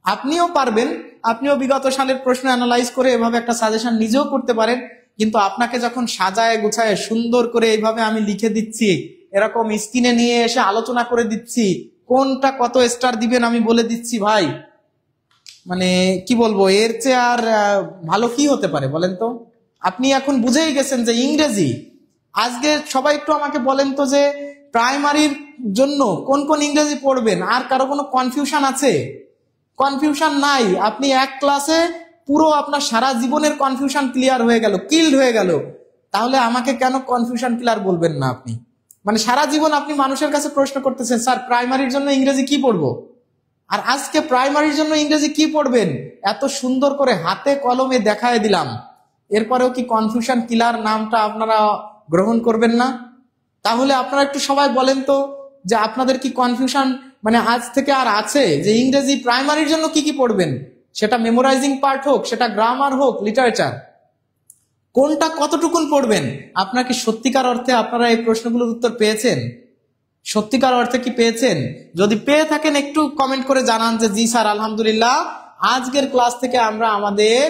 আপনিও পারবেন, আপনিও বিগত সালের প্রশ্ন অ্যানালাইজ করে এভাবে একটা সাজেশন নিজেও করতে পারেন। কিন্তু আপনাকে যখন সাজায় গুছায় সুন্দর করে এইভাবে আমি লিখে দিচ্ছি, এরকম স্ক্রিনে নিয়ে এসে আলোচনা করে দিচ্ছি, কোনটা কত স্টার দিবেন আমি বলে দিচ্ছি, ভাই মানে কি বলবো, এর চেয়ে আর ভালো কি হতে পারে বলেন তো? আপনি এখন বুঝেই গেছেন যে ইংরেজি। আজকে সবাই একটু আমাকে বলেন তো যে প্রাইমারির জন্য কোন কোন ইংরেজি পড়বেন, আর কারো কোনো কনফিউশন আছে? কনফিউশন নাই। আপনি এক ক্লাসে পুরো আপনার সারা জীবনের কনফিউশন ক্লিয়ার হয়ে গেল, কিল্ড হয়ে গেল। তাহলে আমাকে কেন কনফিউশন ক্লিয়ার বলবেন না আপনি? মানে সারা জীবন আপনি মানুষের কাছে প্রশ্ন করতেছেন স্যার প্রাইমারির জন্য ইংরেজি কি পড়বো, আর আজকে প্রাইমারির জন্য ইংরেজি কি পড়বেন এত সুন্দর করে হাতে কলমে দেখায় দিলাম, এরপরেও কি কনফিউশন ক্লিয়ার নামটা আপনারা গ্রহণ করবেন না? তাহলে আপনারা একটু সবাই বলেন তো যে আপনাদের কি কনফিউশন মানে আজ থেকে আর আছে যে ইংরেজি প্রাইমারির জন্য কি কি পড়বেন, সেটা মেমোরাইজিং পার্ট হোক, সেটা গ্রামার হোক, লিটারেচার। কোনটা কতটুকুন পড়বেন? আপনার কি সত্যিকার অর্থে আপনারা এই প্রশ্নগুলোর উত্তর পেয়েছেন? সত্যিকার অর্থে কি পেয়েছেন? যদি পেয়ে থাকেন একটু কমেন্ট করে জানান যে জি স্যার আলহামদুলিল্লাহ, আজকের ক্লাস থেকে আমরা আমাদের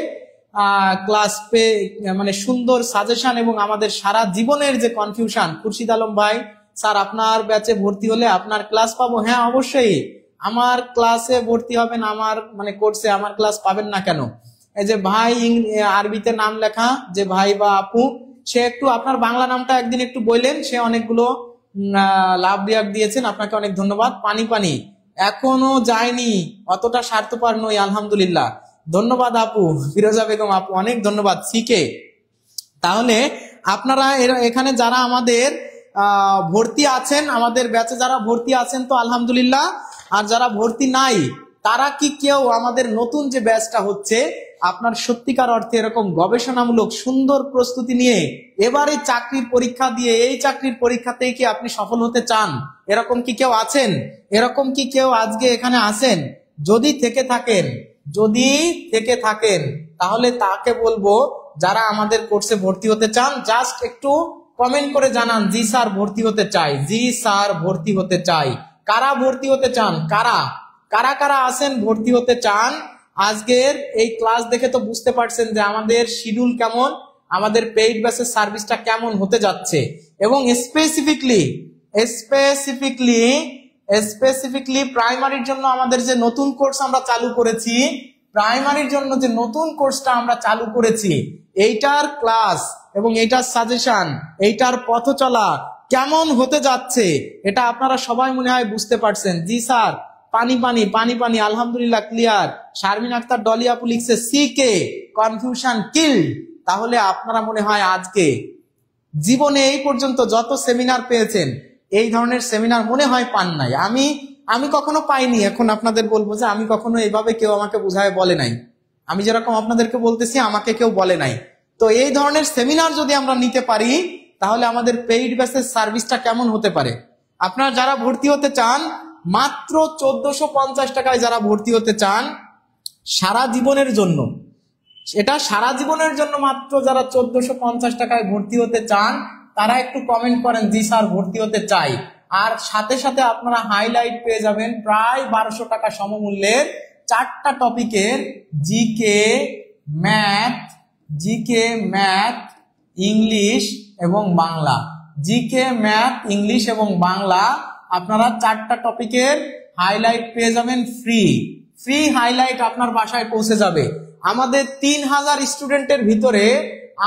ক্লাস মানে সুন্দর সাজেশন এবং আমাদের সারা জীবনের যে কনফিউশন। খুরশিদ আলম ভাই, স্যার আপনার ব্যাচে ভর্তি হলে আপনার ক্লাস পাবো? হ্যাঁ অবশ্যই, আমার ক্লাসে ভর্তি হবেন, আমার মানে কোর্সে আমার ক্লাস পাবেন না কেন? এই যে ভাই আরবিতে নাম লেখা যে ভাই বা আপু, সে একটু আপনার বাংলা নামটা একদিন একটু বললেন, সে অনেকগুলো লাভ রিয়াক্ট দিয়েছেন, আপনাকে অনেক ধন্যবাদ। পানি পানি এখনো যায়নি, অতটা স্বার্থপর নই আলহামদুলিল্লাহ, ধন্যবাদ আপু। ফিরোজা বেগম আপু অনেক ধন্যবাদ। সিকে, তাহলে আপনারা এখানে যারা আমাদের ভর্তি আছেন, আমাদের ব্যাচে যারা ভর্তি আছেন তো আলহামদুলিল্লাহ, আর যারা ভর্তি নাই তারা কি কেউ আমাদের নতুন যে ব্যাচটা হচ্ছে আপনার সত্যিকার অর্থে এরকম গবেষণামূলক সুন্দর প্রস্তুতি নিয়ে এবারে চাকরির পরীক্ষা দিয়ে এই চাকরির পরীক্ষাতেই কি আপনি সফল হতে চান? এরকম কি কেউ আছেন? এরকম কি কেউ আজকে এখানে আছেন? যদি থেকে থাকেন তাহলে তাকে বলবো, যারা আমাদের কোর্সে ভর্তি হতে চান জাস্ট একটু কমেন্ট করে জানান জি স্যার ভর্তি হতে চাই, জি স্যার ভর্তি হতে চাই। কারা ভর্তি হতে চান? কারা আছেন ভর্তি হতে চান? আজকের এই ক্লাস দেখে তো বুঝতে পারছেন যে আমাদের শিডিউল কেমন, আমাদের পেইড ব্যাচের সার্ভিসটা কেমন হতে যাচ্ছে। এবং স্পেসিফিকলি প্রাইমারির জন্য আমাদের যে নতুন কোর্স আমরা চালু করেছি, এইটার ক্লাস এবং এইটার সাজেশন, এইটার পথ চলা কেমন হতে যাচ্ছে এটা আপনারা সবাই মনে হয় বুঝতে পারছেন। জি স্যার, পানি পানি আলহামদুলিল্লাহ ক্লিয়ার। শারমিন আক্তার ডলি আপু লিখছে সিকে, কনফিউশন কিল্ড। তাহলে আপনারা মনে হয় আজকে জীবনে এই পর্যন্ত যত সেমিনার পেয়েছেন এই ধরনের সেমিনার মনে হয় পান নাই। আমি কখনো পাইনি। এখন আপনাদের বলবো যে আমি কখনো এইভাবে কেউ আমাকে বুঝায় বলে নাই, আমি যেরকম আপনাদেরকে বলতেছি আমাকে কেউ বলে নাই। তো এই ধরনের সেমিনার যদি আমরা নিতে পারি তাহলে আমাদের পেইড ব্যাচের সার্ভিসটা কেমন হতে পারে। আপনারা যারা ভর্তি হতে চান মাত্র 1450 টাকায় যারা ভর্তি হতে চান সারা জীবনের জন্য, এটা সারা জীবনের জন্য মাত্র যারা 1450 টাকায় ভর্তি হতে চান তারা একটু কমেন্ট করেন জি স্যার ভর্তি হতে চাই। আর সাথে সাথে আপনারা হাইলাইট পেয়ে যাবেন প্রায় 1200 টাকা সমমূল্যের 4টা টপিকের জিকে, ম্যাথ, ইংলিশ এবং বাংলা। জিকে, ম্যাথ, ইংলিশ এবং বাংলা আপনারা 4টা টপিকের হাইলাইট পেয়ে যাবেন ফ্রি হাইলাইট আপনার বাসায় পৌঁছে যাবে। আমাদের 3000 স্টুডেন্টের ভিতরে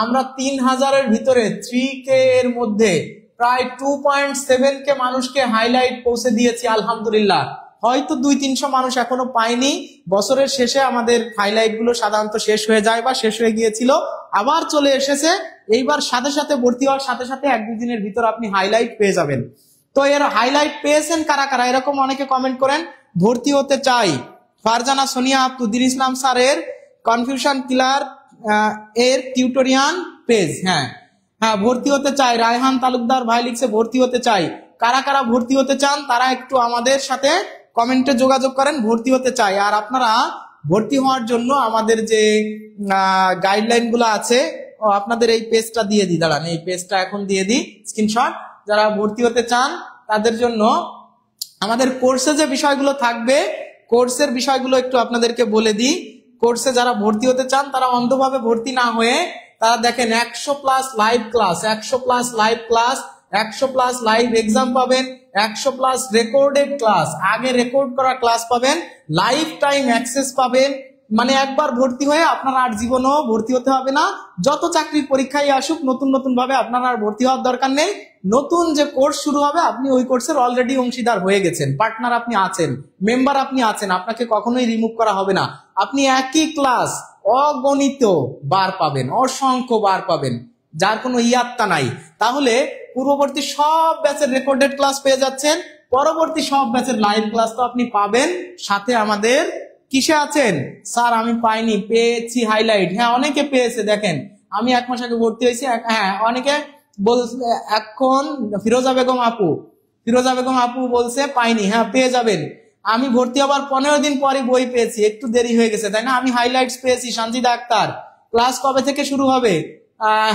আমরা 3000-এর ভিতরে 3K এর মধ্যে প্রায় 2.7K মানুষকে হাইলাইট পৌঁছে দিয়েছি আলহামদুলিল্লাহ। হয়তো 200-300 মানুষ এখনো পায়নি। বছরের শেষে আমাদের হাইলাইট গুলো সাধারণত শেষ হয়ে যায় বা শেষ হয়ে গিয়েছিল, আবার চলে এসেছে। এইবার সাথে সাথে ভর্তি হওয়ার সাথে সাথে 1-2 দিনের ভিতর আপনি হাইলাইট পেয়ে যাবেন। তো এর হাইলাইট পেয়েছেন কারা? এরকম অনেকে কমেন্ট করেন ভর্তি হতে চাই। ফারজানা সোনিয়া আপু, দিন ইসলাম স্যারের কনফিউশন কিলার এর টিউটোরিয়াল পেজ, হ্যাঁ ভর্তি হতে চাই। রায়হান তালুকদার ভাই লিখছে ভর্তি হতে চাই। কারা ভর্তি হতে চান তারা একটু আমাদের সাথে কমেন্টে যোগাযোগ করেন ভর্তি হতে চাই। আর আপনারা ভর্তি হওয়ার জন্য আমাদের যে গাইডলাইন গুলো আছে আপনাদের এই পেজটা দিয়ে দিই, দাঁড়ান এই পেজটা এখন দিয়ে দিই স্ক্রিনশট। যারা ভর্তি হতে চান তাদের জন্য আমাদের কোর্সে যে বিষয়গুলো থাকবে, কোর্সের বিষয়গুলো একটু আপনাদেরকে বলে দিই। কোর্সে যারা ভর্তি হতে চান তারা অন্ধভাবে ভর্তি না হয়ে তারা দেখেন 100+ লাইভ ক্লাস, 100+ লাইভ এক্সাম পাবেন, 100+ রেকর্ডেড ক্লাস, আগে রেকর্ড করা ক্লাস পাবেন, লাইফ টাইম অ্যাক্সেস পাবেন। মানে একবার ভর্তি হয়ে আপনার আর জীবনও ভর্তি হতে হবে না। যত চাকরির পরীক্ষায় আসুক নতুন ভাবে আপনার আর ভর্তি হওয়ার দরকার নেই। নতুন যে কোর্স শুরু হবে আপনি ওই কোর্সের অলরেডি অংশীদার হয়ে গেছেন, পার্টনার আপনি আছেন, মেম্বার আপনি আছেন, আপনাকে কখনোই রিমুভ করা হবে না। আপনি একই ক্লাস অগণিত বার পাবেন, অসংখ্য বার পাবেন, যার কোনো ইয়াত্তা নাই। তাহলে পূর্ববর্তী সব ব্যাচের রেকর্ডেড ক্লাস পেয়ে যাচ্ছেন, পরবর্তী সব ব্যাচের লাইভ ক্লাস তো আপনি পাবেন। সাথে আমাদের কিসে আছেন স্যার? আমি পাইনি, পেয়েছি হাইলাইট। হ্যাঁ অনেকে পেয়েছে, দেখেন আমি 1 মাস আগে ভর্তি হয়েছি। হ্যাঁ অনেকে বলছে এখন ফিরোজা বেগম আপু বলছে পাইনি। হ্যাঁ পেয়ে যাবেন। আমি ভর্তি হবার 15 দিন পরে বই পেয়েছি, একটু দেরি হয়ে গেছে তাই না? আমি হাইলাইটস পেয়েছি। সঞ্জিদা আক্তার, ক্লাস কবে থেকে শুরু হবে?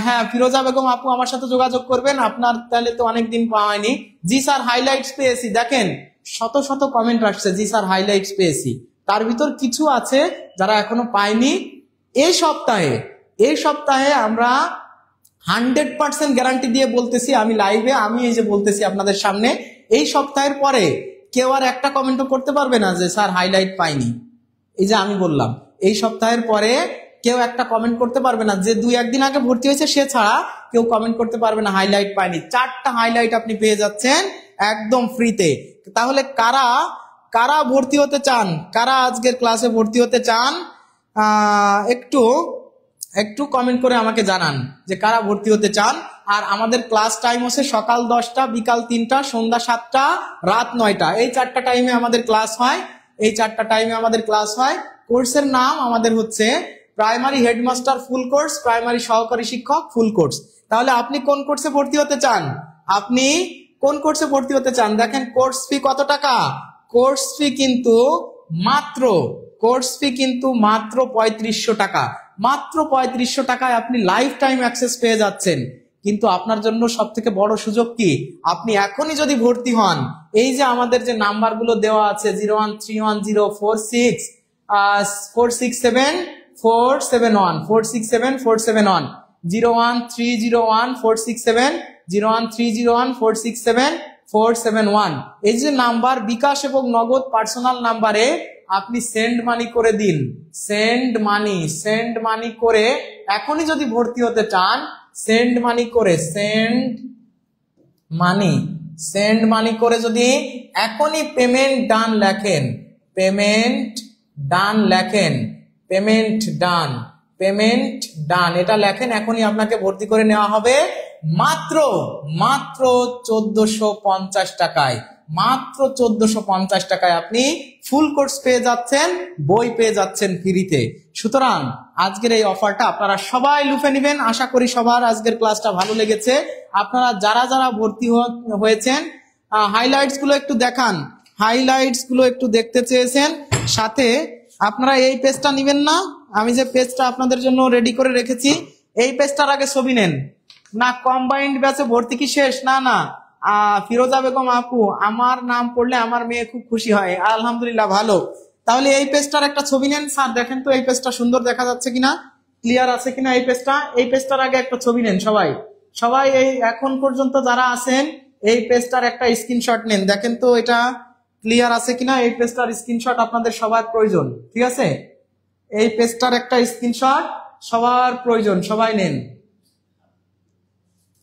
হ্যাঁ, ফিরোজা বেগম আপু আমার সাথে যোগাযোগ করবেন, আপনার তাহলে তো অনেকদিন পাওয়া হয়নি। জি স্যার হাইলাইটস পেয়েছি, দেখেন শত শত কমেন্ট আসছে, জি স্যার হাইলাইটস পেয়েছি। তার ভিতর কিছু আছে যারা এখনো পায়নি। এই সপ্তাহে আমরা 100% গ্যারান্টি দিয়ে বলতেছি, আমি লাইভে আমি এই যে বলতেছি আপনাদের সামনে, এই সপ্তাহের পরে কেউ আর একটা কমেন্টও করতে পারবে না যে স্যার হাইলাইট পাইনি। এই যে আমি বললাম, এই সপ্তাহের পরে কেউ একটা কমেন্ট করতে পারবে না, যে 2-1 দিন আগে ভর্তি হয়েছে সে ছাড়া কেউ কমেন্ট করতে পারবে না হাইলাইট পাইনি। 4টা হাইলাইট আপনি পেয়ে যাচ্ছেন একদম ফ্রিতে। তাহলে কারা কারা ভর্তি হতে চান, কারা আজকের ক্লাসে ভর্তি হতে চান, একটু একটু কমেন্ট করে আমাকে জানান যে কারা ভর্তি হতে চান। আর আমাদের ক্লাস টাইম হচ্ছে সকাল 10টা, বিকাল 3টা, সন্ধ্যা 7টা, রাত 9টা। এই 4টা টাইমে আমাদের ক্লাস হয়, এই 4টা টাইমে আমাদের ক্লাস হয়। কোর্সের নাম আমাদের হচ্ছে primary headmaster full course, primary সহকারী শিক্ষক ফুল কোর্স। তাহলে আপনি কোন কোর্সে ভর্তি হতে চান, আপনি কোন কোর্সে ভর্তি হতে চান? দেখেন কোর্স ফি কত টাকা, কোর্স ফি কিন্তু মাত্র 3500 টাকা। মাত্র 3500 টাকায় আপনি লাইফ টাইম অ্যাক্সেস পেয়ে যাচ্ছেন। কিন্তু আপনার জন্য সব থেকে বড় সুযোগ কি, আপনি এখনই যদি ভর্তি হন, এই যে আমাদের যে নাম্বারগুলো দেওয়া আছে 01310467467 467471 01301467467 এই যে নাম্বার, বিকাশ এবং নগদ পার্সোনাল নাম্বারে আপনি সেন্ড মানি করে দিন। সেন্ড মানি করে এখনই যদি ভর্তি হতে চান, সেন্ড মানি করে যদি এখনই পেমেন্ট ডান এটা লেখেন, এখনই আপনাকে ভর্তি করে নেওয়া হবে মাত্র 1450 টাকায়। মাত্র 1450 টাকায় আপনি ফুল কোর্স পেয়ে যাচ্ছেন, বই পেয়ে যাচ্ছেন ফ্রিতে। সুতরাং আজকের এই অফারটা আপনারা সবাই লুফে নেবেন। আশা করি সবার আজকের ক্লাসটা ভালো লেগেছে। আপনারা যারা যারা ভর্তি হয়েছেন, হাইলাইটস গুলো একটু দেখান, হাইলাইটস গুলো একটু দেখতে চেয়েছেন। সাথে আপনারা এই পেজটা নেবেন না, আমি যে পেজটা আপনাদের জন্য রেডি করে রেখেছি, এই পেজটার আগে ছবি নেন না। কম্বাইন্ড ব্যাচে ভর্তি কি শেষ? না। ফিরোজা বেগম আপু, আমার নাম পড়লে আমার মেয়ে খুব খুশি হয়। আলহামদুলিল্লাহ, ভালো। তাহলে এই পেজটার একটা ছবি নেন। স্যার দেখেন তো এই পেজটা সুন্দর দেখা যাচ্ছে কিনা, ক্লিয়ার আছে কিনা এই পেজটার আগে একটা ছবি নেন সবাই এই এখন পর্যন্ত যারা আছেন এই পেজটার একটা স্ক্রিনশট নেন। দেখেন তো এটা ক্লিয়ার আছে কিনা, এই পেজটার স্ক্রিনশট আপনাদের সবার প্রয়োজন, ঠিক আছে? এই পেজটার একটা স্ক্রিনশট সবার প্রয়োজন, সবাই নেন।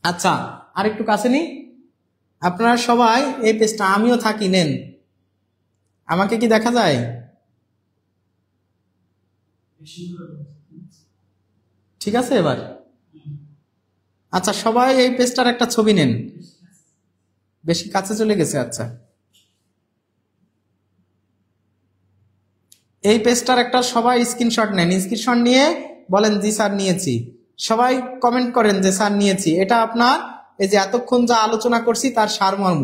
আচ্ছা, আর একটু কাছে নি, আপনারা সবাই এই পেজটা, আমিও থাকি, নেন। আমাকে কি দেখা যায়? ঠিক আছে এবার? আচ্ছা, সবাই এই পেজটার একটা ছবি নেন। বেশি কাছে চলে গেছে? আচ্ছা, এই পেজটার একটা সবাই স্ক্রিনশট নেন। স্ক্রিনশট নিয়ে বলেন জি স্যার নিয়েছি। সবাই কমেন্ট করেন যে স্যার নিয়েছি। এটা আপনার এই যে এতক্ষণ যা আলোচনা করছি তার সারমর্ম,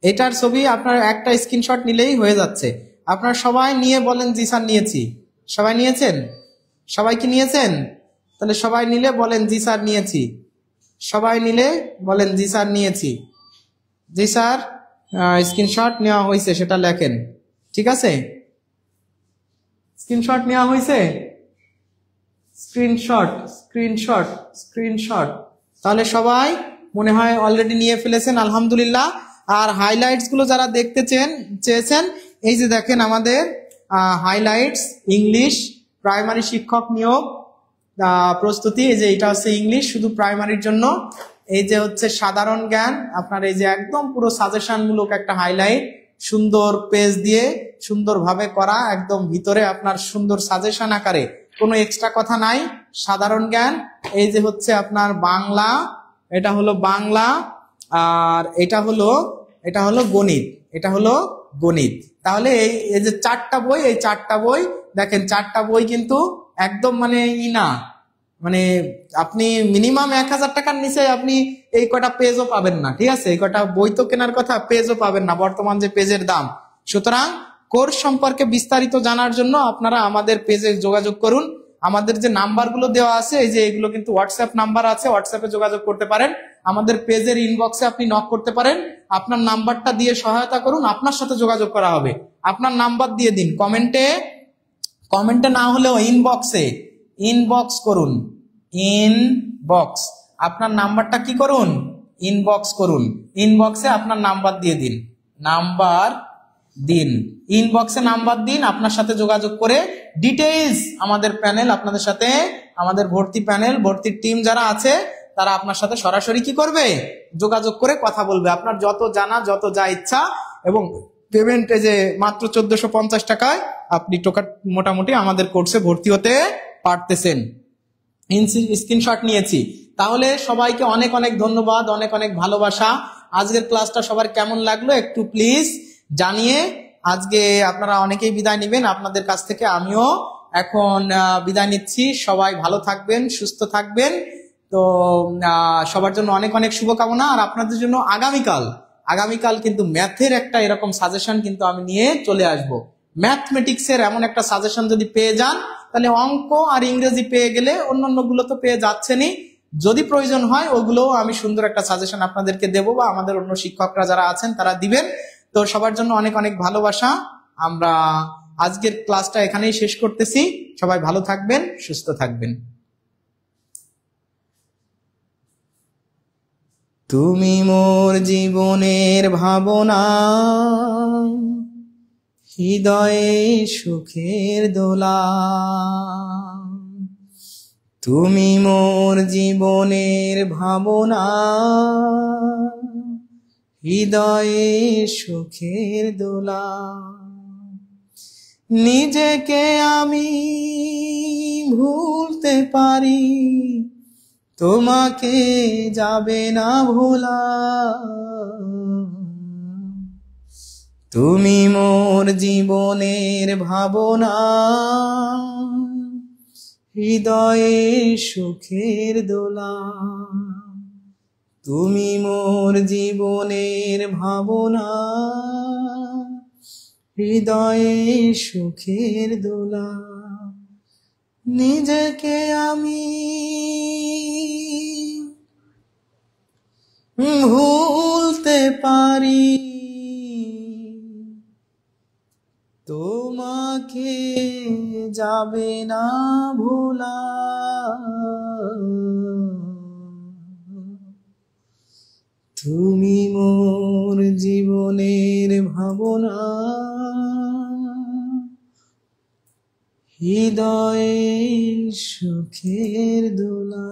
এটার ছবি আপনার একটা স্ক্রিনশট নিলেই হয়ে যাচ্ছে। আপনারা সবাই নিয়ে বলেন জি স্যার নিয়েছি। সবাই নিয়েছেন? সবাই কি নিয়েছেন? তাহলে সবাই নিলে বলেন জি স্যার নিয়েছি। সবাই নিলে বলেন জি স্যার নিয়েছি। জি স্যার স্ক্রিনশট নেওয়া হয়েছে সেটা লেখেন, ঠিক আছে? স্ক্রিনশট নেওয়া হয়েছে, স্ক্রিনশট। তাহলে সবাই মনে হয় অলরেডি নিয়ে ফেলেছেন, আলহামদুলিল্লাহ। আর হাইলাইটস গুলো যারা দেখতে চেয়েছেন, এই যে দেখেন আমাদের হাইলাইটস ইংলিশ প্রাইমারি শিক্ষক নিয়োগ প্রস্তুতি। এই যে এটা হচ্ছে ইংলিশ শুধু প্রাইমারির জন্য। এই যে হচ্ছে সাধারণ জ্ঞান, আপনার এই যে একদম পুরো সাজেশন মূলক একটা হাইলাইট, সুন্দর পেজ দিয়ে সুন্দরভাবে করা, একদম ভিতরে আপনার সুন্দর সাজেশন আকারে, কোনো এক্সট্রা কথা নাই। সাধারণ জ্ঞান, এই যে হচ্ছে আপনার বাংলা, এটা হলো বাংলা, আর এটা হলো গণিত। তাহলে এই যে 4টা বই, এই 4টা বই দেখেন, 4টা বই কিন্তু একদম মানে মানে আপনি মিনিমাম 1000 টাকার নিচে আপনি এই কটা পেজও পাবেন না, ঠিক আছে? এই কটা বই তো কেনার কথা, পেজও পাবেন না বর্তমান যে পেজের দাম। সুতরাং কোর্স সম্পর্কে বিস্তারিত জানার জন্য আপনারা আমাদের পেজে যোগাযোগ করুন। আমাদের যে নাম্বারগুলো দেওয়া আছে, এই যে এগুলো কিন্তু হোয়াটসঅ্যাপ নাম্বার আছে, হোয়াটসঅ্যাপে যোগাযোগ করতে পারেন। আমাদের পেজের ইনবক্সে আপনি নক করতে পারেন, আপনার নাম্বারটা দিয়ে সহায়তা করুন, আপনার সাথে যোগাযোগ করা হবে। আপনার নাম্বার দিয়ে দিন, কমেন্টে না হলেও ইনবক্স করুন, ইনবক্স। আপনার নাম্বারটা কি করুন, ইনবক্স করুন। ইনবক্সে আপনার নাম্বার দিয়ে দিন, ইনবক্সে নাম্বার দিন। আপনার সাথে যোগাযোগ করে ডিটেইলস আমাদের প্যানেল আপনাদের সাথে, আমাদের ভর্তি প্যানেল, ভর্তির টিম যারা আছে তারা আপনার সাথে সরাসরি কি করবে, যোগাযোগ করে কথা বলবে। আপনার যত জানা, যত যা ইচ্ছা, এবং পেমেন্টে যে মাত্র 1450 টাকায় আপনি মোটামুটি আমাদের কোর্সে ভর্তি হতে পারতেছেন। স্ক্রিনশট নিয়েছি। তাহলে সবাইকে অনেক অনেক ধন্যবাদ, অনেক অনেক ভালোবাসা। আজকের ক্লাসটা সবার কেমন লাগলো একটু প্লিজ জানিয়ে আজকে আপনারা অনেকেই বিদায় নেবেন, আপনাদের কাছ থেকে আমিও এখন বিদায় নিচ্ছি। সবাই ভালো থাকবেন, সুস্থ থাকবেন। তো সবার জন্য অনেক অনেক শুভকামনা। আর আপনাদের জন্য আগামীকাল কিন্তু ম্যাথের একটা এরকম সাজেশন কিন্তু আমি নিয়ে চলে আসব। ম্যাথমেটিক্সের এমন একটা সাজেশন যদি পেয়ে যান, তাহলে অঙ্ক আর ইংরেজি পেয়ে গেলে অন্যান্য গুলো তো পেয়ে যাচ্ছেনই, যদি প্রয়োজন হয় ওগুলো আমি সুন্দর একটা সাজেশন আপনাদেরকে দেবো, বা আমাদের অন্য শিক্ষকরা যারা আছেন তারা দিবেন। তো সবার জন্য অনেক অনেক ভালোবাসা। আমরা আজকের ক্লাসটা এখানেই শেষ করতেছি। সবাই ভালো থাকবেন, সুস্থ থাকবেন। তুমি মোর জীবনের ভাবনা, হৃদয়ে সুখের দোলা। তুমি মোর জীবনের ভাবনা, হৃদয়ে সুখের দোলা। নিজেকে আমি ভুলতে পারি, তোমাকে যাবে না ভোলা। তুমি মোর জীবনের ভাবনা, হৃদয়ে সুখের দোলা। তুমি মোর জীবনের ভাবনা, হৃদয়ে সুখের দোলা। নিজেকে আমি ভুলতে পারি, তোমাকে যাবে না ভোলা। তুমি মোর জীবনের ভাবনা, হৃদয়ে সুখের দোলা।